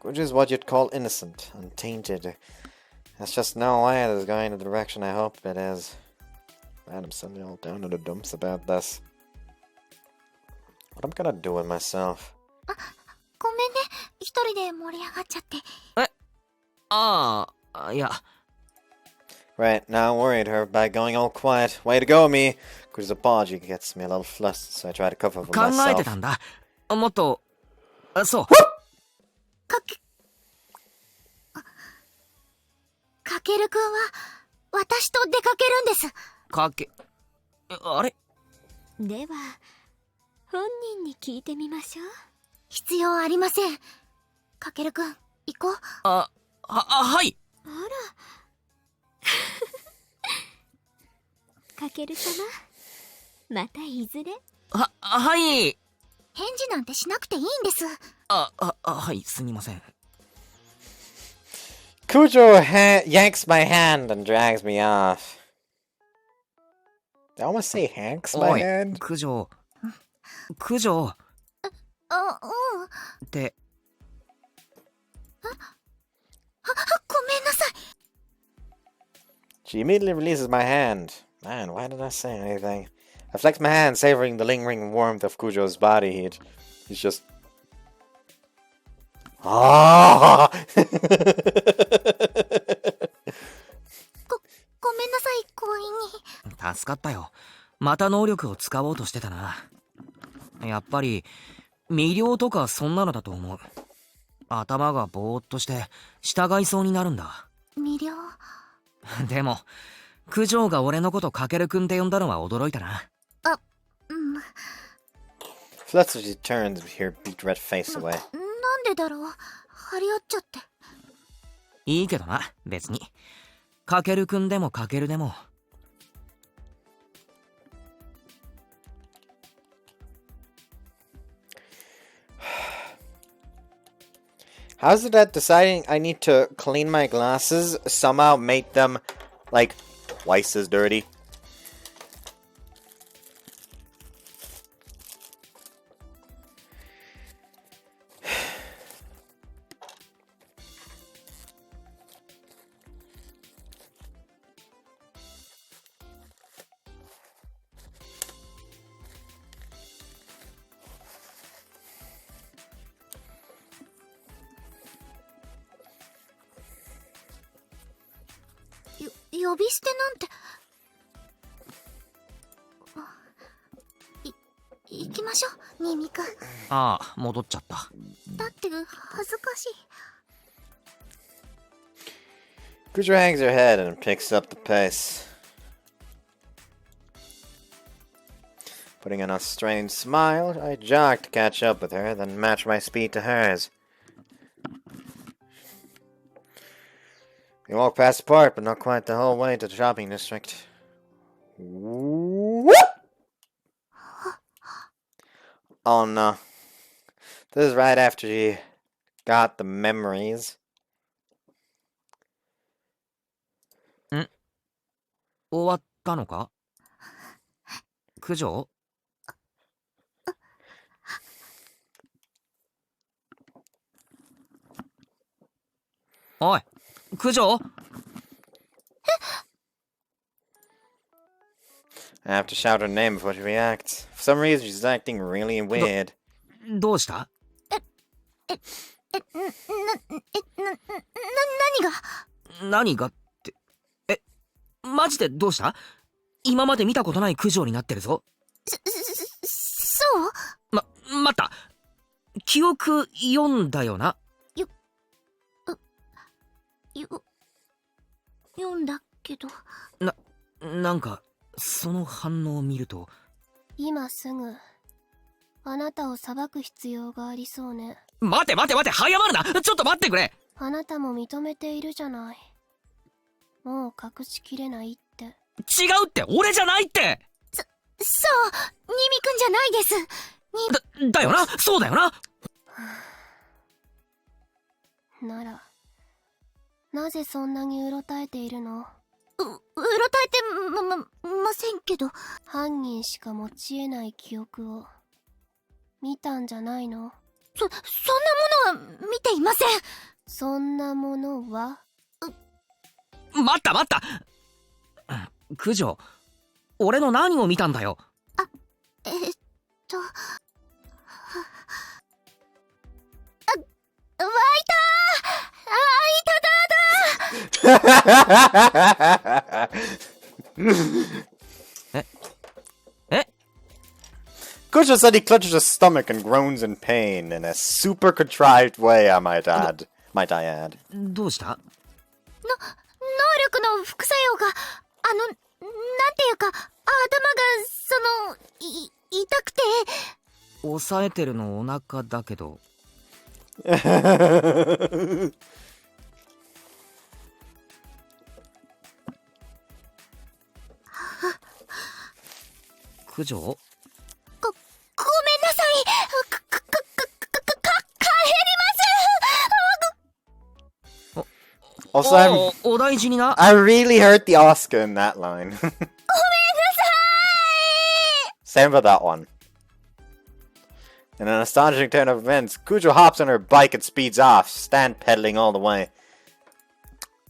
Cujo is what you'd call innocent, untainted. That's just no way it is going in the direction I hope it is. Man, I'm suddenly all down in the dumps about this. What am I gonna do with myself? ごめんね、一人で盛り上がっちゃって。いや。Right, now I worried her by going all quiet. Way to go, me! Cujo's apology gets me a little flustered, so I try to cover for 考えて myself. たんだ。もっと、そう。かけるくんは私と出かけるんです。あれ？では本人に聞いてみましょう。必要ありません。かけるくん、行こう。はい。あらかける様、またいずれ。はい。返事なんてしなくていいんです。はい、すみません。Cujo yanks my hand and drags me off. Did I almost say hanks my おい、 hand? 九条。九条あ、って。ごめんなさい。She immediately releases my hand. Man, why did I say anything? I flex my hand, savoring the lingering warmth of Cujo's body heat. He's just... Ah! ごめんなさい、強引に。助かったよ。また能力を使おうとしてたな。やっぱり魅了とかそんなのだと思う。頭がぼーっとして従いそうになるんだ。魅了。でも九条が俺のことかけるくんって呼んだのは驚いたな。あ、うん。Flustered, she turned her beat red face away. なんでだろう。張り合っちゃって。いいけどな、別に。かけるくんでもかけるでも。How's it that deciding I need to clean my glasses somehow made them, like, twice as dirty? 呼び捨てなんて。行きましょう、ニミくん。ああ、戻っちゃった。だって恥ずかしい。Cujo hangs her head and picks up the pace. Putting on a strained smile, I jog to catch up with her, then match my speed to hers. We walk past the park, but not quite the whole way to the shopping district. Whoop! Oh no. This is right after she got the memories. 終わったのか？九条？おい、九条？ I have to shout her name before she reacts. For some reason, she's acting really weird. どうした？何がって。マジでどうした？今まで見たことない九条になってるぞ。そう？待った。記憶読んだよな。読んだけど。なんか、その反応を見ると。今すぐ、あなたを裁く必要がありそうね。待て、早まるな！ちょっと待ってくれ！あなたも認めているじゃない。もう隠しきれないって。違うって、俺じゃないって！そう、ニミくんじゃないです。だよな、そうだよな！なら、なぜそんなにうろたえているの？うろたえてませんけど。犯人しか持ち得ない記憶を見たんじゃないの？そんなものは見ていません。そんなものは？待った！九条、俺の何を見たんだよ。湧いたCujo said he clutches his stomach and groans in pain in a super contrived way, I might add. どうした？能力の副作用が、なんていうか、痛くて。押さえてるのお腹だけど。九条？ごめんなさい。Also, I'm, お大事にな。I really hurt the Oscar in that line. Same about that one. In an astonishing turn of events, Cujo hops on her bike and speeds off, stand pedaling all the way.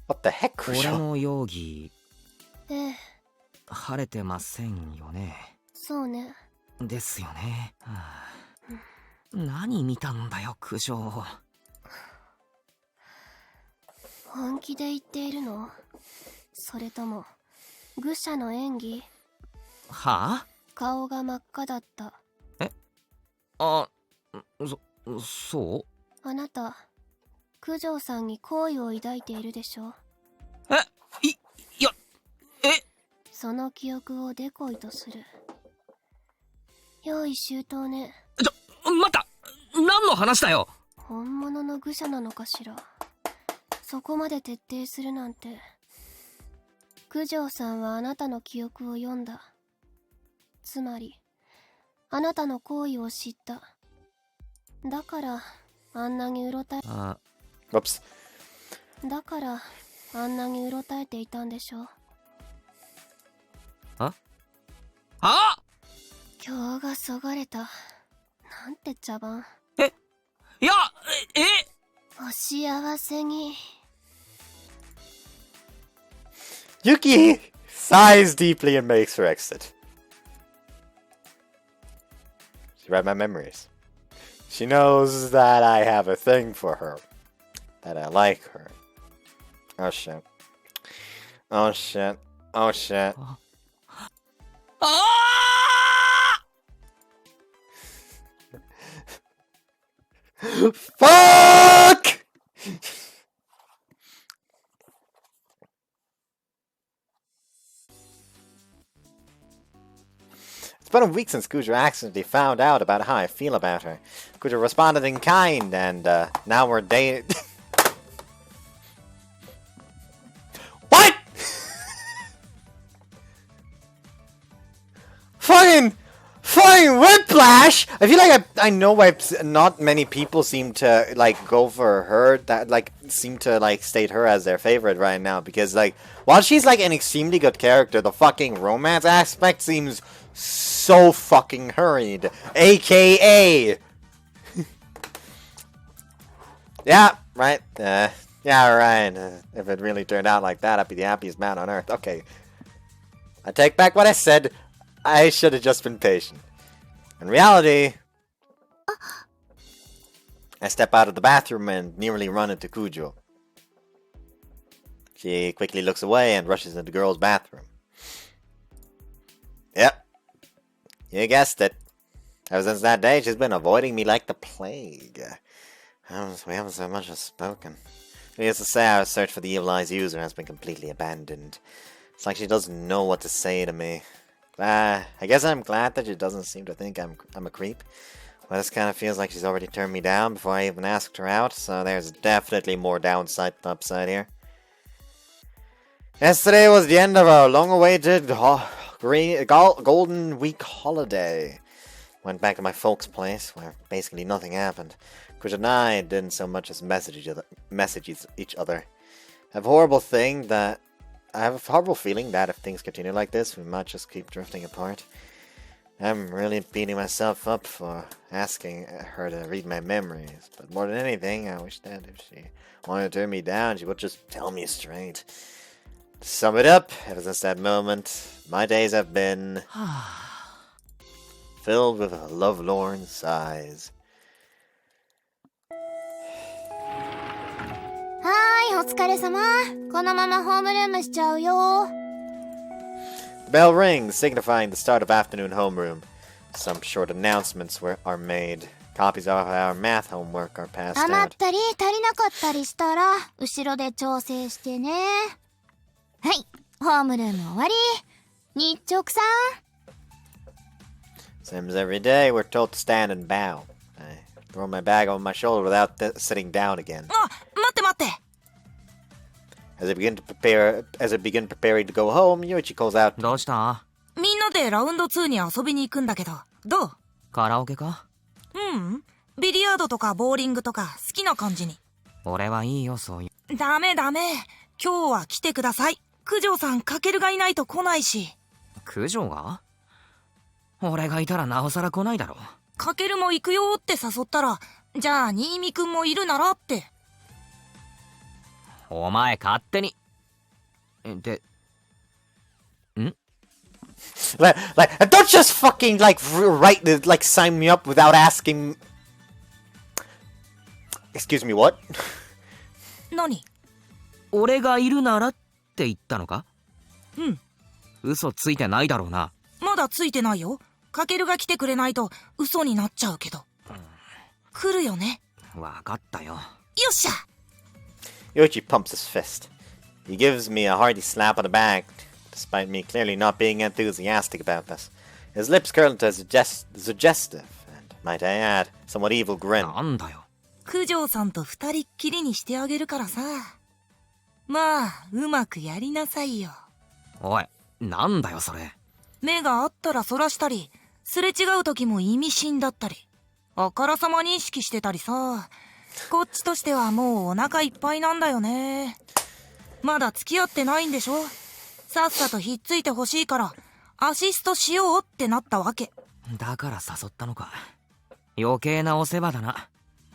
What the heck, 俺 Cujo? の容疑ええ、晴れてませんよね。そうね。ですよね。はあ、何見たんだよ、九条。本気で言っているの？それとも愚者の演技？はあ？顔が真っ赤だった。あ、そう？あなた九条さんに好意を抱いているでしょ？いや、その記憶をデコイとする。用意周到ね。待った、何の話だよ。本物の愚者なのかしら。そこまで徹底するなんて。九条さんはあなたの記憶を読んだ。つまりあなたの行為を知った。だからあんなにうろたえ Whoops. だからあんなにうろたえていたんでしょ。今日がそがれた。なんて茶番。いや、お幸せに。Yuki sighs deeply and makes her exit. She read my memories. She knows that I have a thing for her. That I like her. Oh shit. Oh shit. Oh shit. Fuck! It's been a week since Cujo accidentally found out about how I feel about her. Cujo responded in kind, and now we're dating. What? Fucking whiplash! I feel like I know why not many people seem to like go for her, that like seem to like state her as their favorite right now, because like while she's like an extremely good character, the fucking romance aspect seems so fucking hurried. AKA yeah, right. Yeah, right. If it really turned out like that, I'd be the happiest man on earth. Okay. I take back what I said. I should have just been patient. In reality, I step out of the bathroom and nearly run into Cujo. She quickly looks away and rushes into the girl's bathroom. Yep. You guessed it. Ever since that day, she's been avoiding me like the plague. We haven't so much as spoken. Needless to say, our search for the Evil Eye's user has been completely abandoned. It's like she doesn't know what to say to me. I guess I'm glad that she doesn't seem to think I'm a creep. Well, this kind of feels like she's already turned me down before I even asked her out, so there's definitely more downside than upside here. Yesterday was the end of our long-awaited Golden Week holiday. Went back to my folks' place, where basically nothing happened. Cujo and I didn't so much as message each other. I have a horrible feeling that if things continue like this, we might just keep drifting apart. I'm really beating myself up for asking her to read my memories, but more than anything, I wish that if she wanted to turn me down, she would just tell me straight. To sum it up, ever since that moment, my days have been filled with lovelorn sighs. はーい、お疲れ様。このままホームルームしちゃうよ。 The bell rings, signifying the start of afternoon homeroom. Some short announcements are made. Copies of our math homework are passed 余っ out. たり足りなかったりしたら後ろで調整してね。はい、ホームルーム終わり。日直さん。 Same as every day, we're told to stand and bow. I throw my bag over my shoulder without sitting down again. あ、待って待って。As I begin preparing to go home, Yuichi calls out. どうした？みんなでラウンド2に遊びに行くんだけど、どう？カラオケか？ビリヤードとかボーリングとか好きな感じに。俺はいいよ、そういう。ダメ。今日は来てください。九条さん、かけるがいないと来ないし。九条が？俺がいたらなおさら来ないだろ。かけるも行くよって誘ったら、じゃあ新見くんもいるならって。お前勝手に。で、Don't just fucking sign me up without asking. Excuse me, what? 何？俺がいるならって言ったのか？嘘ついてないだろうな。まだついてないよ。かけるが来てくれないと嘘になっちゃうけど。来るよね。わかったよ。よっしゃ。Yuichi pumps his fist. He gives me a hearty slap on the back, despite me clearly not being enthusiastic about this. His lips curl into a suggestive, and might I add, somewhat evil grin. なんだよ。九条さんと二人っきりにしてあげるからさ。まあ、うまくやりなさいよ。おい、なんだよそれ。目があったらそらしたり、すれ違う時も意味深だったり、あからさま認識してたりさ。こっちとしてはもうお腹いっぱいなんだよね。まだ付き合ってないんでしょ？さっさとひっついてほしいからアシストしようってなったわけ。だから誘ったのか。余計なお世話だな。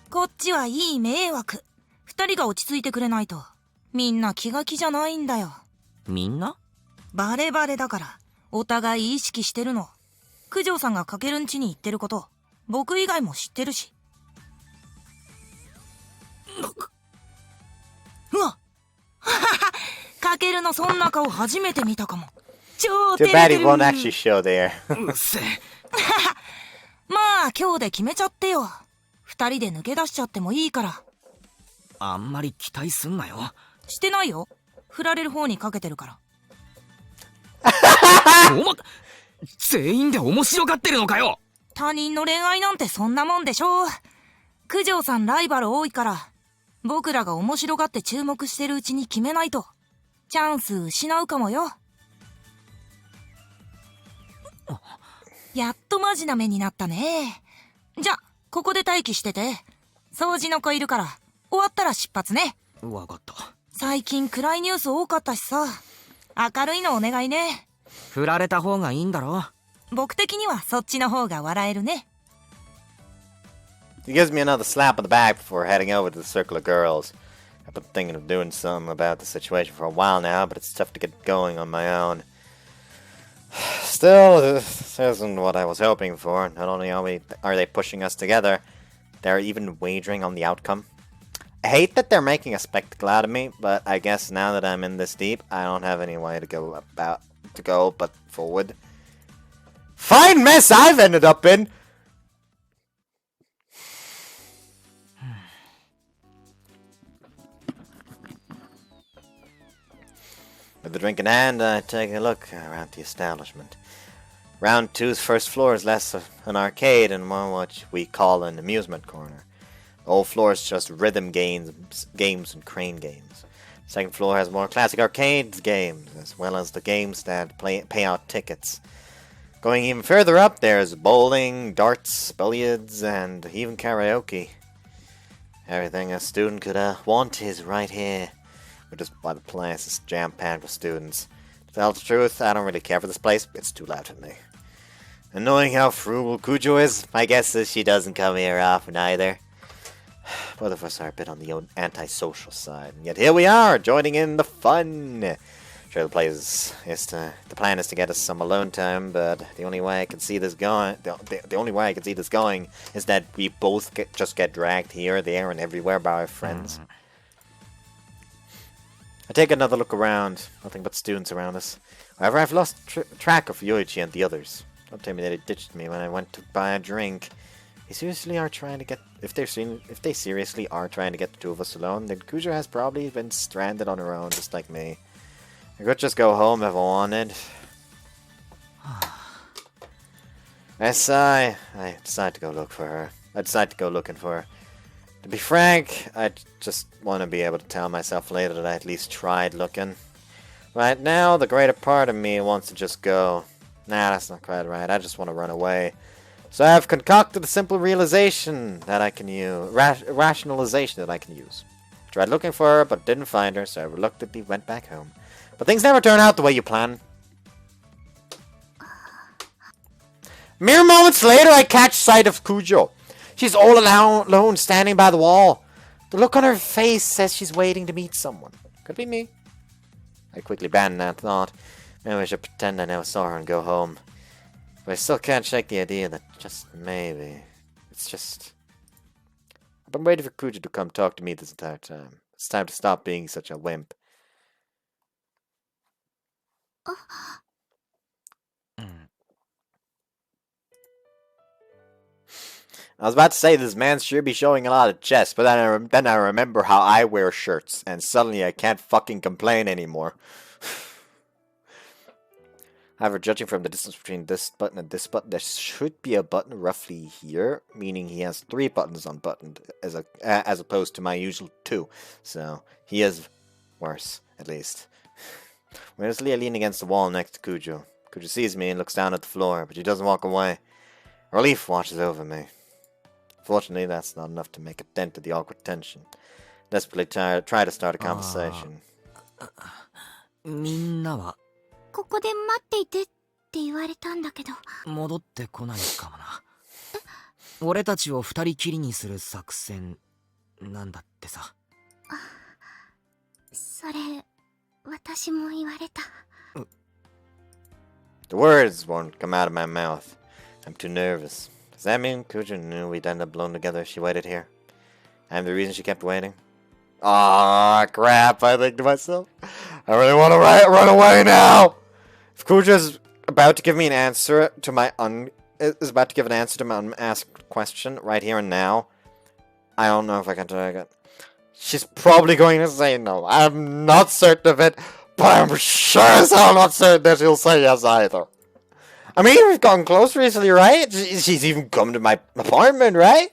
こっちはいい迷惑。二人が落ち着いてくれないとみんな気が気じゃないんだよ。みんな？バレバレだからお互い意識してるの。九条さんがかけるん家に行ってること僕以外も知ってるし。うわっかけるのそんな顔初めて見たかも。超照 Too れ bad て he る。 won't actually show there. うっせえ。まあ今日で決めちゃってよ。二人で抜け出しちゃってもいいから。あんまり期待すんなよ。してないよ。振られる方にかけてるから。全員で面白がってるのかよ。他人の恋愛なんてそんなもんでしょ。九条さんライバル多いから僕らが面白がって注目してるうちに決めないとチャンス失うかもよ。やっとマジな目になったね。じゃここで待機してて。掃除の子いるから終わったら出発ね。わかった。最近暗いニュース多かったしさ。明るいのお願いね。振られた方がいいんだろ。僕的にはそっちの方が笑えるね。He gives me another slap on the back before heading over to the circle of girls. I've been thinking of doing something about the situation for a while now, but it's tough to get going on my own. Still, this isn't what I was hoping for. Not only are they pushing us together, they're even wagering on the outcome. I hate that they're making a spectacle out of me, but I guess now that I'm in this deep, I don't have any way to go but forward. Fine mess I've ended up in! With the drink in hand, I take a look around the establishment. Round 2's first floor is less of an arcade and more what we call an amusement corner. The whole floor is just rhythm games and crane games. The second floor has more classic arcade games, as well as the games that pay out tickets. Going even further up, there's bowling, darts, billiards, and even karaoke. Everything a student could want is right here. We're just by the place, it's jam-packed with students. To tell the truth, I don't really care for this place, it's too loud for me. And knowing how frugal Cujo is, my guess is she doesn't come here often either. Both of us are a bit on the antisocial side, and yet here we are, joining in the fun. Sure, the plan is to get us some alone time, but the only way I can see this going, the only way I can see this going, is that we both just get dragged here, there, and everywhere by our friends. I take another look around. Nothing but students around us. However, I've lost track of Yuichi and the others. Don't tell me that he ditched me when I went to buy a drink. They seriously are trying to get. If they seriously are trying to get the two of us alone, then Cujo has probably been stranded on her own, just like me. I could just go home if I wanted. I sigh. I decide to go look for her. I decide to go looking for her. To be frank, I just want to be able to tell myself later that I at least tried looking. Right now, the greater part of me wants to just go. Nah, that's not quite right. I just want to run away. So I have concocted a simple realization that I can use. Rationalization that I can use. Tried looking for her, but didn't find her, so I reluctantly went back home. But things never turn out the way you plan. Mere moments later, I catch sight of Cujo. She's all alone, standing by the wall. The look on her face says she's waiting to meet someone. Could be me. I quickly abandoned that thought. Maybe I should pretend I never saw her and go home. But I still can't shake the idea that just maybe. It's just... I've been waiting for Cujo to come talk to me this entire time. It's time to stop being such a wimp. I was about to say this man should be showing a lot of chest, but then I remember how I wear shirts, and suddenly I can't fucking complain anymore. However, judging from the distance between this button and this button, there should be a button roughly here, meaning he has 3 buttons unbuttoned, as opposed to my usual 2. So, he is worse, at least. Weirdly, I lean against the wall next to Cujo. Cujo sees me and looks down at the floor, but he doesn't walk away. Relief washes over me. Fortunately, that's not enough to make a dent in the awkward tension. Desperately try to start a conversation. みんなはここで待っていてって言われたんだけど。戻ってこないかもな。俺たちを二人きりにする作戦なんだってさ。それ、私も言われた。The words won't come out of my mouth. I'm too nervous. Does that mean Cujo knew we'd end up alone together if she waited here? I'm the reason she kept waiting? Ah, crap, I think to myself. I really want to run away now! If Cujo's about to give me an answer to my unasked question right here and now, I don't know if I can take it. She's probably going to say no. I'm not certain of it, but I'm sure as hell not certain that she'll say yes either. I mean, we've gotten close recently, right? She's even come to my apartment, right?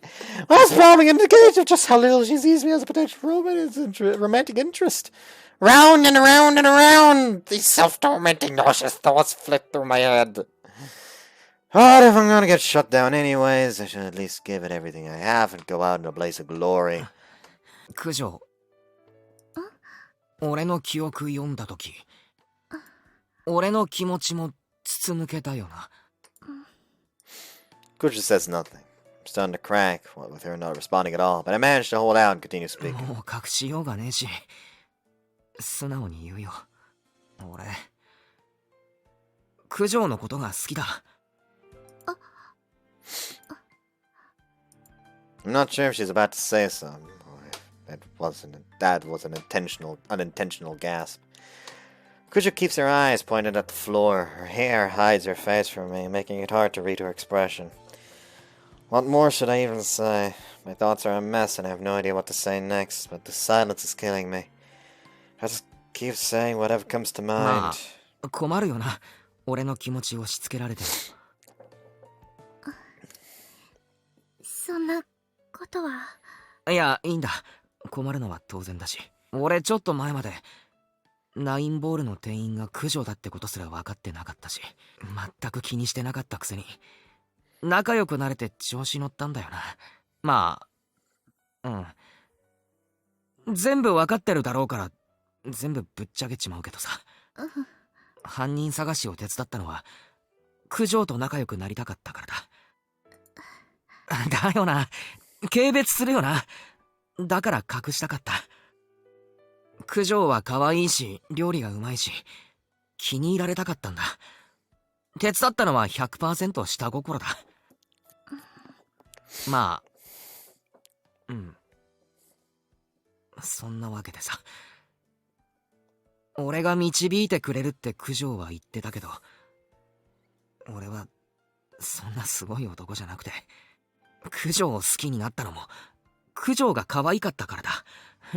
Well, that's probably an indication of just how little she sees me as a potential romantic interest. Round and around and around, these self-tormenting, nauseous thoughts flit through my head. But if I'm gonna get shut down anyways, I should at least give it everything I have and go out in a blaze of glory. 九条。俺の記憶読んだとき、俺の気持ちも筒抜けだよな。Cujo says nothing. I'm starting to crack, what with her not responding at all, but I managed to hold out and continue speaking. もう隠しようがねえし、素直に言うよ。俺、九条のことが好きだ。I'm not sure if she's about to say something, or if that was an unintentional gasp. Cujo keeps her eyes pointed at the floor. Her hair hides her face from me, making it hard to read her expression. What more should I even say? My thoughts are a mess and I have no idea what to say next, but the silence is killing me. I just keep saying whatever comes to mind. 困るよな。俺の気持ちを押し付けられても。そんなことは。いや、いいんだ。困るのは当然だし。俺ちょっと前までナインボールの店員が九条だってことすら分かってなかったし、全く気にしてなかったくせに仲良くなれて調子乗ったんだよな。まあ、全部分かってるだろうから全部ぶっちゃけちまうけどさ。犯人探しを手伝ったのは九条と仲良くなりたかったからだ。だよな。軽蔑するよな。だから隠したかった。九条は可愛いし料理がうまいし気に入られたかったんだ。手伝ったのは 100% 下心だ。まあそんなわけでさ。俺が導いてくれるって九条は言ってたけど、俺はそんなすごい男じゃなくて、九条を好きになったのも九条が可愛かったからだ。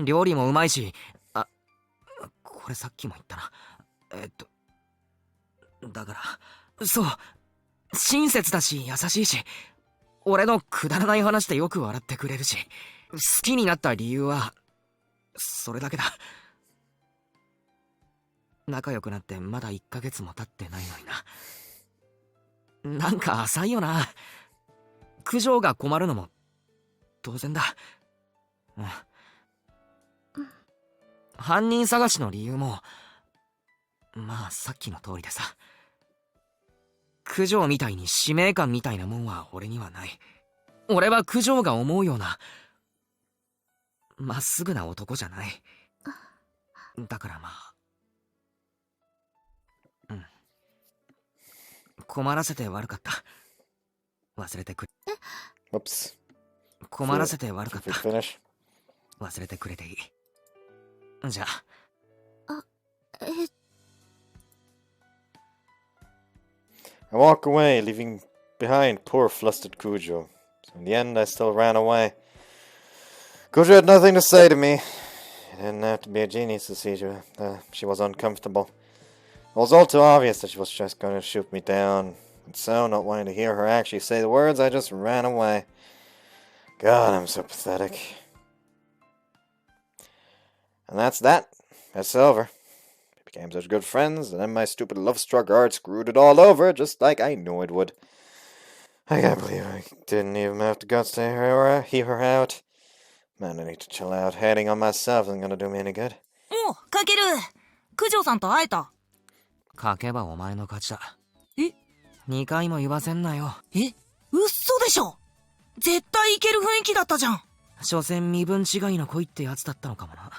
料理もうまいし、これさっきも言ったな。だからそう、親切だし優しいし、俺のくだらない話でよく笑ってくれるし、好きになった理由はそれだけだ。仲良くなってまだ1ヶ月も経ってないのにな。なんか浅いよな。九条が困るのも当然だ。犯人探しの理由もまあさっきの通りでさ。九条みたいに使命感みたいなもんは俺にはない。俺は九条が思うようなまっすぐな男じゃない。だからまあ、困らせて悪かった。忘れてくれ。Whoops. 困らせて悪かっ Should た。 we finish? 忘れてくれていい。じゃあ。I walk away, leaving behind poor flustered Cujo. So in the end, I still ran away. Cujo had nothing to say to me. It didn't have to be a genius to see she was uncomfortable. It was all too obvious that she was just going to shoot me down. And so, not wanting to hear her actually say the words, I just ran away. God, I'm so pathetic. And that's that. That's over. We became such good friends, and then my stupid love-struck heart screwed it all over, just like I knew it would. I can't believe I didn't even have the guts to hear her out. Man, I need to chill out. Hating on myself isn't gonna do me any good. おう、かける。九条さんと会えた。書けばお前の勝ちだ。え2回も言わせんなよ。嘘でしょ。絶対いける雰囲気だったじゃん。所詮身分違いの恋ってやつだったのかもな。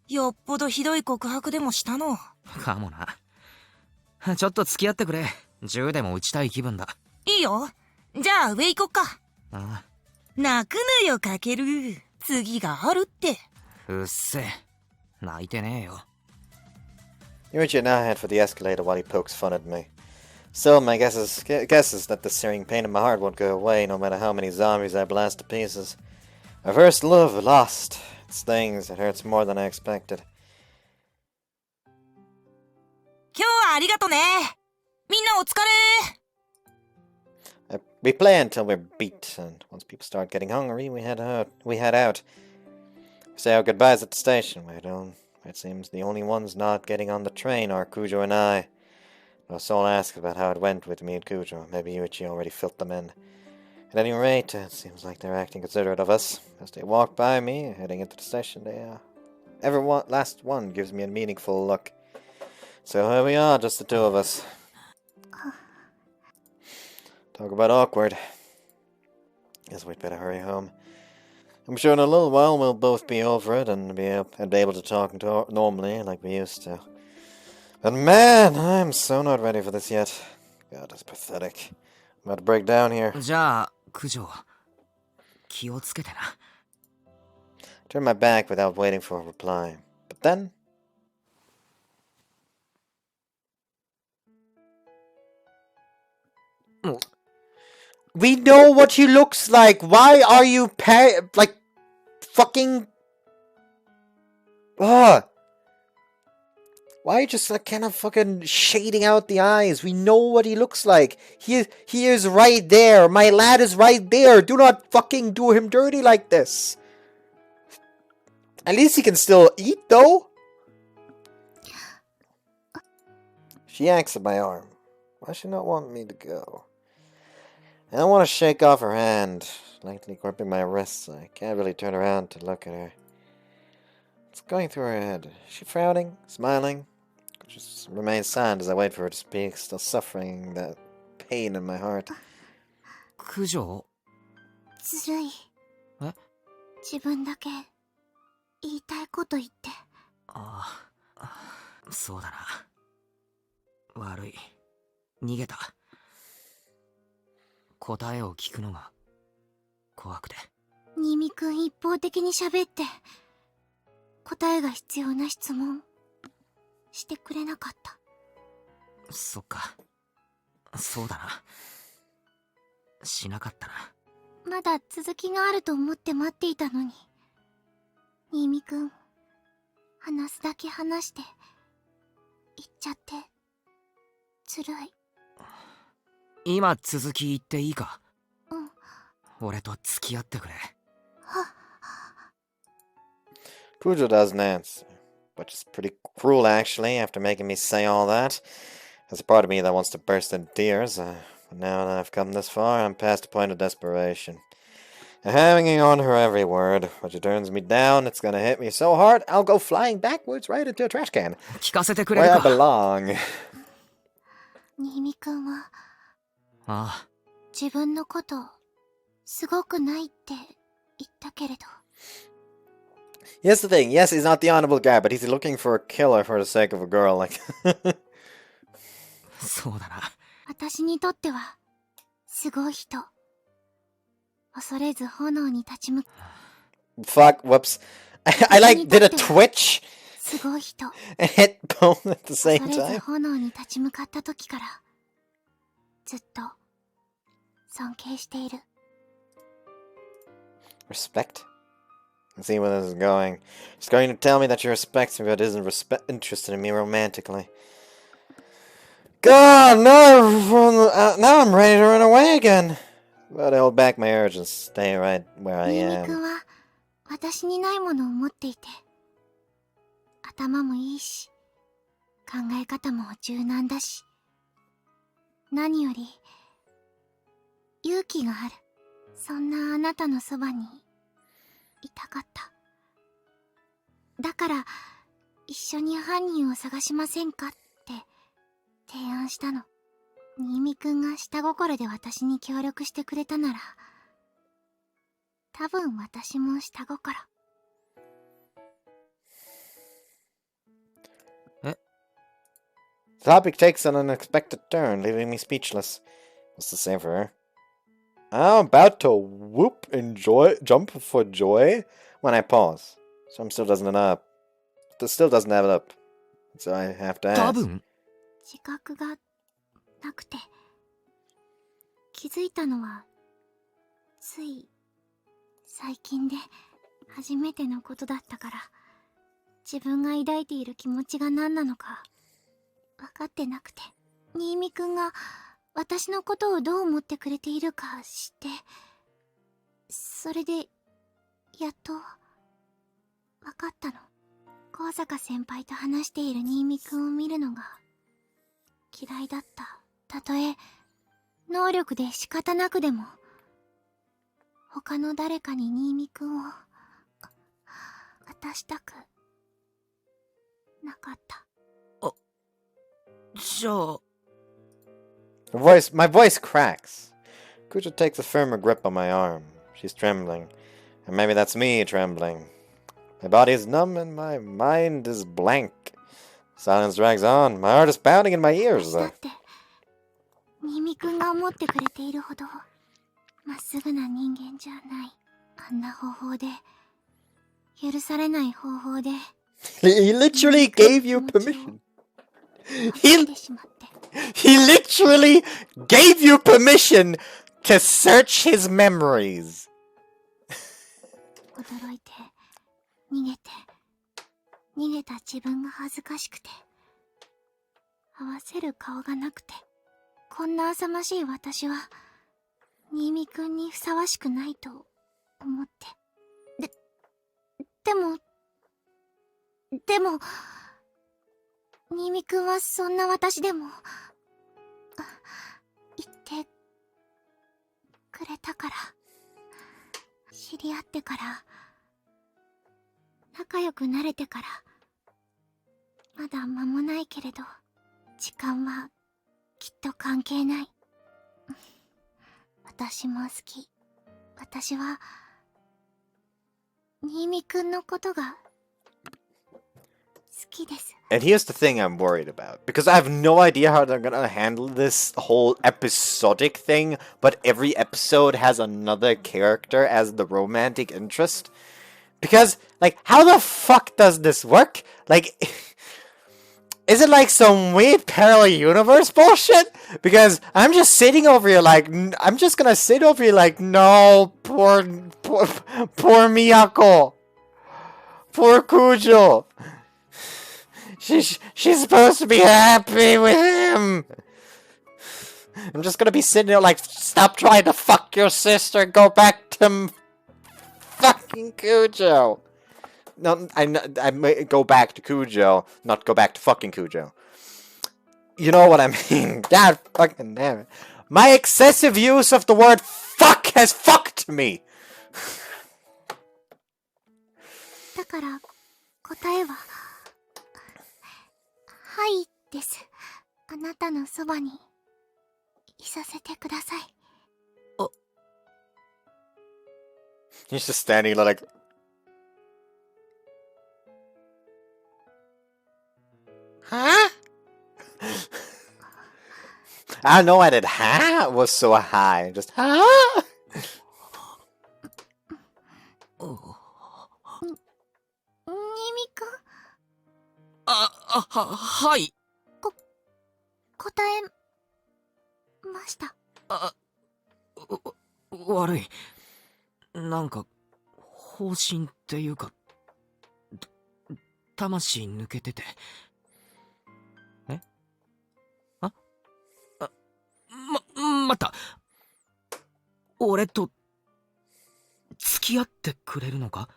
よっぽどひどい告白でもしたの。かもな。ちょっと付き合ってくれ。銃でも撃ちたい気分だ。いいよ。じゃあ上行こっか。ああ。泣くのよかける。次があるって。うっせえ。泣いてねえよ。Yuichi now head for the escalator while he pokes fun at me. Still, my guess is that the searing pain in my heart won't go away no matter how many zombies I blast to pieces. My first love lost. It stings. It hurts more than I expected. 今日はありがとね。みんなお疲れ。We play until we're beat, and once people start getting hungry, we head out. We say our goodbyes at the station. It seems the only ones not getting on the train are Cujo and I. No soul asks about how it went with me and Cujo. Maybe Yuichi already filled them in. At any rate, it seems like they're acting considerate of us. As they walk by me, heading into the station, last one gives me a meaningful look. So here we are, just the two of us. Talk about awkward. Guess we'd better hurry home. I'm sure in a little while we'll both be over it and be able to talk normally like we used to. But man, I'm so not ready for this yet. God, that's pathetic. I'm about to break down here. じゃあ、九条。気をつけてな。Turn my back without waiting for a reply. But then... We know what he looks like! Why are you fucking... Why are you just kind of fucking shading out the eyes? We know what he looks like. He is right there. My lad is right there. Do not fucking do him dirty like this. At least he can still eat, though. She yanks at my arm. Why does she not want me to go? I don't want to shake off her hand, lightly gripping my wrists. I can't really turn around to look at her. What's going through her head? Is she frowning? Smiling? I just remain silent as I wait for her to speak, still suffering that pain in my heart. 九条？ずるい。え？自分だけ言いたいこと言って。ああ、そうだな。悪い。逃げた。答えを聞くのが怖くて。新見くん一方的に喋って答えが必要な質問してくれなかった。そっか。そうだな。しなかったな。まだ続きがあると思って待っていたのに。新見くん、話すだけ話して行っちゃってずるい。今続き言っていいか？うん。俺と付き合ってくれ。Cujo doesn't answer, which is pretty cruel actually, after making me say all that. There's a part of me that wants to burst into tears, but now that I've come this far, I'm past the point of desperation. I'm hanging on her every word. When she turns me down, it's gonna hit me so hard, I'll go flying backwards right into a trash can. 聞かせてくれ Where る I か？ belong. 新見くんはああ、自分のことすごくないって言ったけれど。Here's the thing, yes, he's not the honorable guy, but he's looking for a killer for the sake of a girl, like... そうだな。私にとってはすごい人。恐れず炎に立ち向か Fuck, whoops. I like, did a twitch すごい人。 and hit both at the same 恐れず time. 炎に立ち向かった時からずっと尊敬している。 Respect? Let's see where this is going. She's going to tell me that she respects me, but isn't interested in me romantically. God, now I'm ready to run away again. But I hold back my urge and stay right where I 新見くん am. は私にないものを持っていて、頭もいいし、考え方も柔軟だし、何より勇気がある。そんなあなたのそばにいたかった。だから一緒に犯人を探しませんかって提案したの。新見くんが下心で私に協力してくれたなら、多分私も下心。え？ The topic takes an unexpected turn, leaving me speechless. What's to say for her? I'm about to whoop and jump for joy when I pause. Some still doesn't add up. Still doesn't add up. So I have to 多 ask. 分。自覚がなくて、気づいたのはつい最近で初めてのことだったから、自分が抱いている気持ちが何なのか分かってなくて、新見くんが私のことをどう思ってくれているか知って、それでやっと分かったの。高坂先輩と話している新見くんを見るのが嫌いだった。たとえ能力で仕方なくでも、他の誰かに新見くんを渡したくなかった。じゃあ、My voice cracks. Cujo takes a firmer grip on my arm. She's trembling. And maybe that's me trembling. My body is numb and my mind is blank. Silence drags on. My heart is pounding in my ears, だ though. って新見くんが思ってくれているほどまっすぐな人間じゃない。あんな方法で、許されない方法で He literally gave you permission. 分かってしまって。 He literally gave you permission to search his memories. 驚いて逃げた自分が恥ずかしくて、合わせる顔がなくて、こんな浅ましい私は新見くんにふさわしくないと思って。でも新見くんはそんな私でも言ってくれたから。知り合ってから、仲良くなれてから、まだ間もないけれど、時間はきっと関係ない。私も好き。私は新見くんのことが好きです。 And here's the thing I'm worried about. Because I have no idea how they're gonna handle this whole episodic thing, but every episode has another character as the romantic interest. Because, like, how the fuck does this work? Like, is it like some weird parallel universe bullshit? Because I'm just sitting over here like, I'm just gonna sit over here like, no, poor Miyako. Poor Cujo. She's supposed to be happy with him. I'm just gonna be sitting there like, stop trying to fuck your sister and go back to fucking Cujo. No, I may go back to Cujo, not go back to fucking Cujo. You know what I mean? God fucking damn it. My excessive use of the word fuck has fucked me! だから答えははいです。あなたのそばにいさせてください。 He's just standing there like... Huh? I don't know why that huh was so high. Just huh? 新見くん、はい。答えました。悪い。なんか、方針っていうか、魂抜けてて。え？待った。俺と、付き合ってくれるのか？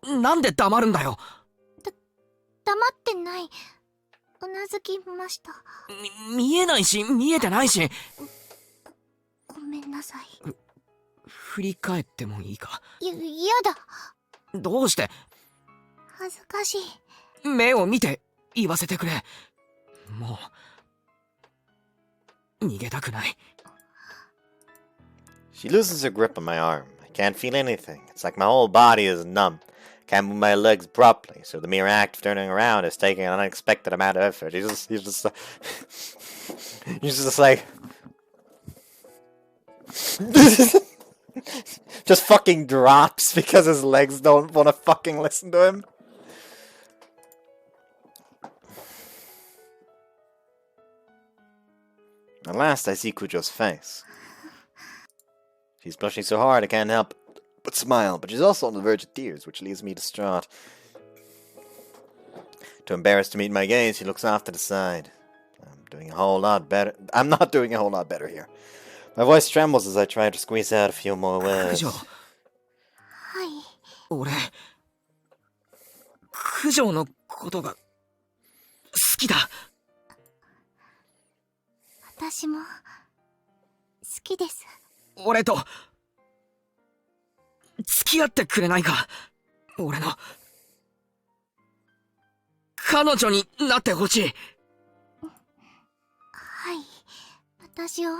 なんで黙るんだよ。黙ってない。うなずきました。見えないし、見えてないし。ごめんなさい。振り返ってもいいか？やだ。どうして？恥ずかしい。目を見て言わせてくれ。もう逃げたくない。 She loses her grip on my arm. I can't feel anything. It's like my whole body is numb. Can't move my legs properly, so the mere act of turning around is taking an unexpected amount of effort. He's just like... just fucking drops because his legs don't want to fucking listen to him. At last I see Cujo's face. She's blushing so hard I can't help but smile, but she's also on the verge of tears, which leaves me distraught. Too embarrassed to meet my gaze, she looks off to the side. I'm not doing a whole lot better here. My voice trembles as I try to squeeze out a few more words. Cujo. はい。俺、九条のことが好きだ。私も好きです。俺と付き合ってくれないか？俺の彼女になってほしい。はい。私を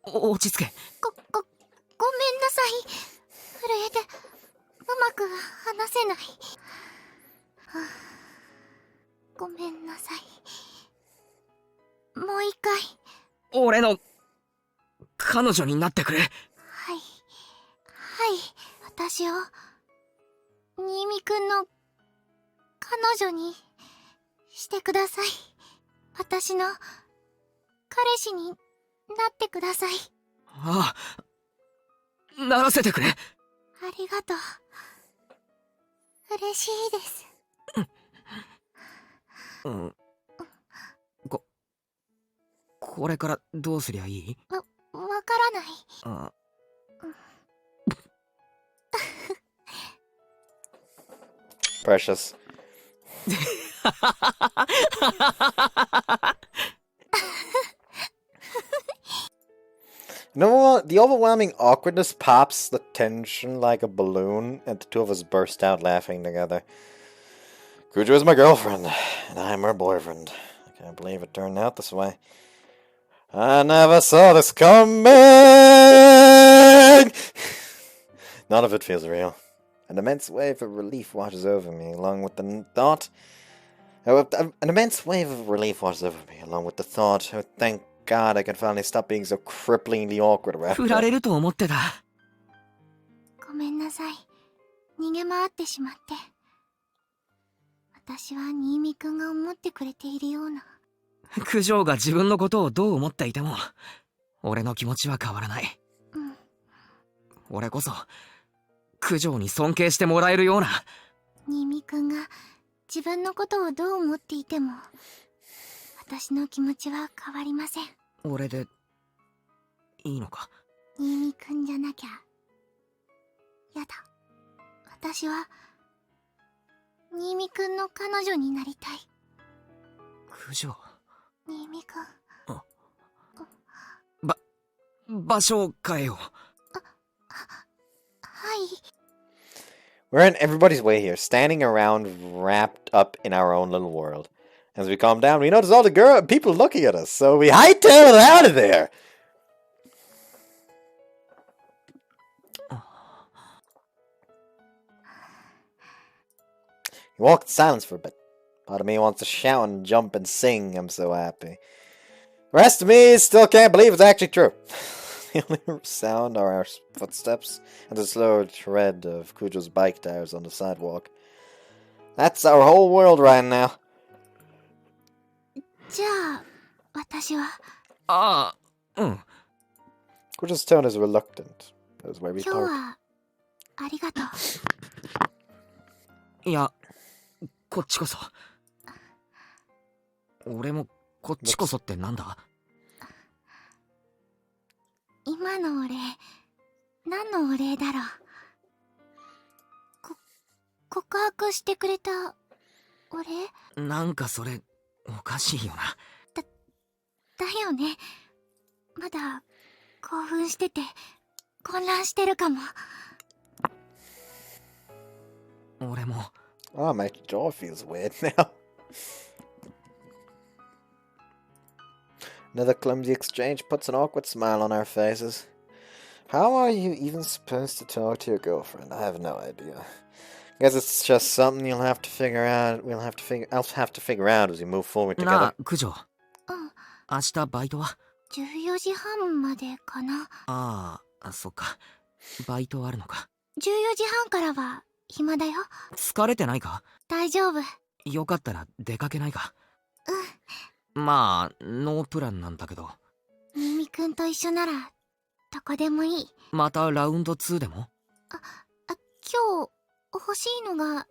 落ち着け。ごめんなさい。震えてうまく話せない。ごめんなさい。もう一回。俺の彼女になってくれ。はい。私を新見くんの彼女にしてください。私の彼氏になってください。ああ、ならせてくれ。ありがとう。嬉しいです。うん。これからどうすりゃいい？わからない。あ。Precious. You know what? The overwhelming awkwardness pops the tension like a balloon, and the two of us burst out laughing together. Cujo is my girlfriend, and I'm her boyfriend. I can't believe it turned out this way. I never saw this coming! None of it feels real. An immense wave of relief washes over me, along with the thought... Oh, thank God I can finally stop being so cripplingly awkward about 振ら it. れると思ってた。ごめんなさい。逃げ回ってしまって。私は新見くんが思ってくれているような。九条が自分のことをどう思っていても、俺の気持ちは変わらない。うん。俺こそ、九条に尊敬してもらえるような。新見くんが自分のことをどう思っていても、私の気持ちは変わりません。俺でいいのか？新見くんじゃなきゃやだ。私は新見くんの彼女になりたい。九条。新見くん。場所を変えよう。はい。We're in everybody's way here, standing around wrapped up in our own little world. As we calm down, we notice all the people looking at us, so we hightail it out of there! We walk in silence for a bit. Part of me wants to shout and jump and sing, I'm so happy. The rest of me still can't believe it's actually true. The only sound are our footsteps and the slow tread of Cujo's bike tires on the sidewalk. That's our whole world right now. じゃあ、私は。ああ、うん。Cujo's tone is reluctant. That was where we 今日 parked. は、ありがとう。いや、こっちこそ。俺もこっちこそってなんだ？今のお礼、何のお礼だろう。告白してくれたお礼？なんかそれおかしいよな。だよね。まだ興奮してて混乱してるかも。俺も。Oh, my jaw feels weird now. Another clumsy exchange puts an awkward smile on our faces. How are you even supposed to talk to your girlfriend? I have no idea. Guess it's just something you'll have to figure out. I'll have to figure out as we move forward together. なあ、九条。うん。明日バイトは14時半までかな。ああ、そっか。バイトあるのか。14時半からは暇だよ。疲れてないか？大丈夫。よかったら出かけないか？うん。まあ、ノープランなんだけど。新見くんと一緒ならどこでもいい。またラウンド2でも？今日欲しいのが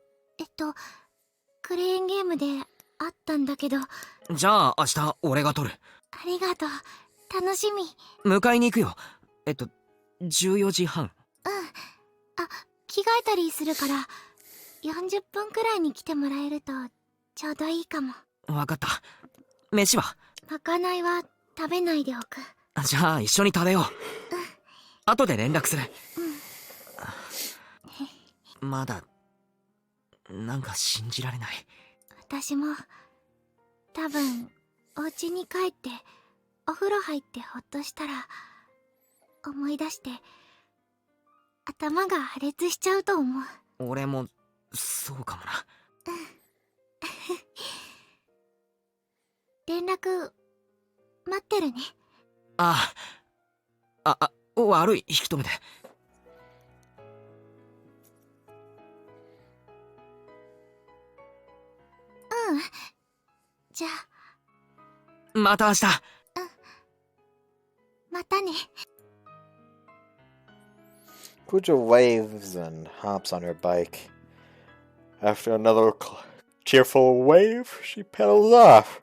クレーンゲームであったんだけど。じゃあ明日俺が取る。ありがとう。楽しみ。迎えに行くよ。14時半。着替えたりするから40分くらいに来てもらえるとちょうどいいかも。わかった。飯は？まかないは食べないでおく。じゃあ一緒に食べよう。後で連絡する。まだなんか信じられない。私も多分お家に帰ってお風呂入ってほっとしたら思い出して頭が破裂しちゃうと思う。俺もそうかもな。連絡待ってるね。悪い、引き止めて。じゃあまた明日。またね。Cujo waves and hops on her bike. After another cheerful wave, she pedals off.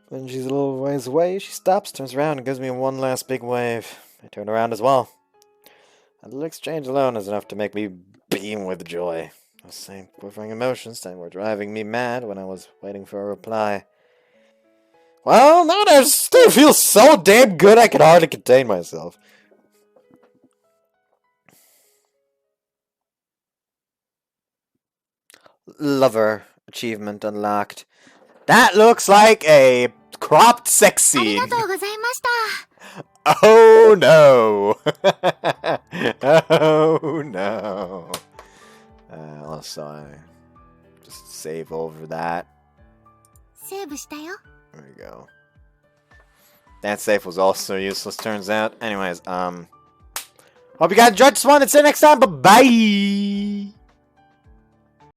When she's a little ways away, she stops, turns around, and gives me one last big wave. I turn around as well. A little exchange alone is enough to make me beam with joy. Those same quivering emotions that were driving me mad when I was waiting for a reply. Well, now I still feel so damn good I can hardly contain myself. Lover achievement unlocked. That looks like a cropped sex scene. ありがとうございました。Oh no. Oh no. Also, I just save over that. セーブしたよ。There we go. That save was also useless, turns out. Anyways, hope you guys enjoyed this one, and see you next time. Bye-bye!